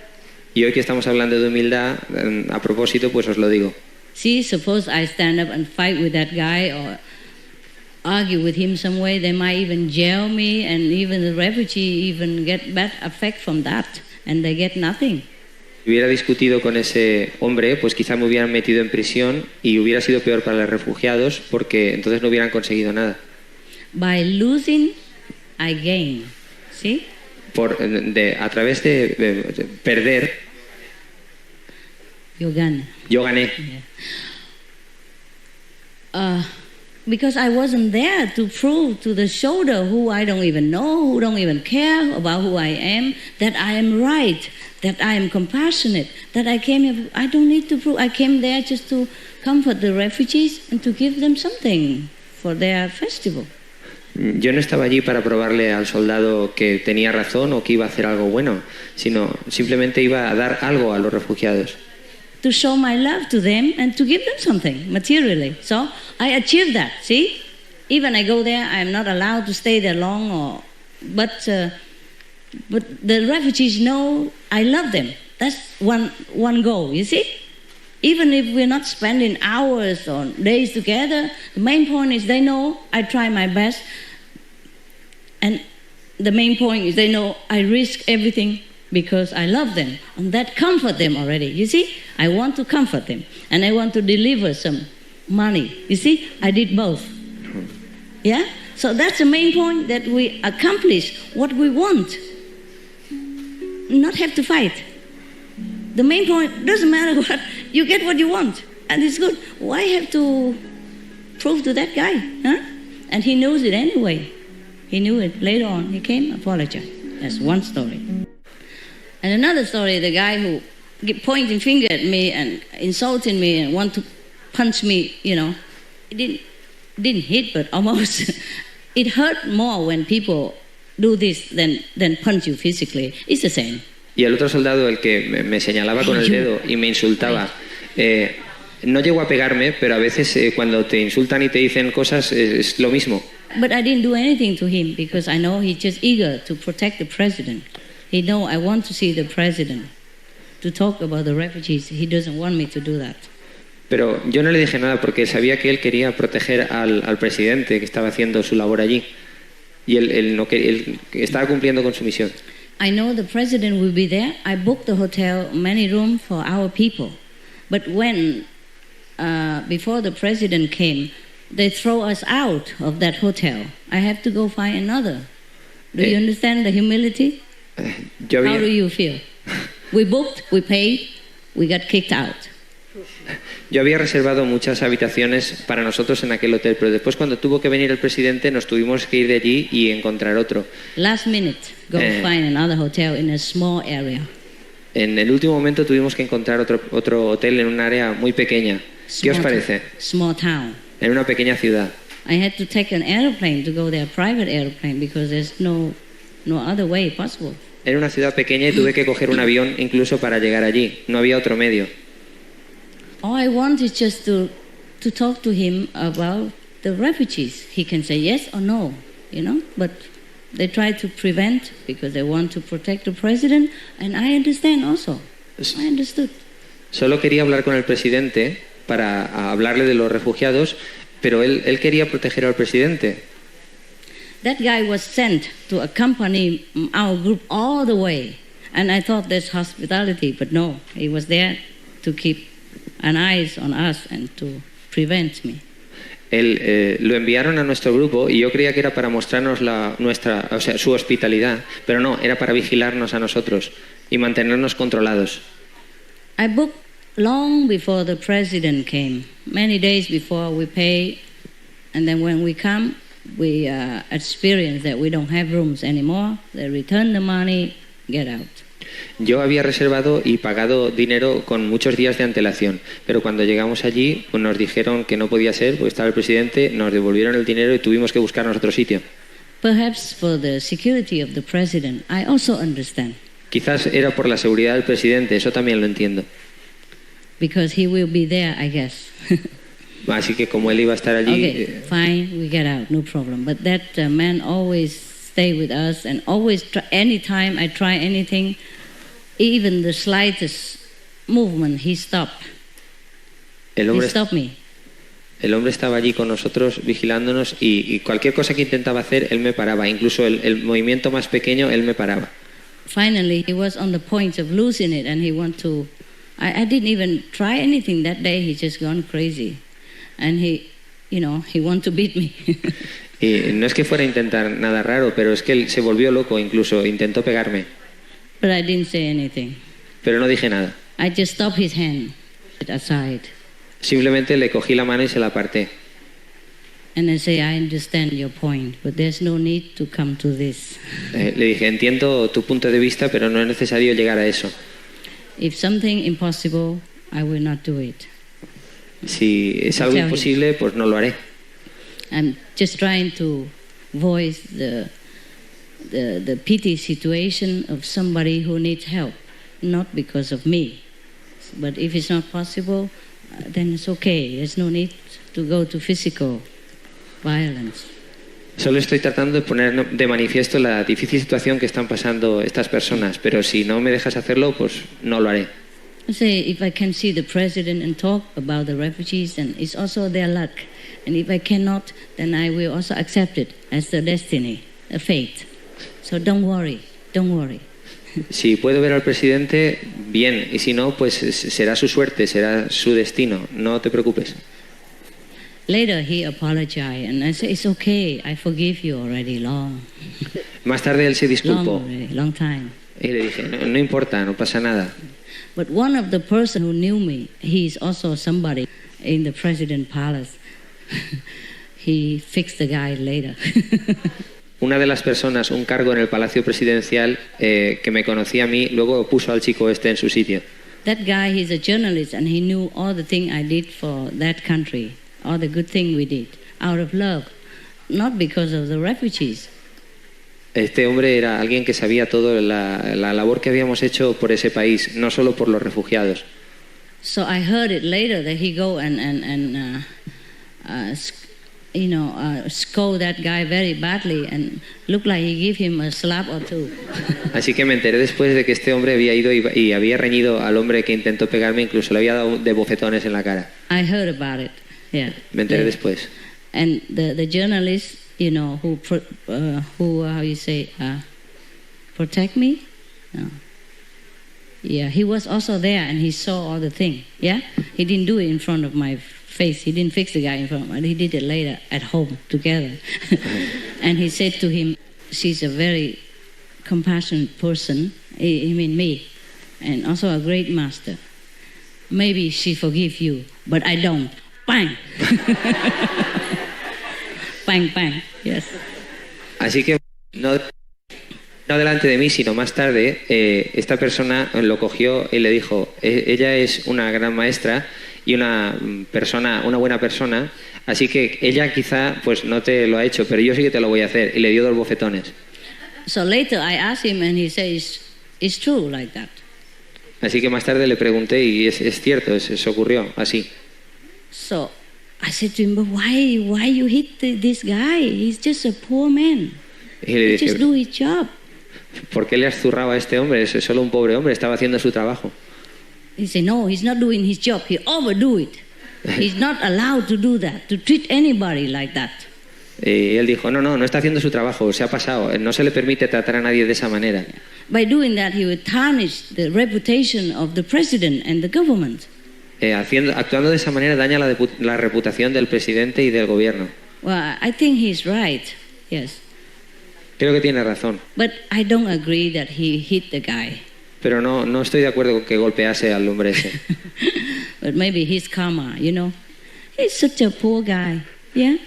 Y hoy que estamos hablando de humildad, a propósito, pues os lo digo. See, suppose I stand up and fight with that guy or argue with him some way, they might even jail me, and even the refugee even get bad effect from that, and they get nothing. Si hubiera discutido con ese hombre, pues quizá me hubieran metido en prisión y hubiera sido peor para los refugiados porque entonces no hubieran conseguido nada. By losing, I gain. See? A través de perder, You gain. yo gané. Because I wasn't there to prove to the soldier who I don't even know, who don't even care about who I am, that I am right, that I am compassionate, that I came here, I don't need to prove, I came there just to comfort the refugees and to give them something for their festival. Yo no estaba allí para probarle al soldado que tenía razón o que iba a hacer algo bueno, sino simplemente iba a dar algo a los refugiados. To show my love to them and to give them something materially. So I achieved that, see? Even I go there, I'm not allowed to stay there long, but the refugees know I love them. That's one goal, you see? Even if we're not spending hours or days together, the main point is they know I try my best. And the main point is they know I risk everything because I love them. And that comfort them already. You see, I want to comfort them. And I want to deliver some money. You see, I did both. Yeah? So that's the main point, that we accomplish what we want. Not have to fight. The main point, doesn't matter what, you get what you want. And it's good. Why have to prove to that guy? Huh? And he knows it anyway. He knew it. Later on, he came, apologized. That's one story. And another story, the guy who pointing finger at me and insulting me and want to punch me, it didn't hit, but almost. It hurt more when people do this than punch you physically. It's the same. Y el otro soldado, el que me señalaba con el dedo y me insultaba, no llegó a pegarme, pero a veces cuando te insultan y te dicen cosas es lo mismo. But I didn't do anything to him because I know he's just eager to protect the president. He know I want to see the president, to talk about the refugees. He doesn't want me to do that. Pero yo no le dije nada porque sabía que él quería proteger al presidente que estaba haciendo su labor allí. Y él estaba cumpliendo con su misión. I know the president will be there. I booked the hotel, many rooms for our people. But when, before the president came, they throw us out of that hotel. I have to go find another. Do you understand the humility? How do you feel? We booked, we paid, we got kicked out. Yo había reservado muchas habitaciones para nosotros en aquel hotel, pero después cuando tuvo que venir el presidente nos tuvimos que ir de allí y encontrar otro. Last minute, go find another hotel in a small area. En el último momento tuvimos que encontrar otro hotel en un área muy pequeña. ¿Qué os parece? Small town. En una pequeña ciudad. I had to take an airplane to go there, private airplane, because there's no other way possible. Era una ciudad pequeña y tuve que coger un avión incluso para llegar allí. No había otro medio. All I want is just to talk to him about the refugees. He can say yes or no, but they try to prevent because they want to protect the president, and I understand also. I understood. Solo quería hablar con el presidente para hablarle de los refugiados, pero él quería proteger al presidente. That guy was sent to accompany our group all the way, and I thought that's hospitality, but no, he was there to keep an eyes on us and to prevent me. Lo enviaron a nuestro grupo y yo creía que era para mostrarnos su hospitalidad, pero no, era para vigilarnos a nosotros y mantenernos controlados. I booked long before the president came, many days before we pay, and then when we come, we experience that we don't have rooms anymore. They return the money, get out. Yo había reservado y pagado dinero con muchos días de antelación, pero cuando llegamos allí pues nos dijeron que no podía ser porque estaba el presidente, nos devolvieron el dinero y tuvimos que buscarnos otro sitio. Perhaps for the security of the president, I also understand. Quizás era por la seguridad del presidente, eso también lo entiendo. Because he will be there, I guess. Así que como él iba a estar allí... Okay, fine, we get out, no problem. But that man always stay with us and always, anytime I try anything, even the slightest movement, he stopped. He stopped me. El hombre estaba allí con nosotros vigilándonos y cualquier cosa que intentaba hacer, él me paraba. Incluso el movimiento más pequeño, él me paraba. Finally, he was on the point of losing it and he want to... I didn't even try anything that day. He just gone crazy. And he want to beat me. Y no es que fuera a intentar nada raro, pero es que él se volvió loco, incluso intentó pegarme. But I didn't say anything. Pero no dije nada. I just stopped his hand aside. Simplemente le cogí la mano y se la aparté. And I say, I understand your point, but there's no need to come to this. Le dije, entiendo tu punto de vista, pero no es necesario llegar a eso. If something impossible, I will not do it. Si es algo imposible, pues no lo haré. I'm just trying to voice the pity situation of somebody who needs help, not because of me. But if it's not possible, then it's okay. There's no need to go to physical violence. Solo estoy tratando de poner de manifiesto la difícil situación que están pasando estas personas, pero si no me dejas hacerlo, pues no lo haré. I say, if I can see the president and talk about the refugees, then it's also their luck. And if I cannot, then I will also accept it as the destiny, a fate. So don't worry, don't worry. Si puedo ver al presidente, bien, y si no, pues será su suerte, será su destino, no te preocupes. Later he apologized and I said, it's okay, I forgive you already long. Más tarde él se disculpó Long time. y le dije, no importa, no pasa nada. But one of the person who knew me, he's also somebody in the president palace. He fixed the guy later. Una de las personas, un cargo en el Palacio Presidencial que me conocía a mí, luego puso al chico este en su sitio. That guy, he's a journalist and he knew all the thing I did for that country, all the good thing we did, out of love, not because of the refugees. Este hombre era alguien que sabía todo la labor que habíamos hecho por ese país, no solo por los refugiados. So I heard it later that he go and scold that guy very badly and looked like he gave him a slap or two. Así que me enteré después de que este hombre había ido y había reñido al hombre que intentó pegarme, incluso le había dado de bofetones en la cara. I heard about it. Yeah. Me enteré después. And the journalist, who how you say, protect me? No. Yeah, he was also there and he saw all the thing. Yeah, he didn't do it in front of my face. He didn't fix the guy in front of me. He did it later at home together. And he said to him, she's a very compassionate person. I mean me, and also a great master. Maybe she forgive you, but I don't. Bang. Bang, bang, yes. Así que no delante de mí, sino más tarde, esta persona lo cogió y le dijo, ella es una gran maestra y una buena persona, así que ella quizá pues no te lo ha hecho, pero yo sí que te lo voy a hacer, y le dio 2 bofetones. So later I asked him and he says, it's true like that. Así que más tarde le pregunté y es cierto, eso ocurrió así. So I said to him, but why you hit this guy? He's just a poor man. Y le He just dije, do his job. ¿por qué le has zurrado a este hombre? Es solo un pobre hombre, estaba haciendo su trabajo. He said, no, he's not doing his job. He overdo it. He's not allowed to do that, to treat anybody like that. Y él dijo, no está haciendo su trabajo, se ha pasado, no se le permite tratar a nadie de esa manera. By doing that, he would tarnish the reputation of the president and the government. Actuando de esa manera daña la reputación del presidente y del gobierno. Well, I think he's right, yes. Creo que tiene razón, But I don't agree that he hit the guy. pero no estoy de acuerdo con que golpease al hombre ese. But maybe his karma, He's such a poor guy, yeah?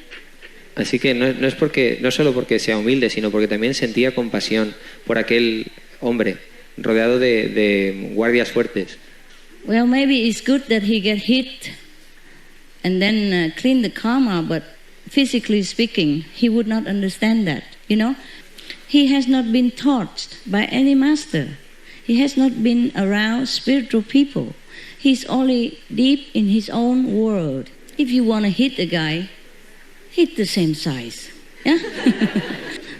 Así que no solo porque sea humilde, sino porque también sentía compasión por aquel hombre rodeado de guardias fuertes. Well, maybe it's good that he get hit and then clean the karma, but physically speaking, he would not understand that, He has not been taught by any master. He has not been around spiritual people. He's only deep in his own world. If you want to hit a guy, hit the same size. Yeah?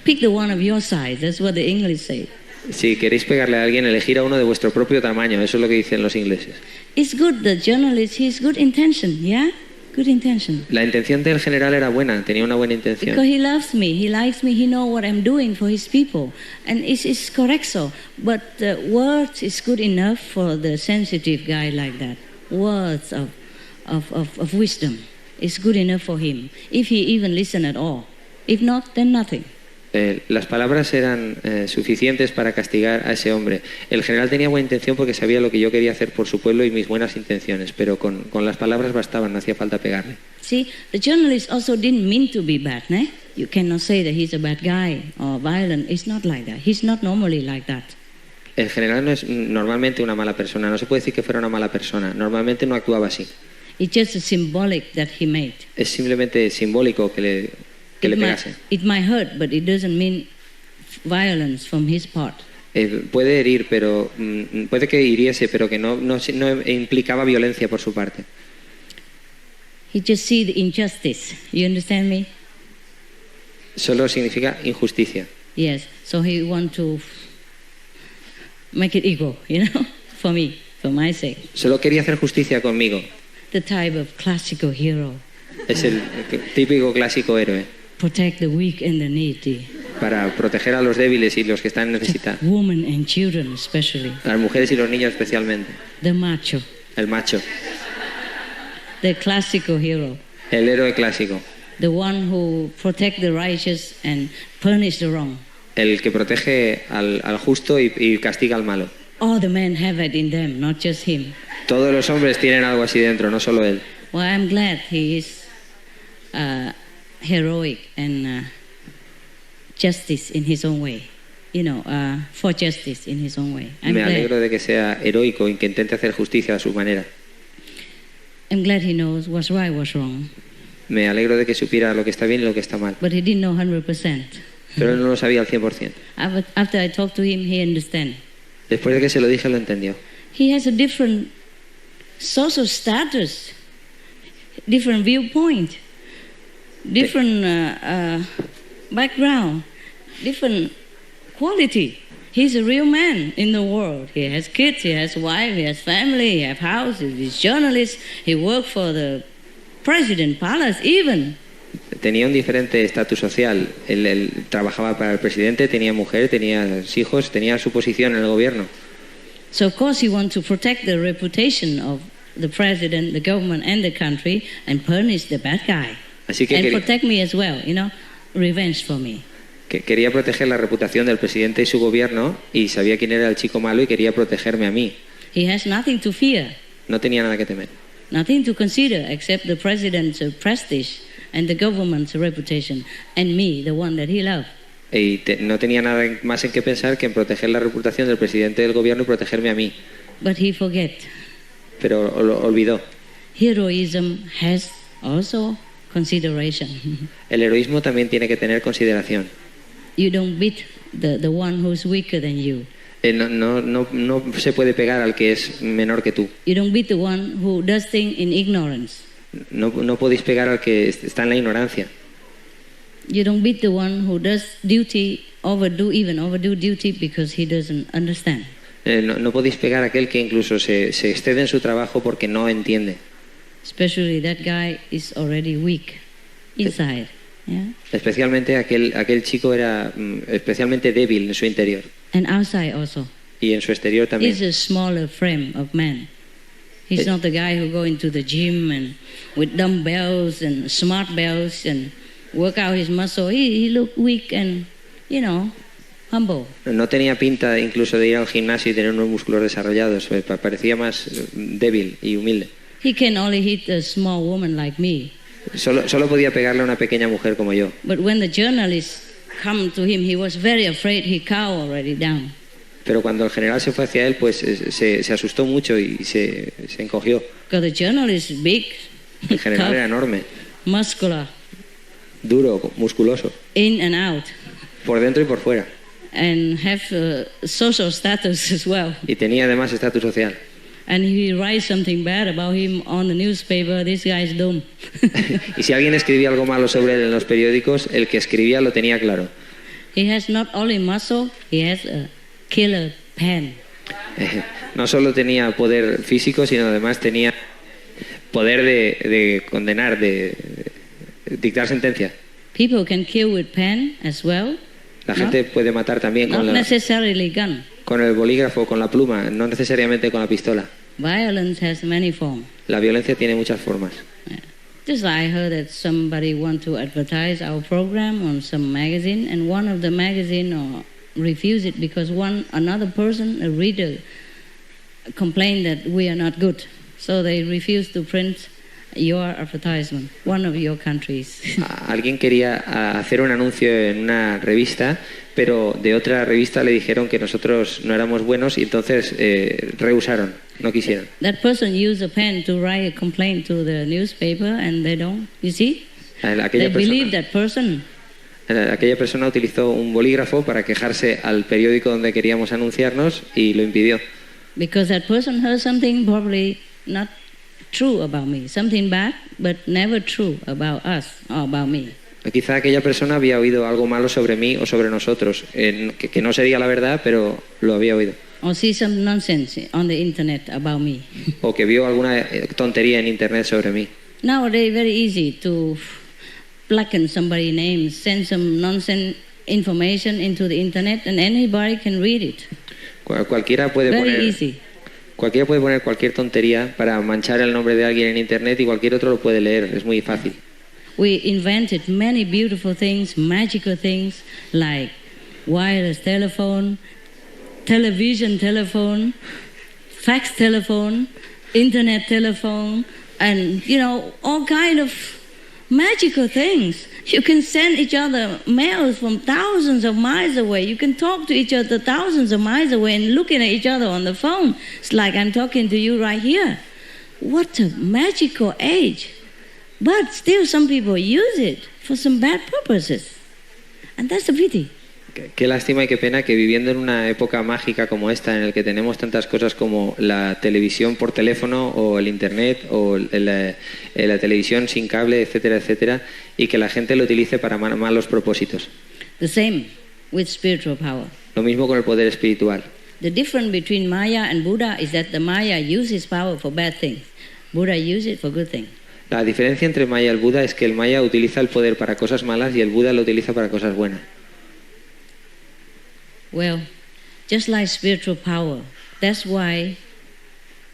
Pick the one of your size. That's what the English say. Si queréis pegarle a alguien, elegir a uno de vuestro propio tamaño. Eso es lo que dicen los ingleses. It's good, the journalist, he's good intention, yeah? Good intention. La intención del general era buena, tenía una buena Because intención. he loves me, he likes me, he knows what I'm doing for his people. And it's correct so. But words is good enough for the sensitive guy like that. Words of wisdom is good enough for him, if he even listen at all. If not, then nothing. Las palabras eran suficientes para castigar a ese hombre. El general tenía buena intención porque sabía lo que yo quería hacer por su pueblo y mis buenas intenciones, pero con las palabras bastaban, no hacía falta pegarle. See, the journalist also didn't mean to be bad, né? You cannot say that he's a bad guy or violent. It's not like that. He's not normally like that. El general no es normalmente una mala persona, no se puede decir que fuera una mala persona, normalmente no actuaba así. It's just a symbolic that he made. Es simplemente simbólico que que le pegase. It might hurt, but it doesn't mean violence from his part. Puede herir, pero puede que hiriese, pero que no implicaba violencia por su parte. He just see the injustice. You understand me? Solo significa injusticia. Yes. So he want to make it equal, for me, for my sake. Solo quería hacer justicia conmigo. The type of classical hero. Es el típico clásico héroe. Protect the weak and the needy. Para proteger a los débiles y los que están necesitados. Women and children especially. A las mujeres y los niños especialmente. The macho. El macho. The classical hero. El héroe clásico. The one who protect the righteous and punish the wrong. El que protege al justo y castiga al malo. All the men have it in them, not just him. Todos los hombres tienen algo así dentro, no solo él. Well, I'm glad he is heroic and justice in his own way. For justice in his own way. Me alegro de que sea heroico y que intente hacer justicia a su manera. I'm glad he knows what's right, what's wrong. Me alegro de que supiera lo que está bien y lo que está mal. But he didn't know 100%. Pero él no lo sabía al 100%. After I talked to him, he understand. Después de que se lo dije, lo entendió. He has a different social status, different viewpoint, different background, different quality. He's a real man in the world. He has kids, he has wife, he has family, he has house, he's journalist, he worked for the president palace even. Tenía un diferente estatus social. Él trabajaba para el presidente, tenía mujer, tenía hijos, tenía su posición en el gobierno. So of course he wants to protect the reputation of the president, the government and the country and punish the bad guy. Así que and protect me as well, revenge for me. Que quería proteger la reputación del presidente y su gobierno y sabía quién era el chico malo y quería protegerme a mí. He has nothing to fear. No tenía nada que temer. Nothing to consider except the president's prestige and the government's reputation and me, the one that he loved. Y no tenía nada más en qué pensar que en proteger la reputación del presidente del gobierno y protegerme a mí. But he forget. Pero lo olvidó. Heroism has also consideration. El heroísmo también tiene que tener consideración. You don't beat the one who's weaker than you. No se puede pegar al que es menor que tú. You don't beat the one who does things in ignorance. No podéis pegar al que está en la ignorancia. You don't beat the one who does duty, overdo duty because he doesn't understand. No podéis pegar a aquel que incluso se excede en su trabajo porque no entiende. Especially that guy is already weak inside. Yeah? Especialmente aquel chico era especialmente débil en su interior. And outside also. Y en su exterior también. He's a smaller frame of man. He's not the guy who go into the gym and with dumbbells and smart bells and work out his muscle. He looked weak and, humble. No tenía pinta incluso de ir al gimnasio y tener unos músculos desarrollados. Parecía más débil y humilde. He can only hit a small woman like me. Solo podía pegarle a una pequeña mujer como yo. But when the journalists come to him, he was very afraid. He cowered already down. Pero cuando el general se fue hacia él, pues se asustó mucho y se encogió. Because the journalist is big. El general era enorme. Muscular. Duro, musculoso. In and out. Por dentro y por fuera. And have social status as well. Y tenía además estatus social. And if he writes something bad about him on the newspaper, this guy is doomed. Y si alguien escribía algo malo sobre él en los periódicos, el que escribía lo tenía claro. He has not only muscle, he has a killer pen. No solo tenía poder físico, sino además tenía poder de condenar, de dictar sentencia. People can kill with pen as well. La gente puede matar también Not necessarily gun. Con el bolígrafo, con la pluma, no necesariamente con la pistola. Violence has many forms. La violencia tiene muchas formas. Yeah. Just I heard that somebody want to advertise our program on some magazine, and one of the magazine refused it because another person, a reader, complained that we are not good. So they refused to print your advertisement, one of your countries. Alguien quería hacer un anuncio en una revista, pero de otra revista le dijeron que nosotros no éramos buenos y entonces rehusaron, no quisieron. That person used a pen to write a complaint to the newspaper and they don't, you see? Aquella believe persona, that person. aquella persona utilizó un bolígrafo para quejarse al periódico donde queríamos anunciarnos y lo impidió. Because that person heard something probably not true about me, something bad, but never true about us or about me. Quizá aquella persona había oído algo malo sobre mí o sobre nosotros, que no sería la verdad, pero lo había oído. Or see some nonsense on the internet about me. O que vio alguna tontería en internet sobre mí. Nowadays, very easy to plug in somebody's name, send some nonsense information into the internet, and anybody can read it. Cualquiera puede poner cualquier tontería para manchar el nombre de alguien en internet y cualquier otro lo puede leer, es muy fácil. We invented many beautiful things, magical things, like wireless telephone, television telephone, fax telephone, internet telephone, and all kind of magical things. You can send each other mails from thousands of miles away. You can talk to each other thousands of miles away and looking at each other on the phone. It's like I'm talking to you right here. What a magical age. But still some people use it for some bad purposes. And that's a pity. Qué lástima y qué pena que viviendo en una época mágica como esta, en el que tenemos tantas cosas como la televisión por teléfono o el internet o la televisión sin cable, etcétera, etcétera, y que la gente lo utilice para malos propósitos. The same with spiritual power. Lo mismo con el poder espiritual. The difference between Maya and Buddha is that the Maya uses power for bad things. Buddha uses it for good things. La diferencia entre el Maya y el Buda es que el Maya utiliza el poder para cosas malas y el Buda lo utiliza para cosas buenas. Well, just like spiritual power, that's why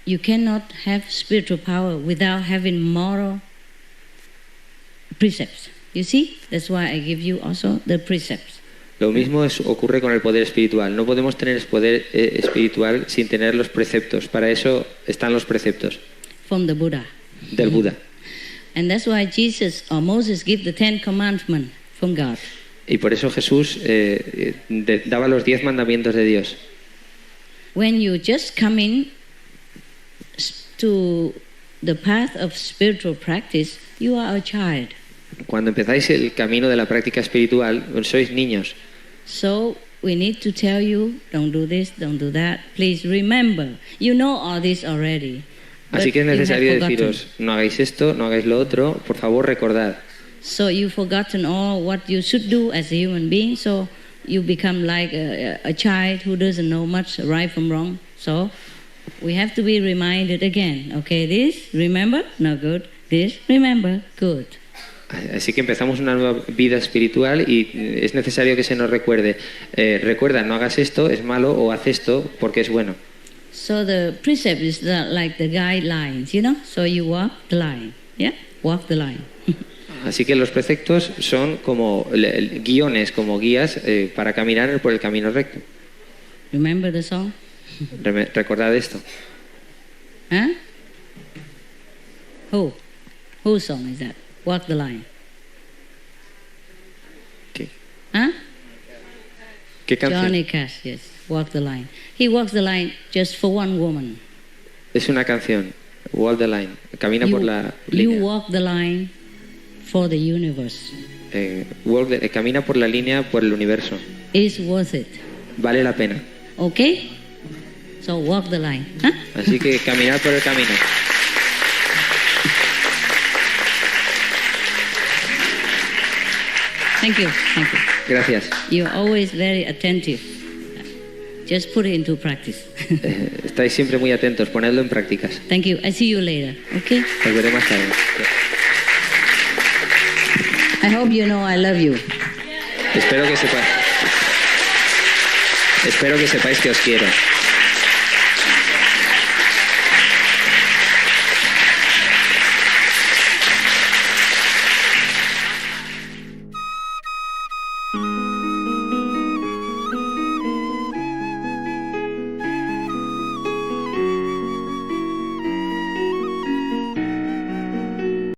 you cannot have spiritual power without having moral precepts. You see? That's why I give you also the precepts. Lo mismo ocurre con el poder espiritual. No podemos tener poder espiritual sin tener los preceptos. Para eso están los preceptos. From the Buddha. Del Buda. And that's why Jesus or Moses give the 10 commandments from God. Y por eso Jesús daba los 10 mandamientos de Dios. When you just come in to the path of spiritual practice, you are a child. Cuando empezáis el camino de la práctica espiritual, sois niños. So we need to tell you, don't do this, don't do that. Please remember, you know all this already. Así que es necesario deciros, no hagáis esto, no hagáis lo otro, por favor recordad. So you've forgotten all what you should do as a human being, so you become like a child who doesn't know much right from wrong. So we have to be reminded again, okay, this, remember, no good, this, remember, good. Así que empezamos una nueva vida espiritual y es necesario que se nos recuerde, recuerda, no hagas esto, es malo, o haz esto porque es bueno. So the precept is like the guidelines, so you walk the line, yeah, walk the line. Así que los preceptos son como guiones, como guías para caminar por el camino recto. Remember the song? Recordad esto. Huh? Whose song is that? Walk the line. ¿Qué? Huh? ¿Qué canción? Johnny Cash, yes. Walk the line. He walks the line just for one woman. Es una canción. Walk the line. Camina por la línea. You walk the line for the universe. Camina por la línea por el universo. It's worth it. Vale la pena. Okay? So walk the line. Huh? Así que caminar por el camino. Thank you. Thank you. Gracias. You're always very attentive. Just put it into practice. Estáis siempre muy atentos, ponedlo en prácticas. Thank you. I see you later. Okay? Os veré más tarde. I hope you know I love you. Espero que sepáis que os quiero.